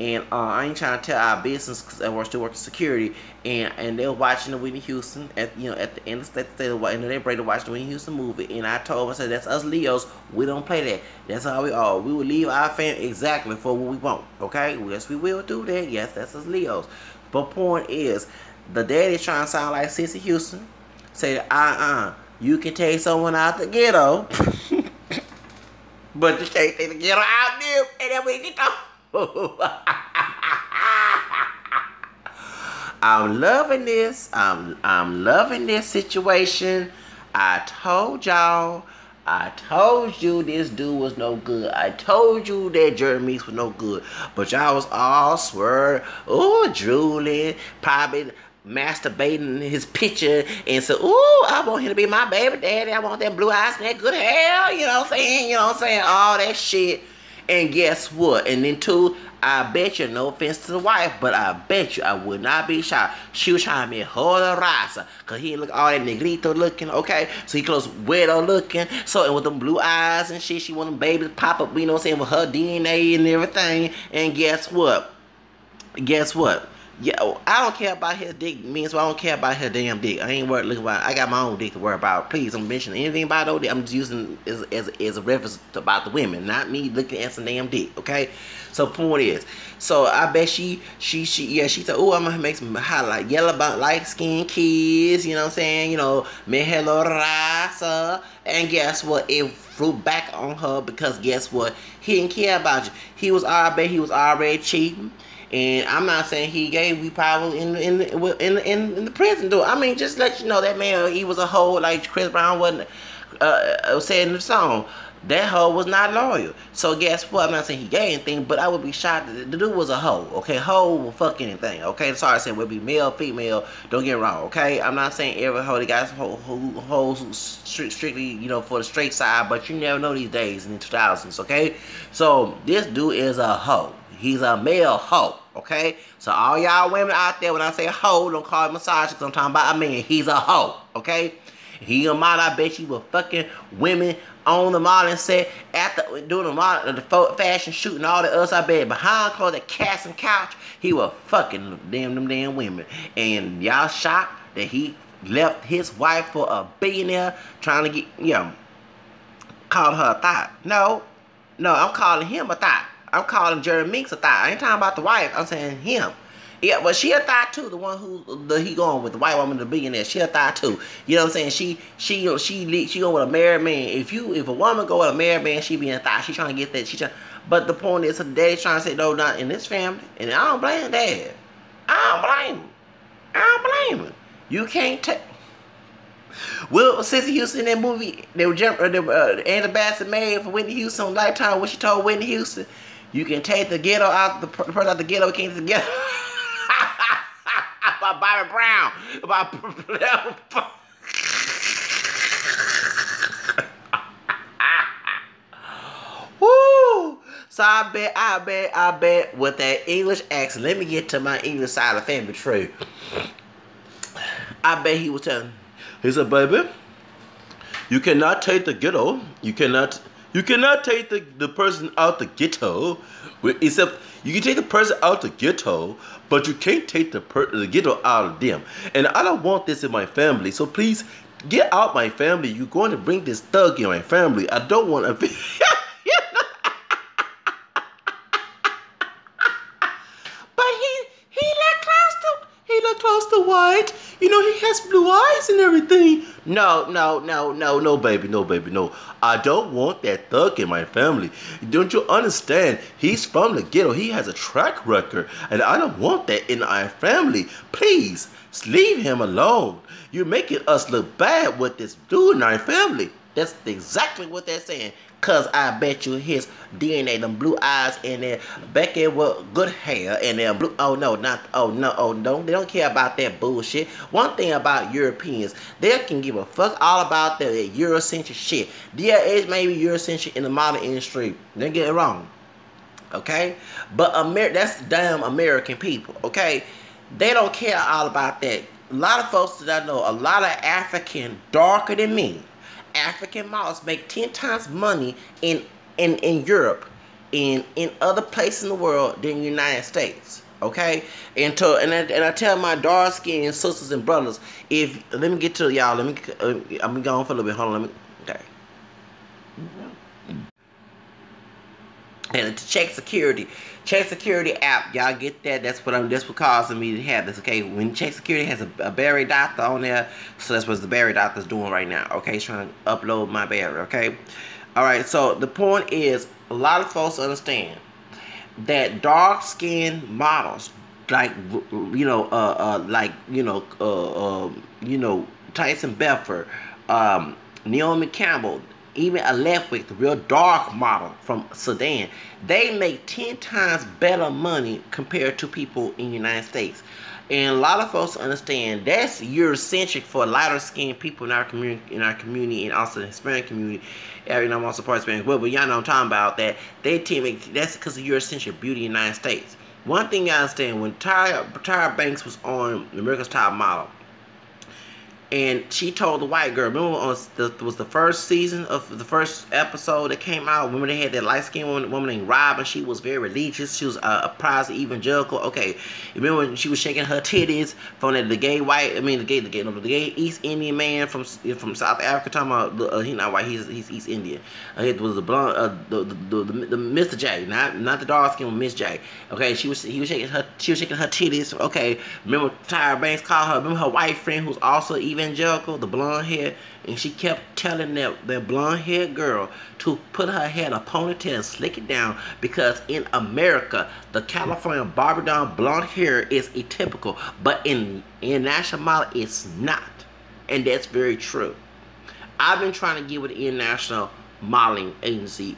and I ain't trying to tell our business because we're still working security, and they were watching the Whitney Houston at the end of the state of and they break to watch the Whitney Houston movie, and I told them, I said, that's us Leos. We don't play that. That's how we are. We will leave our family exactly for what we want. Okay, yes, we will do that. Yes, that's us Leos. But point is, the daddy trying to sound like Sissy Houston. Say, you can take someone out the ghetto, but you can't take the ghetto out there, and then we get I'm loving this. I'm loving this situation. I told y'all. I told you this dude was no good. I told you that Jeremy was no good. But y'all was all swerve. Oh, drooling. Probably masturbating his picture and said, ooh, I want him to be my baby daddy. I want that blue eyes and that good hair. You know what I'm saying? You know what I'm saying? All that shit. And guess what? And then too, I bet you, no offense to the wife, but I bet you I would not be shocked. She was trying to be raza, because he look all that negrito looking, okay? So he close weirdo looking. So, and with them blue eyes and shit, she want them babies to pop up, you know what I'm saying, with her DNA and everything. And guess what? Yeah, I don't care about his dick. Means I don't care about his damn dick. I ain't worried looking about. I got my own dick to worry about. Please don't mention anything about those. I'm just using as a reference about the women, not me looking at some damn dick. Okay, so point is, so I bet she said, oh, I'm gonna make some highlight yellow about light skinned kids. You know what I'm saying? You know, me hello raza. And guess what? It flew back on her because guess what? He didn't care about you. I bet he was already cheating. And I'm not saying he gay. We probably in the prison though. I mean, just let you know that man, he was a hoe like Chris Brown wasn't said in the song. That hoe was not loyal. So guess what? I'm not saying he gay anything, but I would be shocked that the dude was a hoe. Okay, hoe will fuck anything. Okay, sorry I said would be male, female. Don't get it wrong. Okay, I'm not saying every hoe. They got hoes strictly, you know, for the straight side, but you never know these days in the 2000s. Okay, so this dude is a hoe. He's a male hoe. Okay, so all y'all women out there, when I say hoe, don't call it massage because I'm talking about a man. He's a hoe. Okay. He a model, I bet you were fucking women on the modeling set after doing the fashion shoot and all the others. I bet behind closed the cast and couch, he was fucking them damn women. And y'all shocked that he left his wife for a billionaire trying to get, you know, calling her a thought. No, I'm calling him a thought. I'm calling Jerry Minks a thought. I ain't talking about the wife. I'm saying him. Yeah, but she a thought too. The one he going with, the white woman, the billionaire. She a thought too. You know what I'm saying? She going with a married man. If a woman go with a married man, she being a thought. She trying to get that. But the point is, her daddy's trying to say no, not in this family, and I don't blame dad. I don't blame him. You can't take. Well, Sissy Houston in that movie, Anna Bassett made for Whitney Houston on Lifetime, when she told Whitney Houston, you can take the ghetto out, the person out the ghetto, you can't take the ghetto. About Bobby Brown. Woo! So I bet with that English accent, let me get to my English side of the family tree. I bet he was telling, he said, baby, you cannot take the ghetto. You cannot take the person out the ghetto. Except you can take the person out the ghetto, but you can't take the ghetto out of them. And I don't want this in my family. So please get out my family. You're going to bring this thug in my family. I don't want to be. But he look close to white. You know, he has blue eyes and everything. No, baby, no. I don't want that thug in my family. Don't you understand? He's from the ghetto. He has a track record, and I don't want that in our family. Please, leave him alone. You're making us look bad with this dude in our family. That's exactly what they're saying. Cause I bet you his DNA, them blue eyes, and then Becky with good hair, and then blue. They don't care about that bullshit. One thing about Europeans, they can give a fuck all about that Eurocentric shit. Yeah, it may be Eurocentric in the modern industry. Don't get it wrong, okay? But that's damn American people, okay? They don't care all about that. A lot of folks that I know, a lot of African darker than me. African models make 10 times money in Europe, in other places in the world than the United States. Okay, and I tell my dark skinned sisters and brothers, let me get to y'all. I'm going for a little bit. Hold on. Okay. And to check security app, y'all get that. That's what causing me to have this. Okay, when check security has a Barry doctor on there, so that's what the Barry doctor's doing right now. Okay, he's trying to upload my Barry. Okay, all right. So the point is, a lot of folks understand that dark skinned models, like Tyson Bedford, Naomi Campbell, even a Lethwick, the real dark model from Sudan, they make 10 times better money compared to people in the United States. And a lot of folks understand that's Eurocentric for lighter skinned people in our community, and also the Hispanic community. I'm also part of Hispanic, but y'all know I'm talking about that. That's because of Eurocentric beauty in the United States. One thing you understand, when Tyra Banks was on America's Top Model, And she told the white girl, remember was the first season of the first episode that came out, remember they had that light-skinned woman named Robin. She was very religious. She was a prize evangelical. Okay, remember when she was shaking her titties from the gay white, the gay East Indian man from South Africa, talking about, he's not white, he's East Indian. It was the blonde, the Mr. J, not the dark skin, Miss J. Okay, he was shaking her titties. Okay, remember Tyra Banks called her, remember her white friend who's also evangelical, the blonde hair, and she kept telling that blonde haired girl to put her hair in a ponytail and slick it down, because in America the California Barbie doll blonde hair is atypical, but in international model it's not, and that's very true. I've been trying to get with the international modeling agency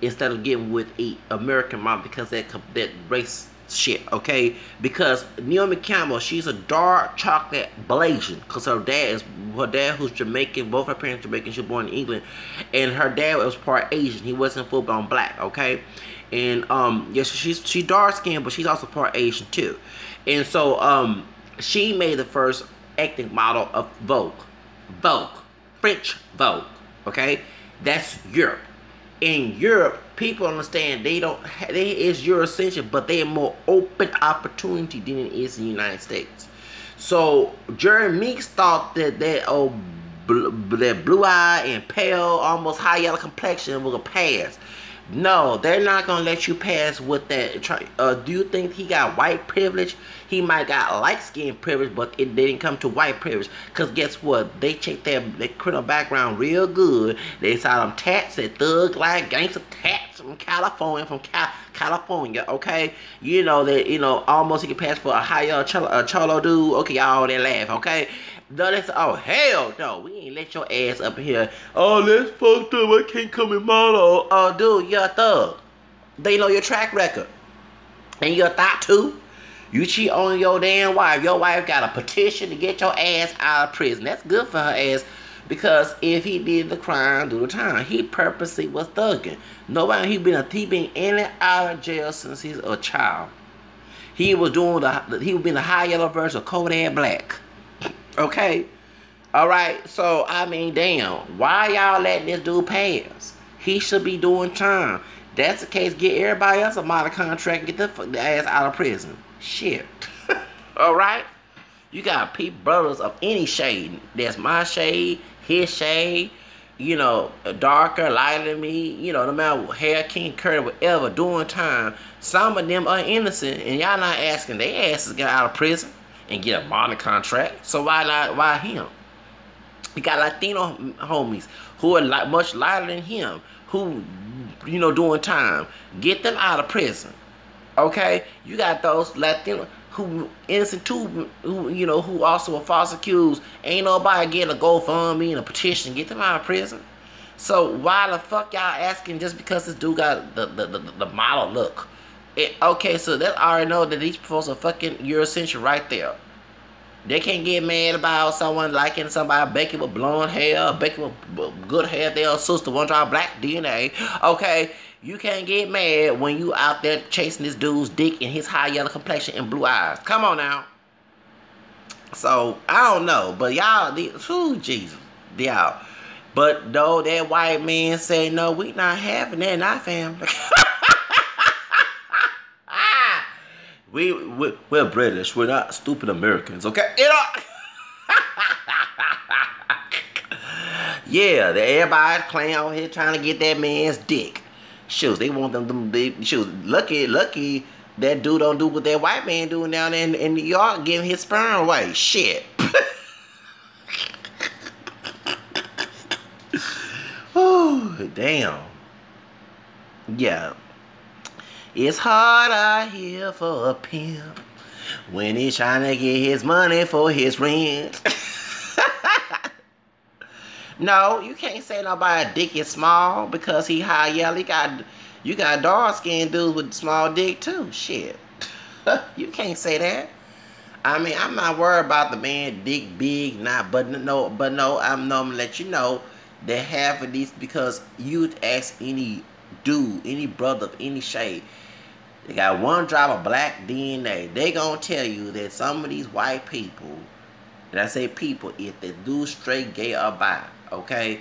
instead of getting with a American model, because that race shit, okay? Because Naomi Campbell, she's a dark chocolate Blasian, because her dad who's Jamaican, both her parents Jamaican, she was born in England, and her dad was part Asian, he wasn't full-blown black, okay? And yes, she's dark skinned, but she's also part Asian too. And so she made the first ethnic model of Vogue, French Vogue, okay? That's Europe. In Europe, people understand they is Eurocentric, but they have more open opportunity than it is in the United States. So Jerry Meeks thought that blue eye and pale, almost high yellow complexion was a pass. No, they're not gonna let you pass with that. Do you think he got white privilege? He might got light skin privilege, but they didn't come to white privilege. Cause guess what? They checked their criminal background real good. They saw them tats, that thug like gangster tats from California, California. Okay, almost he could pass for a higher cholo dude. Okay, y'all that laugh. Okay. No, they say, oh, hell no, we ain't let your ass up here. Oh, that's fucked up, I can't come in model. Oh, dude, you're a thug. They know your track record. And you're a thought too. You cheat on your damn wife. Your wife got a petition to get your ass out of prison. That's good for her ass, because if he did the crime, do the time. He purposely was thugging. Nobody, he been in and out of jail since he's a child. He was doing the high yellow version of Kodak Black. Okay, all right. So I mean, damn, why y'all letting this dude pass? He should be doing time. That's the case. Get everybody else a model contract and get the ass out of prison. Shit. All right. You got people, brothers of any shade. That's my shade, his shade. Darker, lighter than me. No matter what, hair, king, curly, whatever. Doing time. Some of them are innocent, and y'all not asking their asses to get out of prison and get a modern contract. So why him? We got Latino homies who are much lighter than him, who doing time. Get them out of prison. Okay? You got those Latino who innocent too, who also are false accused. Ain't nobody getting a GoFundMe and a petition. Get them out of prison. So why the fuck y'all asking just because this dude got the model look? Okay, so that I already know that these folks are fucking Eurocentric right there. They can't get mad about someone liking somebody baking with blonde hair, baking with good hair, their sister, one drop black DNA. Okay, you can't get mad when you out there chasing this dude's dick and his high yellow complexion and blue eyes. Come on now. So, I don't know, but y'all, Jesus, y'all. But though that white man say, no, we not having that in our family. We're British. We're not stupid Americans, okay? Yeah, everybody playing out here trying to get that man's dick. Shoot, they want them shoot. Lucky that dude don't do what that white man doing down there in New York, giving his sperm away. Shit. Oh, damn. Yeah. It's hard out here for a pimp when he's trying to get his money for his rent. No, you can't say nobody's dick is small because he high yellow. You got dark skinned dudes with small dick too. Shit. You can't say that. I mean, I'm not worried about the man dick big, but no, I'm gonna let you know that half of these, because you'd ask any dude, any brother of any shade, they got one drop of black DNA. They gonna tell you that some of these white people and I say people, if they do straight, gay, or bi, okay?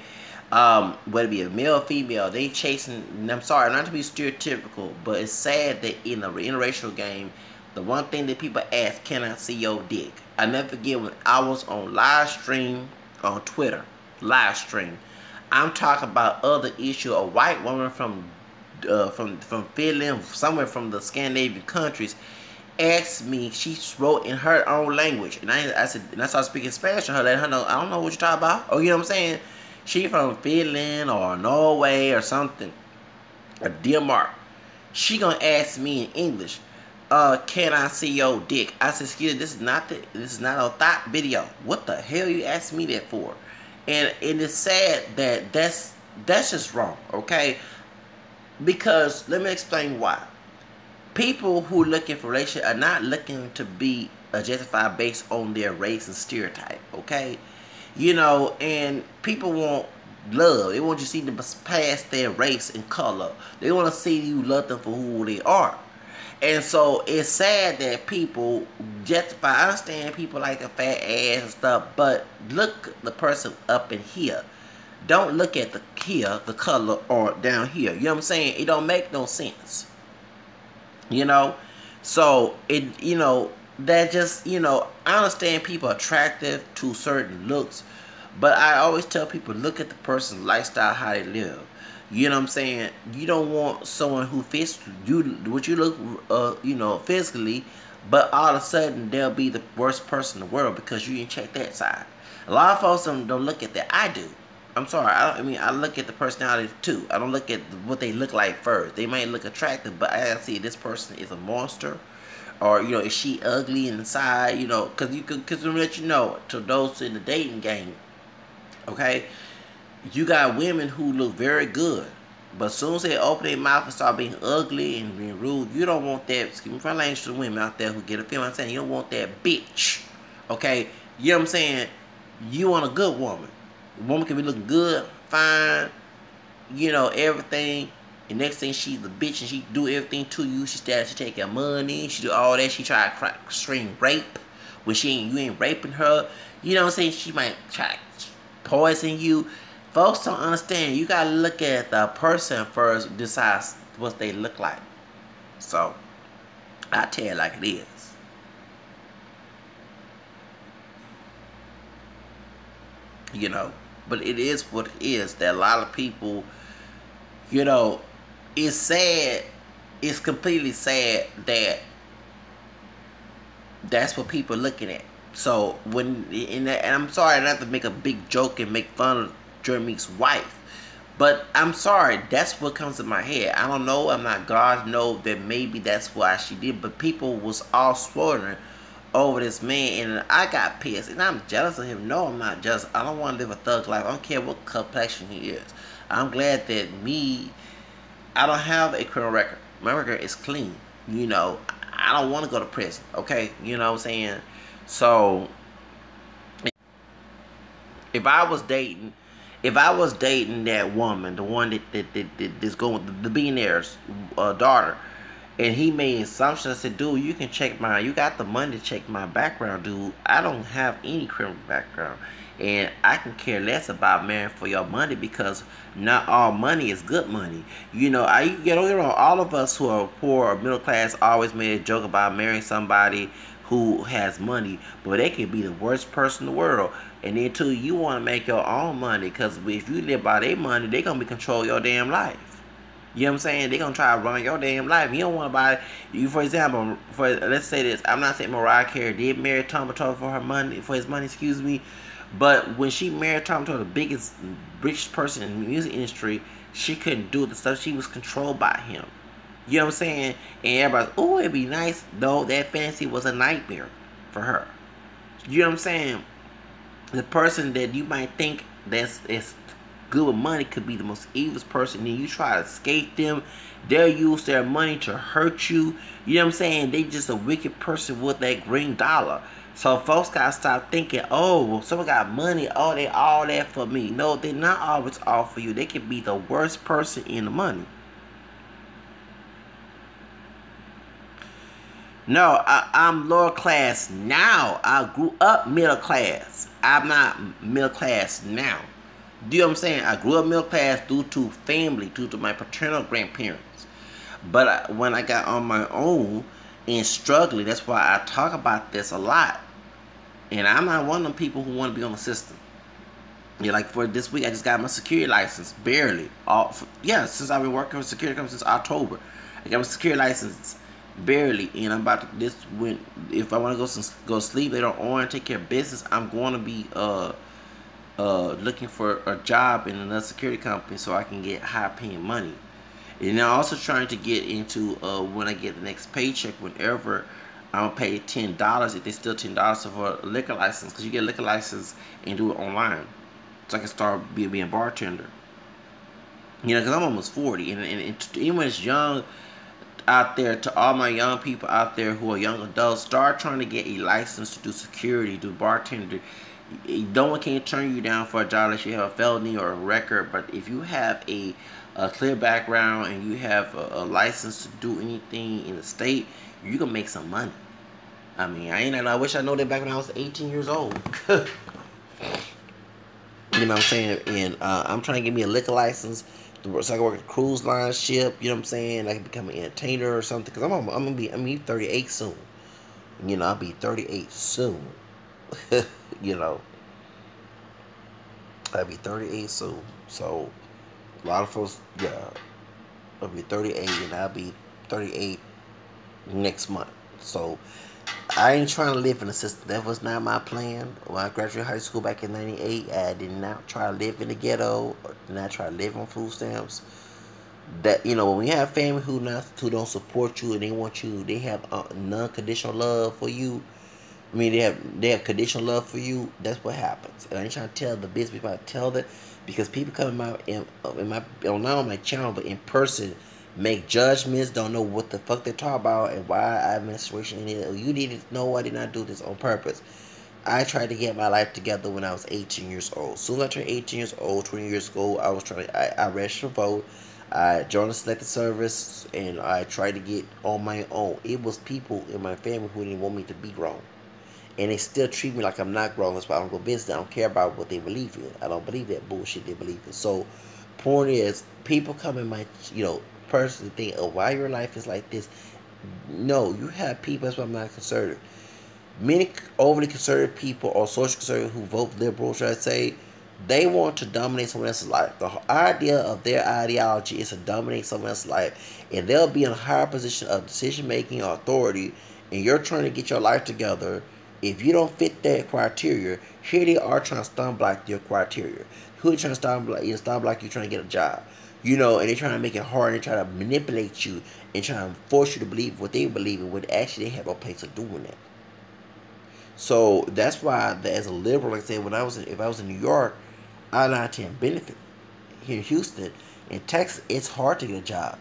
Whether it be a male or female, they chasing, and I'm sorry, not to be stereotypical, but it's sad that in a interracial game, the one thing that people ask, can I see your dick? I never forget when I was on live stream on Twitter, live stream. I'm talking about other issue, a white woman from Finland, somewhere from the Scandinavian countries, asked me, she wrote in her own language, and I said, and I started speaking Spanish to her, letting her know, I don't know what you're talking about. Oh, you know what I'm saying? She from Finland or Norway or something, or Denmark. She gonna ask me in English, can I see your dick? I said, excuse me, this is not a thought video. What the hell you asking me that for? And it's sad that that's just wrong, okay? Because let me explain why. People who are looking for relationship are not looking to be justified based on their race and stereotype, okay? You know, and people want love. They want you to see them past their race and color. They want to see you love them for who they are. And so it's sad that people justify. I understand people like a fat ass and stuff, but look the person up in here. Don't look at the here, the color, or down here. You know what I'm saying? It don't make no sense. You know? So, that just, I understand people are attractive to certain looks, but I always tell people, look at the person's lifestyle, how they live. You know what I'm saying? You don't want someone who fits what you look, physically, but all of a sudden they'll be the worst person in the world because you didn't check that side. A lot of folks don't look at that. I do. I'm sorry. I look at the personality too. I don't look at what they look like first. They might look attractive, but I gotta see this person is a monster, or is she ugly inside? Because to let you know, to those in the dating game, okay, you got women who look very good, but as soon as they open their mouth and start being ugly and being rude, you don't want that. Excuse me for language to the women out there who get a feeling. I'm saying you don't want that bitch, okay? You know what I'm saying? You want a good woman. The woman can be looking good, fine, everything. And next thing, she's the bitch and she do everything to you. She take your money. She do all that. She try to string rape when you ain't raping her. You know what I'm saying? She might try to poison you. Folks don't understand. You gotta look at the person first, decide what they look like. So, I tell you like it is. But it is what it is. That a lot of people, it's sad. It's completely sad that that's what people are looking at. So and I'm sorry not to make a big joke and make fun of Jeremy's wife, but I'm sorry, that's what comes to my head. I don't know. I'm not God. Know that maybe that's why she did. But people was all swirling over this man, and I got pissed, and I'm jealous of him. No, I'm not jealous. I don't want to live a thug life. I don't care what complexion he is. I'm glad that I don't have a criminal record. My record is clean. I don't want to go to prison. Okay, you know what I'm saying? So if I was dating that woman, the one that's going with the billionaire's daughter, and he made assumptions, I said, dude, you got the money to check my background, dude. I don't have any criminal background. And I can care less about marrying for your money, because not all money is good money. All of us who are poor or middle class always made a joke about marrying somebody who has money, but they could be the worst person in the world. And then too, you want to make your own money, because if you live by their money, they're going to be control your damn life. You know what I'm saying? They're going to try to run your damn life. You don't want to buy you. For example, let's say this. I'm not saying Mariah Carey did marry Tom Petro for his money, excuse me. But when she married Tom Petro, the biggest, richest person in the music industry, she couldn't do the stuff. She was controlled by him. You know what I'm saying? And everybody's, oh, it'd be nice. No, that fantasy was a nightmare for her. You know what I'm saying? The person that you might think is good with money could be the most evil person. Then you try to escape them. They'll use their money to hurt you. You know what I'm saying? They just a wicked person with that green dollar. So folks gotta stop thinking, oh, well, someone got money, oh, they all that for me. No, they're not always all for you. They can be the worst person in the money. No, I'm lower class now. I grew up middle class. I'm not middle class now. Do you know what I'm saying? I grew up middle class due to family, due to my paternal grandparents. But when I got on my own and struggling, that's why I talk about this a lot. And I'm not one of them people who want to be on the system. Yeah, like for this week, I just got my security license, barely. Since I've been working with security company since October, I got my security license barely, and I'm about to this when if I want to go sleep later on and take care of business, I'm going to be looking for a job in another security company so I can get high paying money. And I'm also trying to get into when I get the next paycheck, whenever I'm gonna pay $10 if they still $10 for a liquor license, because you get a liquor license and do it online, so I can start being a bartender. You know, because I'm almost 40, and anyone that's young out there, to all my young people out there who are young adults, start trying to get a license to do security, do bartender. No one can turn you down for a job unless you have a felony or a record. But if you have a clear background and you have a license to do anything in the state, you can make some money. I mean, I wish I know that back when I was 18 years old. You know what I'm saying? And I'm trying to get me a liquor license so I can work at a cruise line ship. You know what I'm saying? I can become an entertainer or something. Because I'm gonna be 38 soon. You know, I'll be 38 soon. You know, I'll be 38 soon. So a lot of folks, yeah, I'll be 38 and I'll be 38 next month. So I ain't trying to live in the system. That was not my plan. When I graduated high school back in '98, I did not try to live in the ghetto. Or did not try to live on food stamps. That, you know, when you have family who don't support you and they want you, they have non-conditional love for you. I mean, they have conditional love for you. That's what happens. And I ain't trying to tell the business people how to tell that, because people come in my not on my channel but in person, make judgments, don't know what the fuck they talk about and why I'm in a situation in it. You need to know I did not do this on purpose. I tried to get my life together when I was 18 years old. As soon as I turned 18 years old, 20 years ago, I registered to vote. I joined the selected service and I tried to get on my own. It was people in my family who didn't want me to be grown. And they still treat me like I'm not grown. That's why I don't go visit. I don't care about what they believe in. I don't believe that bullshit they believe in. So, point is, people come in my, personally think, oh, why your life is like this. No, you have people. That's why I'm not conservative. Many overly conservative people or social conservative who vote liberal, should I say, they want to dominate someone else's life. The idea of their ideology is to dominate someone else's life, and they'll be in a higher position of decision making or authority, and you're trying to get your life together. If you don't fit that criteria, here they are trying to stumble block your criteria. Who are trying to stumble block? Stumble block you trying to get a job, and they're trying to make it hard, and they try to manipulate you and try to force you to believe what they believe in, when actually they have no place of doing that. So that's why, as a liberal, like I said, if I was in New York, I not tend benefit. Here in Houston, in Texas, it's hard to get a job.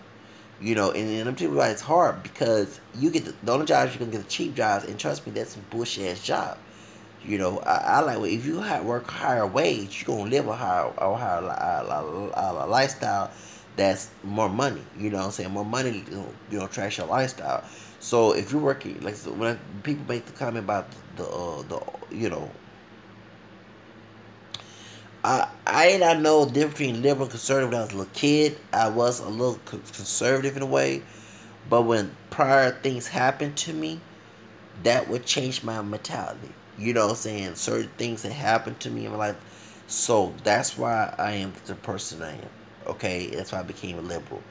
And I'm telling you why it's hard, because you get the only jobs you're gonna get the cheap jobs, and trust me, that's some bullshit ass job. I like, well, if you work higher wage, you're gonna live a lifestyle that's more money. You know what I'm saying? More money, trash your lifestyle. So if you're working, like, so when people make the comment about the I did not know the difference between liberal and conservative when I was a little kid. I was a little conservative in a way, but when prior things happened to me, that would change my mentality. You know what I'm saying? Certain things that happened to me in my life. So that's why I am the person I am. Okay? That's why I became a liberal.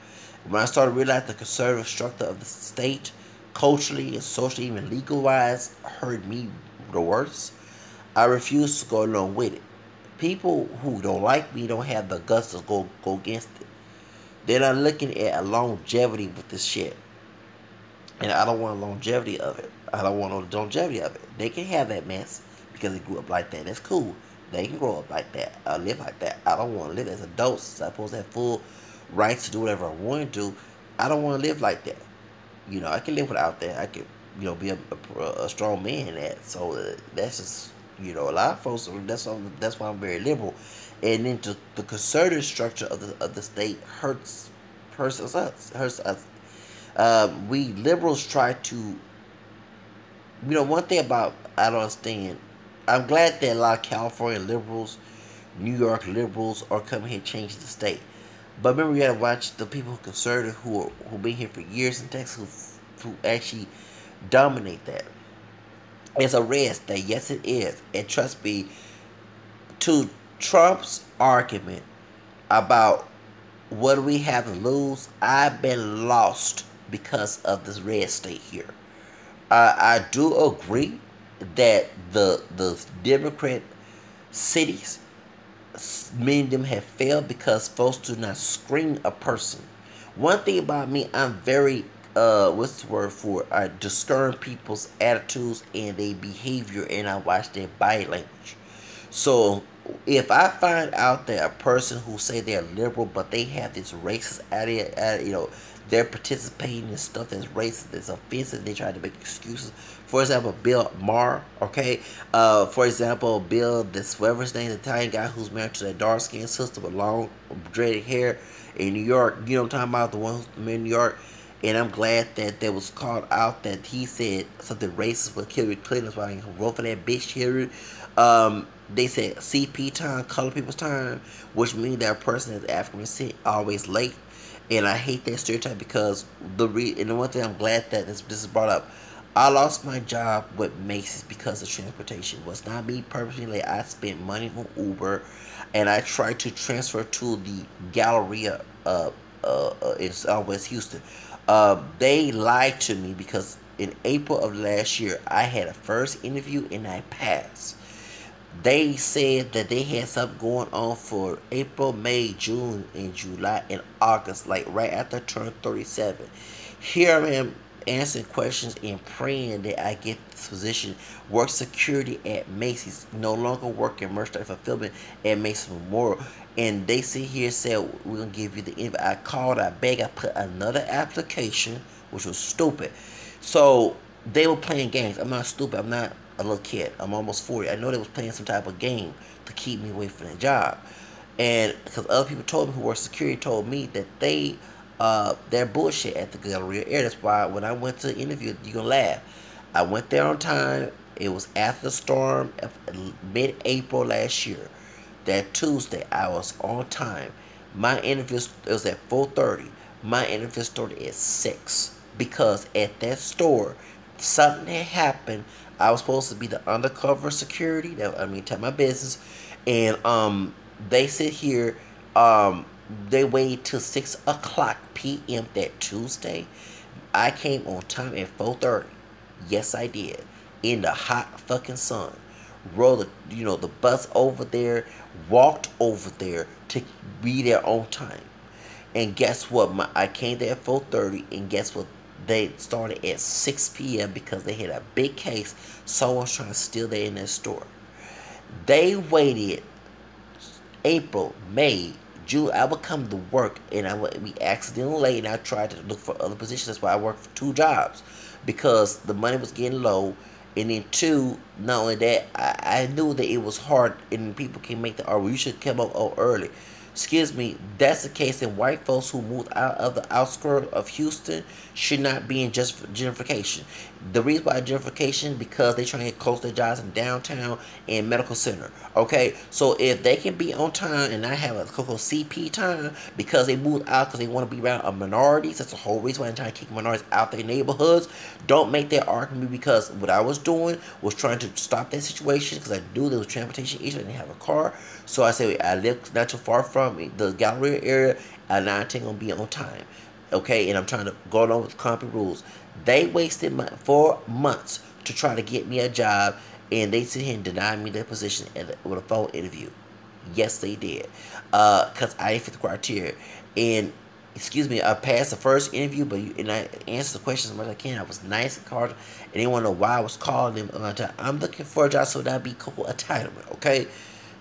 When I started realizing the conservative structure of the state, culturally and socially, even legal wise, hurt me the worst, I refused to go along with it. People who don't like me don't have the guts to go against it. They're not looking at a longevity with this shit. And I don't want a longevity of it. I don't want no longevity of it. They can have that mess because they grew up like that. That's cool. They can grow up like that. I live like that. I don't want to live as adults. I'm supposed to have full rights to do whatever I want to do. I don't want to live like that. I can live without that. I can, be a strong man in that. So that's just, a lot of folks. That's why I'm very liberal. And then the conservative structure of the state hurts us. We liberals try to one thing about I don't understand. I'm glad that a lot of California liberals, New York liberals are coming here changing the state. But remember, you gotta watch the people who conservative who been here for years in Texas who actually dominate that. It's a red state, yes it is. And trust me, to Trump's argument about what do we have to lose, I've been lost because of this red state here. I do agree that the Democrat cities, many of them have failed because folks do not screen a person. One thing about me, I'm very what's the word for it? I discern people's attitudes and their behavior, and I watch their body language. So if I find out that a person who say they're liberal but they have this racist attitude, they're participating in stuff that's racist, that's offensive, they try to make excuses. For example, Bill Maher, okay? For example, Bill, whatever his name, the Italian guy who's married to that dark skinned sister with long dreaded hair in New York. You know what I'm talking about? The one who's married in New York. And I'm glad that there was called out that he said something racist with Hillary Clinton. That's why he wrote for that bitch Hillary. They said CP time, color people's time, which means that a person is African descent always late. And I hate that stereotype because and the one thing I'm glad that this is brought up. I lost my job with Macy's because of transportation. It was not me purposely late. I spent money on Uber, and I tried to transfer to the Galleria in Southwest Houston. They lied to me because in April of last year I had a first interview and I passed. They said that they had something going on for April, May, June, and July, and August, like right after I turned 37. Here I am answering questions and praying that I get this position. Work security at Macy's, no longer working merchandise fulfillment at Macy's Memorial. And they sit here and say, we're going to give you the invite. I called, I begged, I put another application, which was stupid. So they were playing games. I'm not stupid. I'm not a little kid. I'm almost 40. I know they was playing some type of game to keep me away from that job. And because other people told me who were security told me that they're bullshit at the Galleria area. That's why when I went to the interview, you're gonna laugh. I went there on time. It was after the storm, mid-April last year. That Tuesday, I was on time. My interview it was at 4:30. My interview started at 6 because at that store something had happened. I was supposed to be the undercover security. Tell my business, and they sit here. They waited till 6 o'clock p.m. that Tuesday. I came on time at 4:30. Yes, I did. In the hot fucking sun. Rode the bus over there, walked over there to be there on time. And guess what? I came there at 4:30, and guess what? They started at 6 p.m. because they had a big case. Someone's trying to steal that in their store. They waited April, May, June. I would come to work and I would be accidentally late, and I tried to look for other positions. That's why I worked for 2 jobs because the money was getting low. And then two, not only that, I knew that it was hard, and people can make the argument, you should come up early. Excuse me, that's the case, and white folks who moved out of the outskirts of Houston should not be in just gentrification. The reason why gentrification, because they trying to get close to their jobs in downtown and medical center. Okay, so if they can be on time and not have a CP time because they moved out because they want to be around minorities, that's the whole reason why they're trying to kick minorities out their neighborhoods. Don't make that argument, because what I was doing was trying to stop that situation because I knew there was transportation issues. I didn't have a car. So I said, I live not too far from the Galleria area, and I ain't gonna be on time. Okay, and I'm trying to go along with company rules. They wasted 4 months to try to get me a job, and they sit here and deny me their position with a phone interview. Yes, they did. Because I didn't fit the criteria. And excuse me, I passed the first interview, and I answered the questions as much as I can. I was nice and cordial, and they want to know why I was calling them. I'm looking for a job, so that'd be cool entitlement, okay?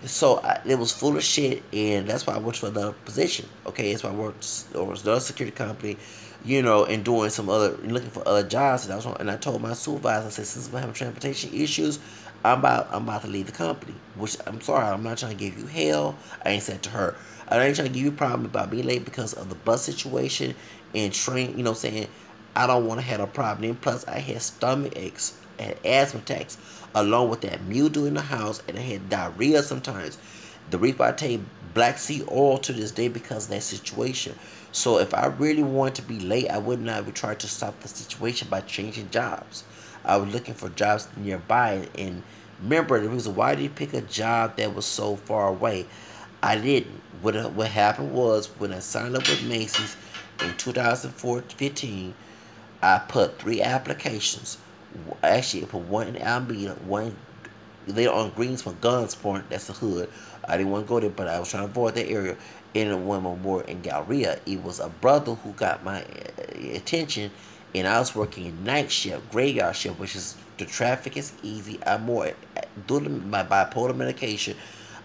So it was full of shit, and that's why I went for another position, okay? That's why I worked or another security company, and doing some other, looking for other jobs. And I told my supervisor, I said, since I'm having transportation issues, I'm about to leave the company. Which, I'm sorry, I'm not trying to give you hell. I ain't said to her. I ain't trying to give you a problem about being late because of the bus situation and train. Saying I don't want to have a problem. And plus, I had stomach aches had asthma attacks, along with that mildew in the house, and I had diarrhea sometimes. The reason why I take black seed oil to this day because of that situation. So if I really wanted to be late, I would not have tried to stop the situation by changing jobs. I was looking for jobs nearby, and remember the reason why I didn't pick a job that was so far away. I didn't. What happened was when I signed up with Macy's in 2015, I put 3 applications. Actually, I put one in Alameda, one later on Greensboro, Guns Point, that's the hood. I didn't want to go there, but I was trying to avoid that area. And one more in Galleria. It was a brother who got my attention, and I was working night shift, graveyard shift, which is the traffic is easy. I'm more due to my bipolar medication.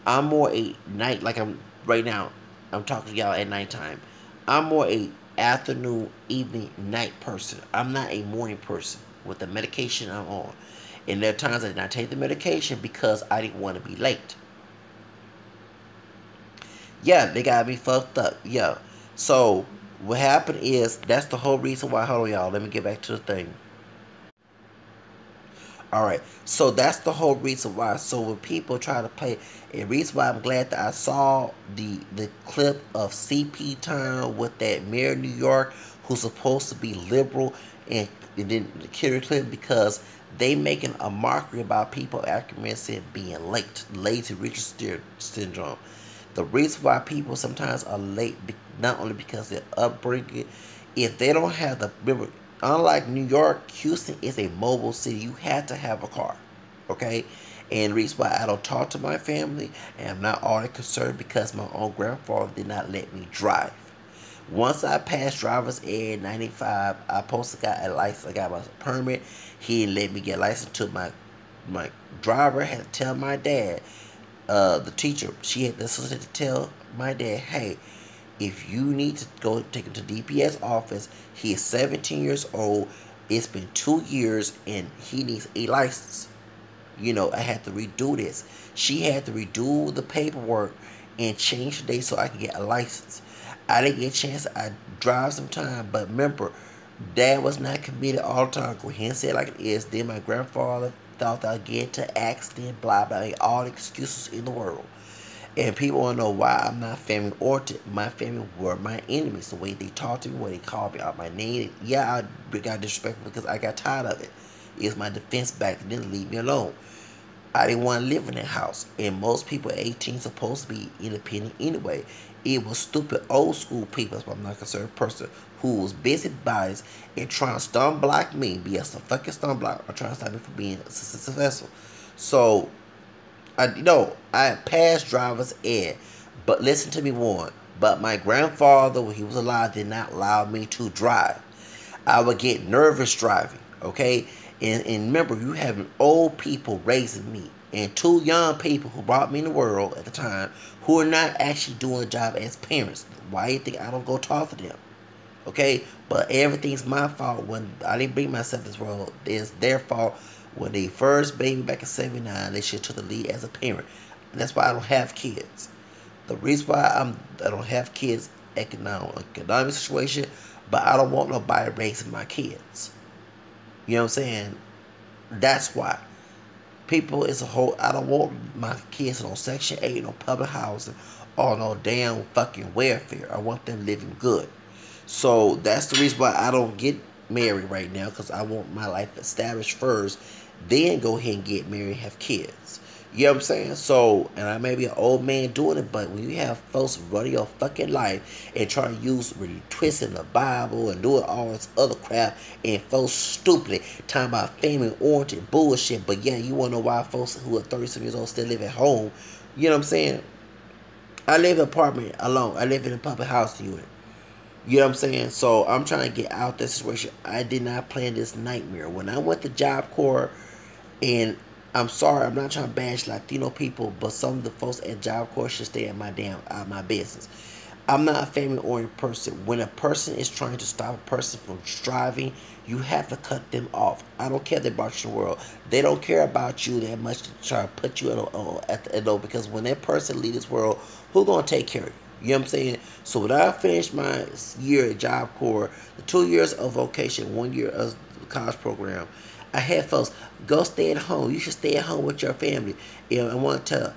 I'm more a night like I'm right now. I'm talking to y'all at nighttime. I'm more a afternoon, evening, night person. I'm not a morning person with the medication I'm on. And there are times I did not take the medication because I didn't want to be late. Yeah, they got me fucked up. Yeah. So what happened is that's the whole reason why. Hold on, y'all. Let me get back to the thing. All right. So that's the whole reason why. So when people try to play, and reason why I'm glad that I saw the clip of CP Town with that mayor of New York who's supposed to be liberal and then Hillary Clinton because they making a mockery about people African Americans being late, lazy Richard syndrome. The reason why people sometimes are late, not only because of their upbringing, if they don't have the remember, unlike New York, Houston is a mobile city. You have to have a car, okay? And the reason why I don't talk to my family and I'm not all that concerned because my own grandfather did not let me drive. Once I passed driver's ed 95, I posted got a license. I got my permit. He didn't let me get a license to my driver had to tell my dad, the teacher, she had the assistant to tell my dad, hey, if you need to go take him to DPS office, he is 17 years old. It's been 2 years and he needs a license. I had to redo this. She had to redo the paperwork and change the date so I could get a license. I didn't get a chance. I drive sometime, but remember, Dad was not committed all the time. Go ahead and say it like it is. Then my grandfather thought I'd get into accident, blah blah, all the excuses in the world. And people want to know why I'm not family oriented. My family were my enemies. The way they talked to me, the way they called me out my name. Yeah, I got disrespectful because I got tired of it. It's my defense back. They didn't leave me alone. I didn't want to live in that house. And most people at 18 supposed to be independent anyway. It was stupid old school people, I'm not a conservative person, who was busybodies and trying to stun block me, be a fucking stun block, or trying to stop me from being successful. So I passed driver's ed, but listen to me one. But my grandfather, when he was alive, did not allow me to drive. I would get nervous driving, okay? And remember, you having old people raising me and two young people who brought me in the world at the time who are not actually doing a job as parents. Why do you think I don't go talk to them? Okay? But everything's my fault when I didn't bring myself to this world. It's their fault. When they first baby back in 79, they should took the lead as a parent. And that's why I don't have kids. The reason why I don't have kids, economic situation, but I don't want nobody raising my kids. You know what I'm saying? That's why. People as a whole, I don't want my kids on Section 8, no public housing, or no damn fucking welfare. I want them living good. So that's the reason why I don't get married right now, because I want my life established first, then go ahead and get married and have kids. You know what I'm saying? So, and I may be an old man doing it, but when you have folks running your fucking life and trying to use really twisting the Bible and doing all this other crap, and folks stupidly talking about family oriented bullshit, but yeah, you want to know why folks who are 37 years old still live at home? You know what I'm saying? I live in an apartment alone. I live in a public house unit. You know what I'm saying? So I'm trying to get out this situation. I did not plan this nightmare. When I went to Job Corps, and I'm sorry, I'm not trying to bash Latino people, but some of the folks at Job Corps should stay at out of my business. I'm not a family-oriented person. When a person is trying to stop a person from striving, you have to cut them off. I don't care if they brought you in the world. They don't care about you that much to try to put you at the end, because when that person leaves this world, who's going to take care of you? You know what I'm saying? So when I finished my year at Job Corps, the 2 years of vocation, 1 year of college program, I had folks go stay at home. You should stay at home with your family. I want to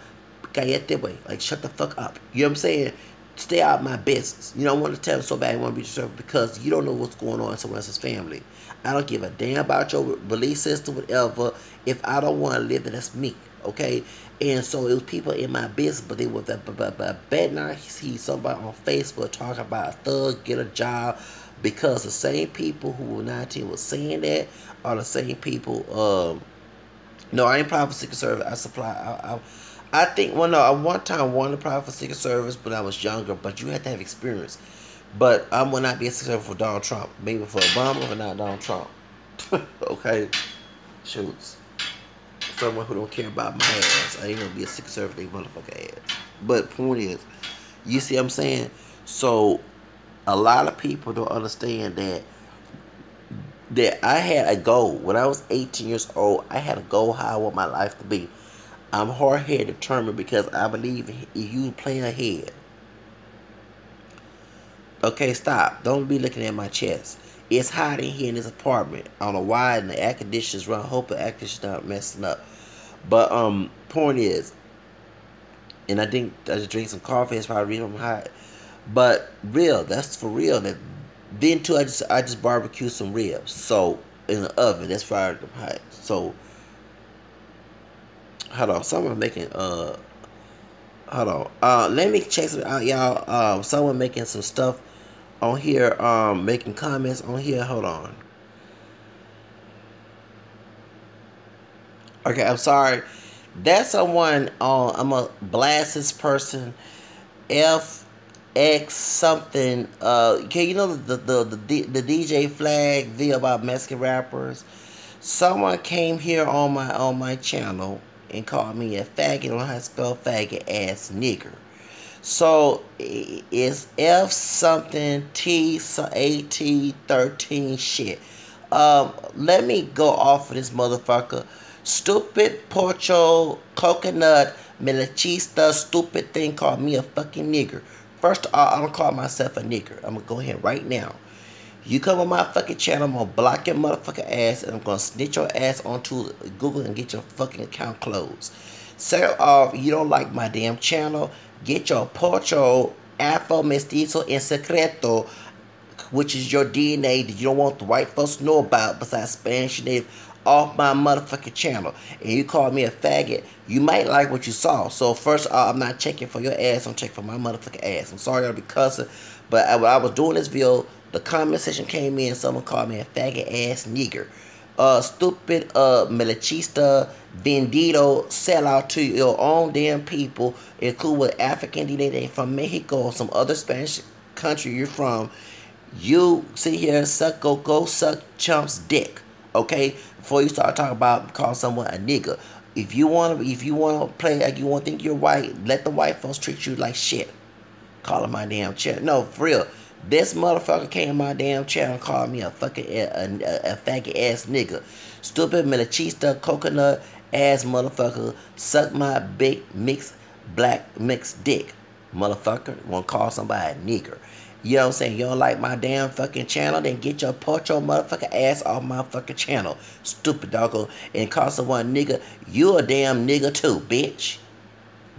cállate way, like shut the fuck up. You know what I'm saying? Stay out of my business. You know, I want to tell them so bad I want to be disturbed because you don't know what's going on in someone else's family. I don't give a damn about your belief system, whatever. If I don't want to live it, that's me. Okay? And so it was people in my business, but they were better not see somebody on Facebook talking about a thug, get a job, because the same people who were 19 was saying that are the same people. No, I ain't applying for Secret Service. I supply. I think. Well, no, I one time wanted to apply for Secret Service, but I was younger. But you had to have experience. But I will not be a Secret Service for Donald Trump. Maybe for Obama, but not Donald Trump. Okay, shoots. Someone who don't care about my ass. I ain't gonna be a Secret Service they motherfucker ass. But point is, you see what I'm saying? So a lot of people don't understand that I had a goal. When I was 18 years old, I had a goal how I want my life to be. I'm hard-headed, determined, because I believe if you play ahead. Okay, stop. Don't be looking at my chest. It's hot in here in this apartment. I don't know why, and the air conditioner's run. Hope the air conditioner's not messing up. But point is, and I just drink some coffee. It's probably real hot. But real, that's for real. Then too, I just barbecue some ribs. So in the oven, that's fried them hot. So hold on, someone making hold on. Let me check something out, y'all. Someone making some stuff on here. Making comments on here. Hold on. Okay, I'm sorry. That's someone. I'm a blast this person. FX something. Okay, you know the DJ Flag video about Mexican rappers. Someone came here on my channel and called me a faggot on how to spell faggot ass nigger. So it's F something T AT 13 shit. Let me go off of this motherfucker. Stupid pocho coconut melachista stupid thing called me a fucking nigger. First of all, I don't call myself a nigger. I'm gonna go ahead right now. You come on my fucking channel, I'm gonna block your motherfucking ass, and I'm gonna snitch your ass onto Google and get your fucking account closed. Second off, you don't like my damn channel, get your pocho afro mestizo en secreto, which is your DNA that you don't want the white folks to know about besides Spanish native, off my motherfucking channel. And you call me a faggot, you might like what you saw. So first of all, I'm not checking for your ass, I'm checking for my motherfucking ass. I'm sorry I'll be cussing, but when I was doing this video, the comment section came in, someone called me a faggot ass nigger. Stupid melachista vendido sellout to your own damn people, include with African DNA from Mexico or some other Spanish country you're from. You sit here and go suck Chump's dick, okay? Before you start talking about call someone a nigga. If you wanna play like you wanna think you're white, let the white folks treat you like shit. Calling my damn channel. No, for real. This motherfucker came in my damn channel and called me a fucking a faggot ass nigga. Stupid melachista coconut ass motherfucker. Suck my big black mixed dick. Motherfucker. Wanna call somebody a nigger. You know what I'm saying? You don't like my damn fucking channel? Then get your pocho motherfucking ass off my fucking channel. Stupid doggo. And call someone nigga. You a damn nigga too, bitch.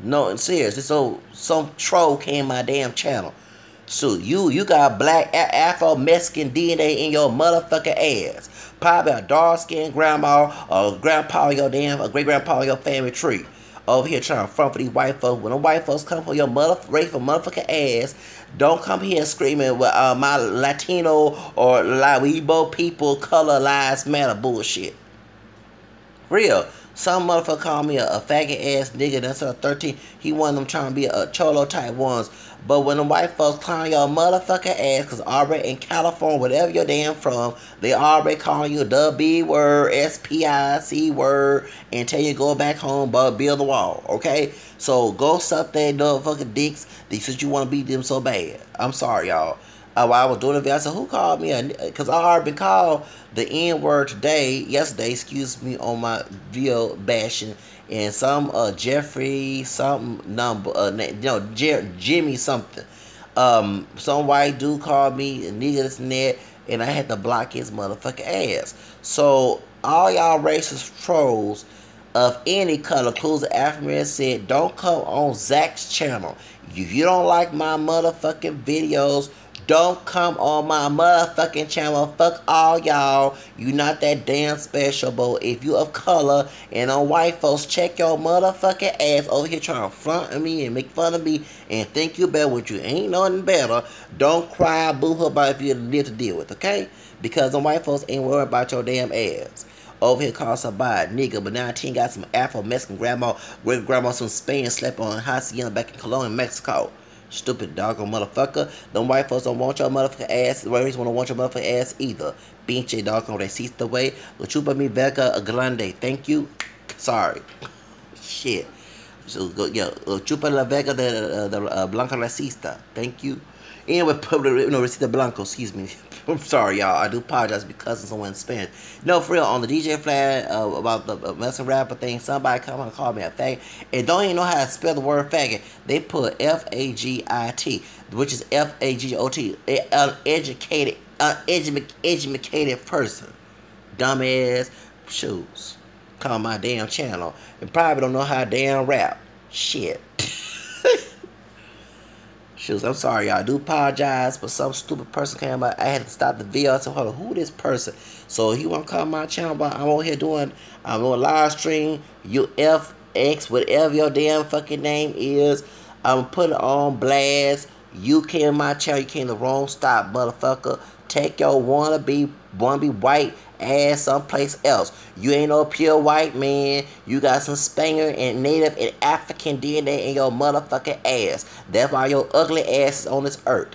No, I'm serious. So some troll came my damn channel. So you got black Afro-Mexican DNA in your motherfucking ass. Probably a dark-skinned grandma or grandpa your damn, a great-grandpa your family tree. Over here trying to front for these white folks. When the white folks come for your motherfucking ass, don't come here screaming with my Latino or Laibo people color lives matter bullshit. Real. Some motherfucker call me a faggot ass nigga. That's a 13. He one of them trying to be a cholo type ones. But when the white folks clown your motherfucking ass, cause already in California, whatever you're damn from, they already calling you the B word, SPIC word, and tell you go back home, but build the wall. Okay? So go suck that motherfucking dicks since you want to beat them so bad. I'm sorry, y'all. While I was doing the video, I said, who called me? Because I already been called the N-word yesterday, excuse me, on my video bashing. And some Jeffrey, some number, Jimmy something. Some white dude called me, a nigga this and that, and I had to block his motherfucking ass. So all y'all racist trolls of any color, includes the African said, don't come on Zach's channel. If you don't like my motherfucking videos, don't come on my motherfucking channel. Fuck all y'all. You not that damn special, but if you of color and on white folks, check your motherfucking ass over here trying to front of me and make fun of me and think you better with you. Ain't nothing better. Don't cry, boo-hoo about if you live to deal with, okay? Because the white folks ain't worried about your damn ass. Over here called somebody nigga, but 19 got some Afro-Mexican grandma, great grandma from Spain slept on Hacienda back in Cologne, Mexico. Stupid doggone motherfucker. Them white folks don't want your motherfucking ass. The race want your motherfucking ass either. Pinche doggone racista way. Chupa mi verga grande. Thank you. Sorry. Shit. So yeah, chupa la verga de blanca racista. Thank you. Anyway, Racista Blanco, excuse me. I'm sorry, y'all. I do apologize because someone in Spanish. No, for real, on the DJ flag about the Mexican rapper thing, somebody come and call me a faggot and don't even know how to spell the word faggot. They put F-A-G-I-T, which is F-A-G-O-T, uneducated person. Dumbass shoes. Call my damn channel and probably don't know how to damn rap. Shit. Shoes, I'm sorry, y'all. I do apologize, but some stupid person came out. I had to stop the video. I said, hold on, who this person? So he won't call my channel, but I'm over here I'm on live stream, UFX, whatever your damn fucking name is. I'm putting it on blast. You came in my channel, you came the wrong stop, motherfucker. Take your wannabe white ass someplace else. You ain't no pure white man. You got some Spaniard and Native and African DNA in your motherfucking ass. That's why your ugly ass is on this earth.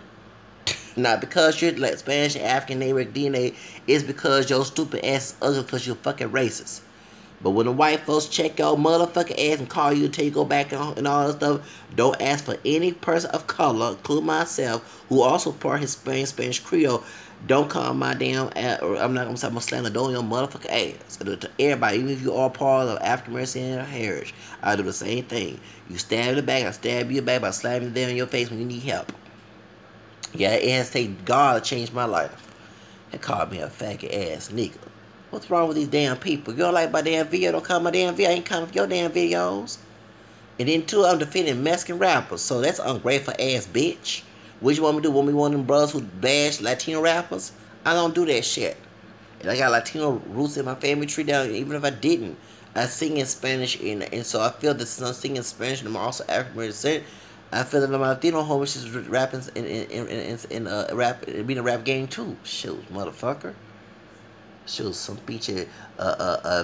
Not because you're like Spanish and African Native DNA. It's because your stupid ass is ugly because you're fucking racist. But when the white folks check your motherfucking ass and call you until you go back and all that stuff, don't ask for any person of color, including myself, who also part Spanish Creole. Don't call my damn ass, or I'm not gonna say I'm gonna slander on your motherfucking ass. To everybody, even if you are part of African American heritage, I do the same thing. You stab in the back, I stab you in the back by slapping them in your face when you need help. Yeah, it has to take God to change my life. They called me a faggot ass nigga. What's wrong with these damn people? You don't like my damn video, don't come my damn video. I ain't coming for your damn videos. And then two, I'm defending Mexican rappers. So that's ungrateful ass bitch. What you want me to do? Want me one of them brothers who bash Latino rappers? I don't do that shit. And I got Latino roots in my family tree down. Even if I didn't, I sing in Spanish. And so I feel that since I'm singing in Spanish and I'm also African descent, I feel that my Latino homies is rapping in rap, being a rap game too. Shoot, motherfucker. Shoot, some pinche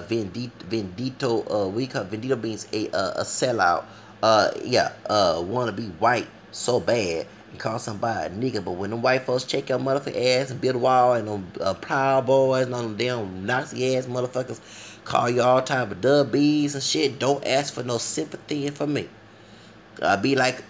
Vendito, we call Vendito means a sellout. Wanna be white so bad and call somebody a nigga, but when them white folks check your motherfucking ass and build a wall and them Proud Boys and them damn Nazi ass motherfuckers call you all type of dubbies and shit, don't ask for no sympathy from me. I be like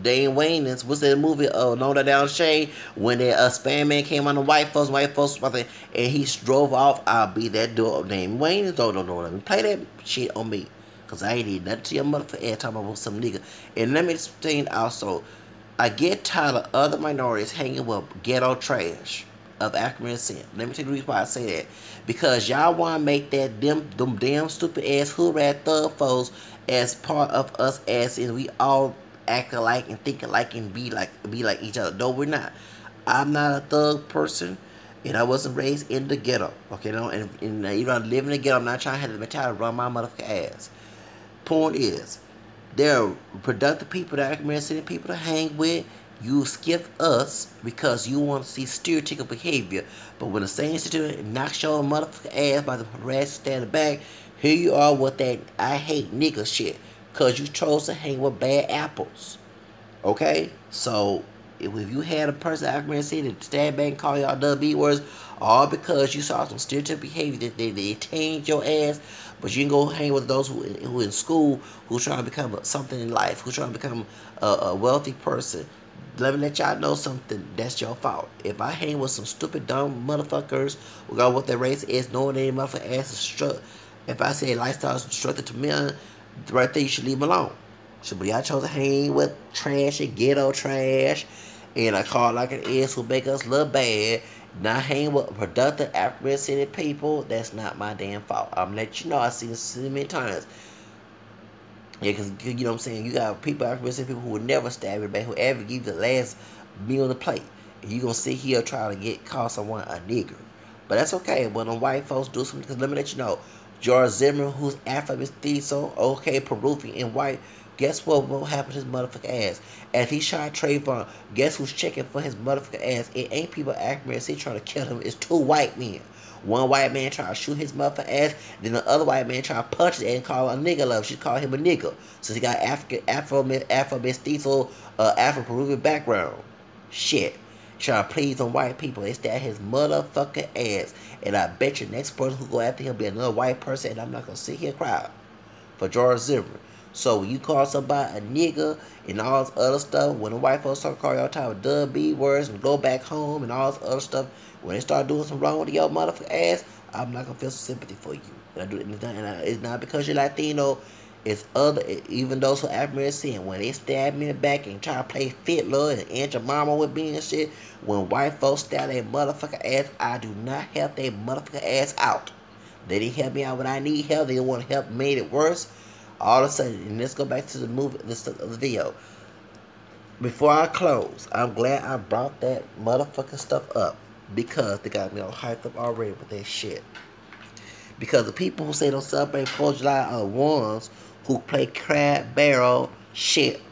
Dane Wayne. What's that movie? Low Down Shade. When the Spam Man came on the white folks, and he drove off. I'll be that dude. Dane Wayne. Don't let me play that shit on me, cause I ain't need nothing to your motherfucker talking about some nigga. And let me explain also. I get tired of other minorities hanging with ghetto trash of African descent. Let me tell you the reason why I say that. Because y'all want to make them damn stupid ass hood rat thug foes as part of us, as in we all act alike and think alike and be like each other. No, we're not. I'm not a thug person, and I wasn't raised in the ghetto. Okay, no, and even though I live in the ghetto, I'm not trying to have the mentality to run my motherfucking ass. Point is, there are productive people, that African City people to hang with. You skip us because you want to see stereotypical behavior. But when the same situation knocks your motherfucking ass by the harass stand back, here you are with that I hate nigga shit. Because you chose to hang with bad apples. Okay? So, if you had a person out African City to stand back and call y'all W words, all because you saw some stereotypical behavior that they tamed your ass, but you can go hang with those who in school, who trying to become something in life, who trying to become a wealthy person. Let me let y'all know something. That's your fault. If I hang with some stupid, dumb motherfuckers who got what their race is, knowing their motherfucking ass is struck. If I say lifestyle is instructed to men, right there you should leave them alone. So, but y'all chose to hang with trash and ghetto trash, and I call it like it is, who make us look bad, Not hanging with productive African people, that's not my damn fault. I'm letting you know, I've seen this so many times. Yeah, because, you know what I'm saying, you got people, African people who will never stab you back, who ever give you the last meal on the plate. And you going to sit here trying to call someone a nigger. But that's okay. When the white folks do something, because let me let you know, George Zimmerman, who's Afro-Mestizo, okay, Peruvian and white, guess what will happen to his motherfucking ass? As he shot Trayvon, guess who's checking for his motherfucking ass? It ain't people African trying to kill him. It's two white men. One white man trying to shoot his motherfucking ass, then the other white man trying to punch it and call a nigga love. She called him a nigga. So he got Afro-Mestizo, Afro-Peruvian background. Shit. Trying to please on white people. They stab his motherfucking ass. And I bet you next person who go after him be another white person, and I'm not going to sit here and cry for George Zimmerman. So when you call somebody a nigga and all this other stuff, when the white folks start calling y'all type of dumb B words and go back home and all this other stuff, when they start doing something wrong with your motherfucking ass, I'm not gonna feel sympathy for you. It's not because you're Latino. It's other, even those who African sin. When they stab me in the back and try to play Fiddler and Aunt your mama with me and shit, when white folks stab their motherfucking ass, I do not help their motherfucking ass out. They didn't help me out when I need help. They didn't want to help, made it worse. All of a sudden, and let's go back to the movie, the video. Before I close, I'm glad I brought that motherfucking stuff up because they got me all hyped up already with that shit. Because the people who say don't celebrate 4th of July are the ones who play crab barrel shit.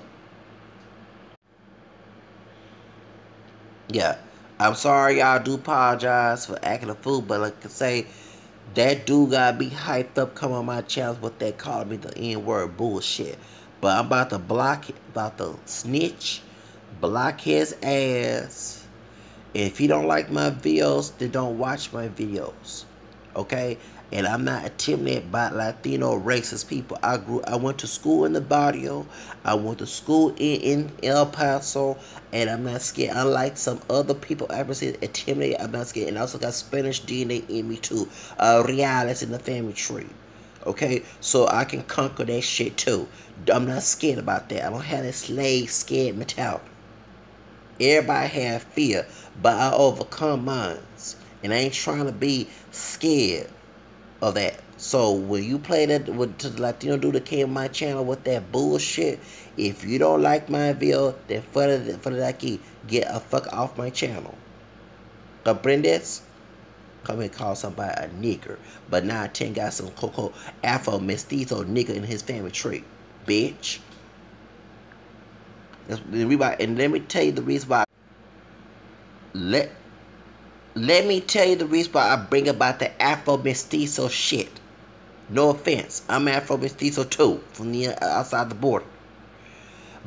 Yeah, I'm sorry, y'all. Do apologize for acting a fool, but like I say, that dude gotta be hyped up, come on my channel with that calling me the N-word bullshit. But I'm about to block it, about to snitch, block his ass. If you don't like my videos, then don't watch my videos. Okay? And I'm not intimidated by Latino racist people. I went to school in the barrio. I went to school in El Paso. And I'm not scared. Unlike some other people I've seen intimidated, I'm not scared. And I also got Spanish DNA in me too. Reales in the family tree. Okay? So I can conquer that shit too. I'm not scared about that. I don't have that slave scared mentality. Everybody have fear, but I overcome mine. And I ain't trying to be scared of that. So when you play that to the Latino dude that came on my channel with that bullshit, if you don't like my video, then for the aquí, get a fuck off my channel. Comprendes? Come and call somebody a nigger, but now 10 got some coco Afro-Mestizo nigga in his family tree, bitch. And let me tell you the reason why. Let me tell you the reason why I bring about the Afro-Mestizo shit. No offense, I'm Afro-Mestizo too, from the outside the border.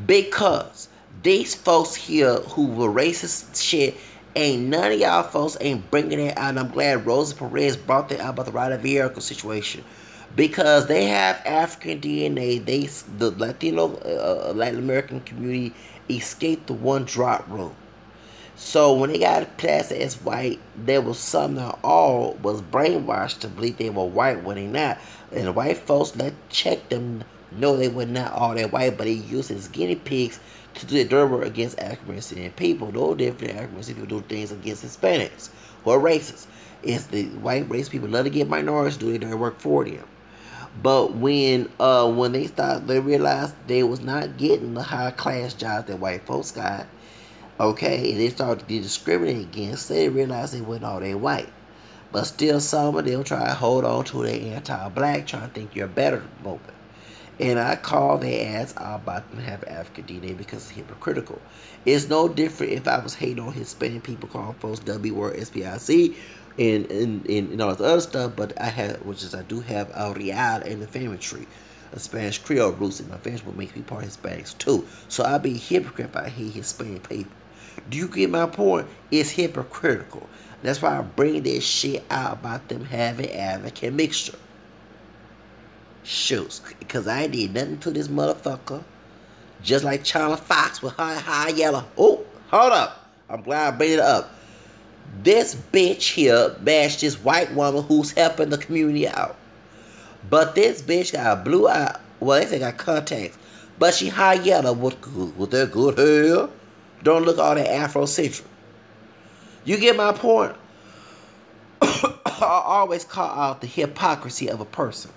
Because these folks here who were racist shit, ain't none of y'all folks ain't bringing it out. And I'm glad Rosa Perez brought that out about the Ryder Vieira situation. Because they have African DNA, the Latino, Latin American community escaped the one drop rule. So when they got classed as white, there was some that all was brainwashed to believe they were white when they not. And the white folks that checked them know they were not all that white, but they used as guinea pigs to do their dirty work against African people. No different African people do things against Hispanics who are racist. It's the white race people love to get minorities to do their dirty work for them. But when they realized they was not getting the high class jobs that white folks got. Okay, and they started to get discriminated against. They realized they weren't all that white. But still some of them try to hold on to their anti-black, trying to think you're better moment. And I call their ass out about them having African DNA because it's hypocritical. It's no different if I was hating on Hispanic people calling folks W-word SPIC and all this other stuff, but I do have a real in the family tree. A Spanish Creole roots in my family, but makes me part of Hispanics too. So I'd be a hypocrite if I hate Hispanic people. Do you get my point? It's hypocritical. That's why I bring this shit out about them having African mixture. Shoot, because I ain't did nothing to this motherfucker. Just like China Fox with high yellow. Oh, hold up. I'm glad I bring it up. This bitch here bashed this white woman who's helping the community out. But this bitch got a blue eye. Well, they say got contacts. But she high yellow with that good hair. Don't look all that Afrocentric. You get my point? always call out the hypocrisy of a person.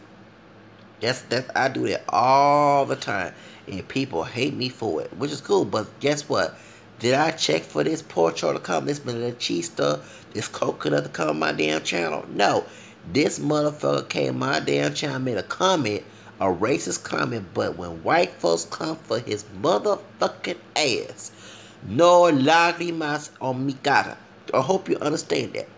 That's I do that all the time, and people hate me for it, which is cool. But guess what? Did I check for this pork chop to come, this vanilla cheese stuff, this coconut to come on my damn channel? No. This motherfucker came on my damn channel, made a comment, a racist comment, but when white folks come for his motherfucking ass, no lágrimas on mi cara. I hope you understand that.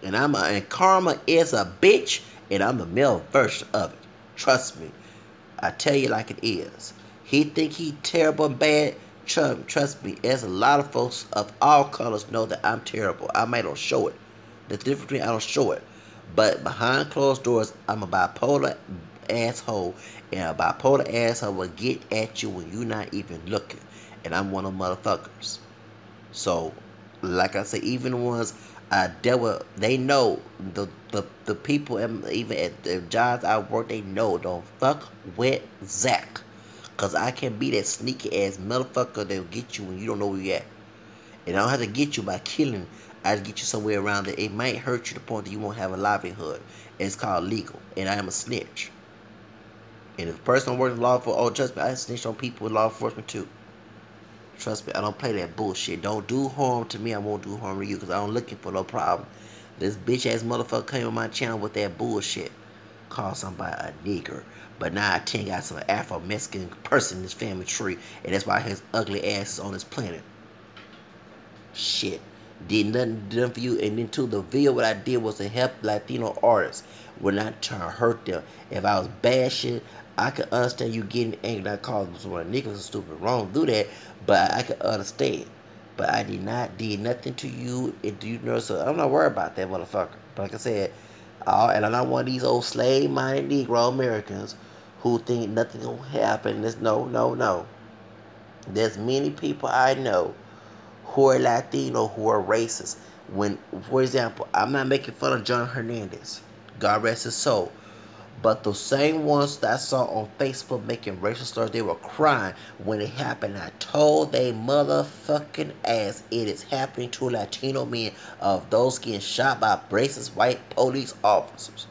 And karma is a bitch, and I'm the male version of it. Trust me. I tell you like it is. He think he terrible and bad. Trust me, there's a lot of folks of all colors know that I'm terrible. I might not show it. The difference between I don't show it. But behind closed doors, I'm a bipolar asshole. And a bipolar asshole will get at you when you're not even looking. And I'm one of them motherfuckers. So, like I say, even the ones I dealt with, they know, the people, even at the jobs I work, they know, don't fuck with Zach. Because I can be that sneaky ass motherfucker that'll get you when you don't know where you at. And I don't have to get you by killing. I just get you somewhere around that it might hurt you to the point that you won't have a livelihood. And it's called legal. And I am a snitch. And if a person works in law enforcement, oh, trust me, I snitch on people in law enforcement too. Trust me, I don't play that bullshit. Don't do harm to me, I won't do harm to you, because I'm looking for no problem. This bitch ass motherfucker came on my channel with that bullshit. Call somebody a nigger. But now I think got some Afro-Mexican person in this family tree, and that's why his ugly ass is on this planet. Shit. Did nothing done for you. And then too, the video what I did was to help Latino artists. We're not trying to hurt them. If I was bad shit, I could understand you getting angry. I called someone niggas stupid wrong, do that, but I could understand. But I did nothing to you. You know, so I'm not worried about that motherfucker. But like I said, and I'm not one of these old slave-minded Negro Americans who think nothing gonna happen. There's no. There's many people I know who are Latino who are racist. When, for example, I'm not making fun of John Hernandez, God rest his soul, but the same ones that I saw on Facebook making racial slurs, they were crying when it happened. I told they motherfucking ass it is happening to Latino men of those getting shot by racist white police officers.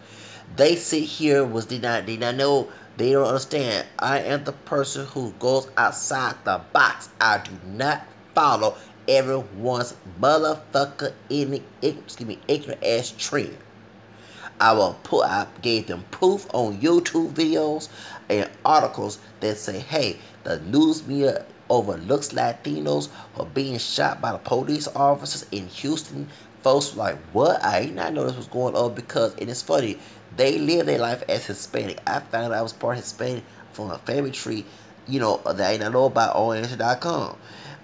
They sit here they not know, they don't understand. I am the person who goes outside the box. I do not follow everyone's motherfucker ignorant ass trend. I gave them proof on YouTube videos and articles that say, hey, the news media overlooks Latinos who are being shot by the police officers in Houston. Folks like, what? I did not know this was going on, because, and it's funny, they live their life as Hispanic. I found out I was part Hispanic from a family tree, that I didn't know about on Answer.com.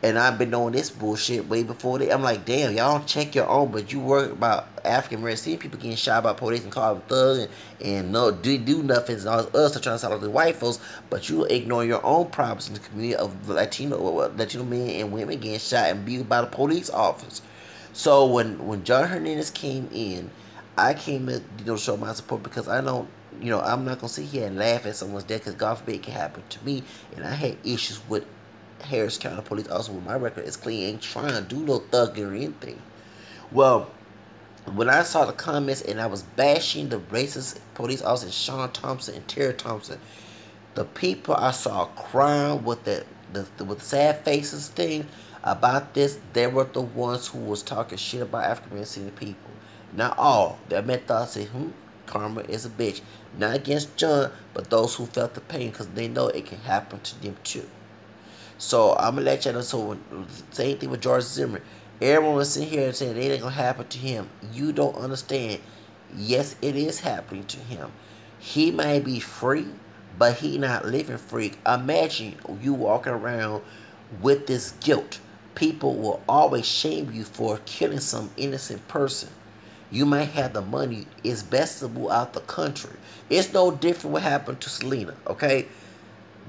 And I've been knowing this bullshit way before that. I'm like, damn, y'all don't check your own, but you worry about African American, seeing people getting shot by police and called thugs and no do nothing. And all us are trying to solve the white folks, but you ignoring your own problems in the community of Latino men and women getting shot and abused by the police officers. So when John Hernandez came in, I came to show my support, because I don't, I'm not gonna sit here and laugh at someone's death, because God forbid it can happen to me. And I had issues with Harris County Police also, with my record is clean, ain't trying to do no thugging or anything. Well, when I saw the comments and I was bashing the racist police officers, Sean Thompson and Terry Thompson, the people I saw crying with the sad faces thing about this, they were the ones who was talking shit about African American people. Not all. They meant to say, karma is a bitch. Not against John, but those who felt the pain, because they know it can happen to them too. So I'm gonna let y'all know. So same thing with George Zimmerman. Everyone was sitting here and saying it ain't gonna happen to him. You don't understand. Yes, it is happening to him. He may be free, but he not living free. Imagine you walking around with this guilt. People will always shame you for killing some innocent person. You might have the money. It's best to move out the country. It's no different what happened to Selena, okay?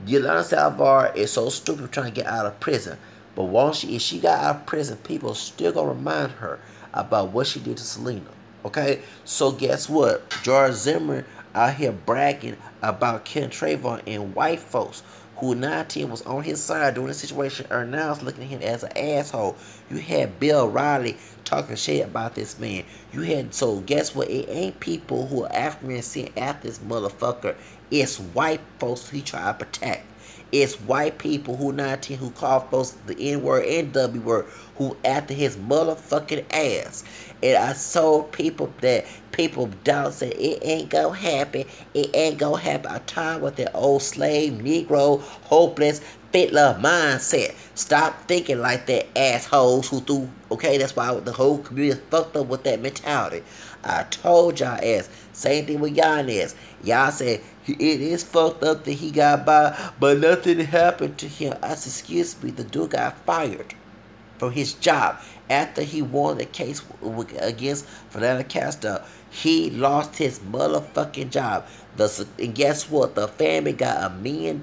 Yolanda Salvar is so stupid trying to get out of prison. But if she got out of prison, people still gonna remind her about what she did to Selena. Okay? So guess what? George Zimmerman out here bragging about Ken Trayvon and white folks who 19 was on his side during the situation, are now looking at him as an asshole. You had Bill Riley talking shit about this man. You had, so guess what? It ain't people who are African sent at this motherfucker. It's white folks he try to protect. It's white people who 19 who call folks the N word and W word who after his motherfucking ass. And I told people that people doubt said it ain't gonna happen. It ain't gonna happen. I tired with that old slave, Negro, hopeless, Fiddler mindset. Stop thinking like that, assholes who threw. Okay, that's why the whole community is fucked up with that mentality. I told y'all ass. Same thing with y'all ass. Y'all said it is fucked up that he got by, but nothing happened to him. I said, excuse me, the dude got fired from his job after he won the case against Fernando Castro. He lost his motherfucking job. And guess what? The family got $1 million.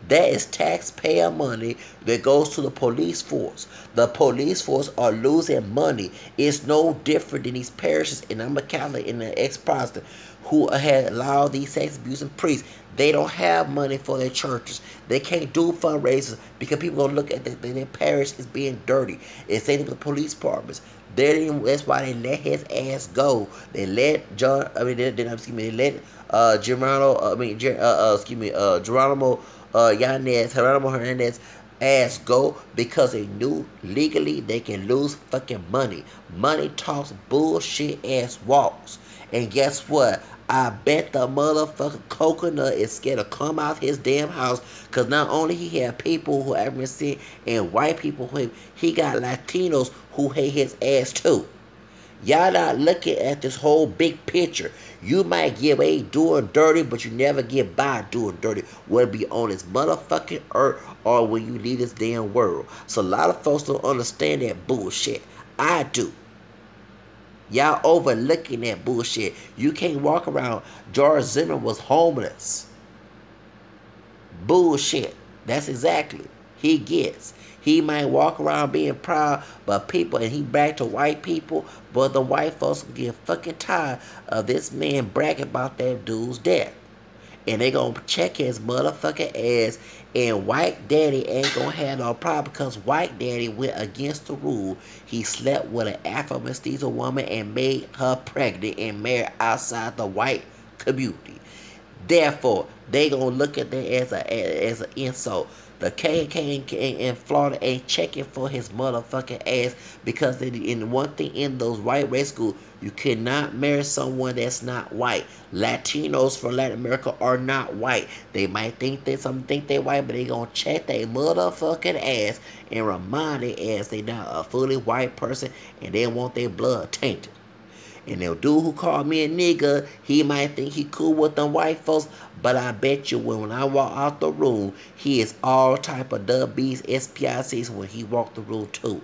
That is taxpayer money that goes to the police force. The police force are losing money. It's no different than these parishes, and I'm a Catholic and an ex-Protestant, who had allowed these sex abusing priests. They don't have money for their churches. They can't do fundraisers because people don't look at their parish as being dirty. It's same with the police departments. That's why they let his ass go. They let Geronimo Hernandez ass go because they knew legally they can lose fucking money. Money talks, bullshit ass walks. And guess what? I bet the motherfucking coconut is scared to come out his damn house, because not only he had people who haven't seen and white people who he got Latinos who hate his ass too. Y'all not looking at this whole big picture. You might get away doing dirty, but you never get by doing dirty. Whether it be on this motherfucking earth or when you leave this damn world. So a lot of folks don't understand that bullshit. I do. Y'all overlooking that bullshit. You can't walk around. George Zimmerman was homeless. Bullshit. That's exactly. He gets. He might walk around being proud, but people, and he back to white people, but the white folks get fucking tired of this man bragging about that dude's death. And they gonna check his motherfucking ass, and white daddy ain't gonna have no problem because white daddy went against the rule. He slept with an Afro-Mestizo woman and made her pregnant and married outside the white community. Therefore, they gonna look at that as an insult. The KKK in Florida ain't checking for his motherfucking ass because in one thing in those white race schools, you cannot marry someone that's not white. Latinos from Latin America are not white. They might think they white, but they gonna check their motherfucking ass and remind their ass they not a fully white person and they want their blood tainted. And the dude who called me a nigga, he might think he cool with them white folks, but I bet you when I walk out the room, he is all type of WBs, SPICs when he walked the room too.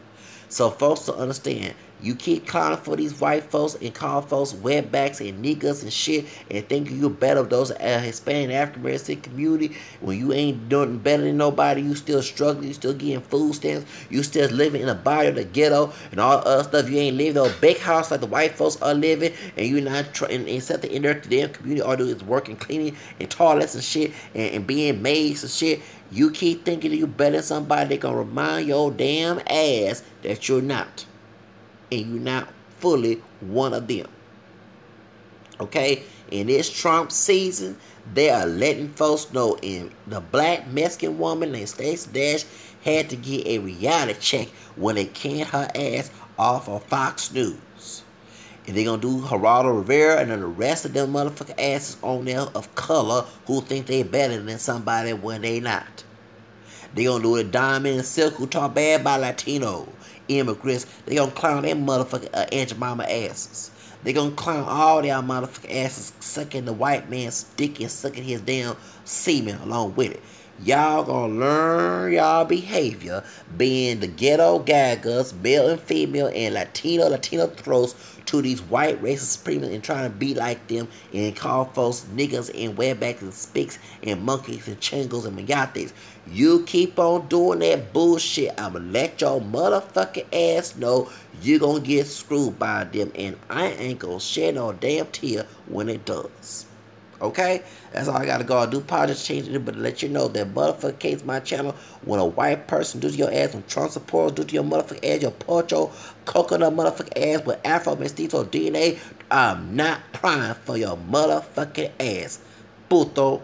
So folks to understand, you keep calling for these white folks and call folks wetbacks and niggas and shit and think you're better of those Hispanic African American community when you ain't doing better than nobody. You still struggling, you still getting food stamps, you still living in a barrio, the ghetto and all other stuff. You ain't living in a big house like the white folks are living, and you not trying and something in their damn community all do is working, cleaning and toilets and shit and being maids and shit. You keep thinking you better than somebody, they gonna remind your damn ass that you're not. And you're not fully one of them. Okay? In this Trump season, they are letting folks know, and the black Mexican woman named Stacey Dash had to get a reality check when they canned her ass off of Fox News. And they're going to do Geraldo Rivera and then the rest of them motherfucking asses on there of color who think they better than somebody when they not. They gonna do it Diamond and Silk who talk bad about Latino immigrants. They gonna clown their motherfucking Aunt Jemima asses. They gonna clown all their motherfucking asses sucking the white man's dick and sucking his damn semen along with it. Y'all gonna learn y'all behavior being the ghetto gaggers, male and female, and Latino throats to these white racist supremacists and trying to be like them and call folks niggas and wetbacks and spicks and monkeys and chingos and mayates. You keep on doing that bullshit, I'ma let your motherfucking ass know you gonna get screwed by them, and I ain't gonna shed no damn tear when it does. Okay? That's all I gotta go. I do apologize changing it, but to let you know that motherfucker case my channel when a white person do to your ass, when Trump supporters do to your motherfucking ass, your pocho coconut motherfucking ass with Afro mestizo DNA, I'm not prying for your motherfucking ass. Puto.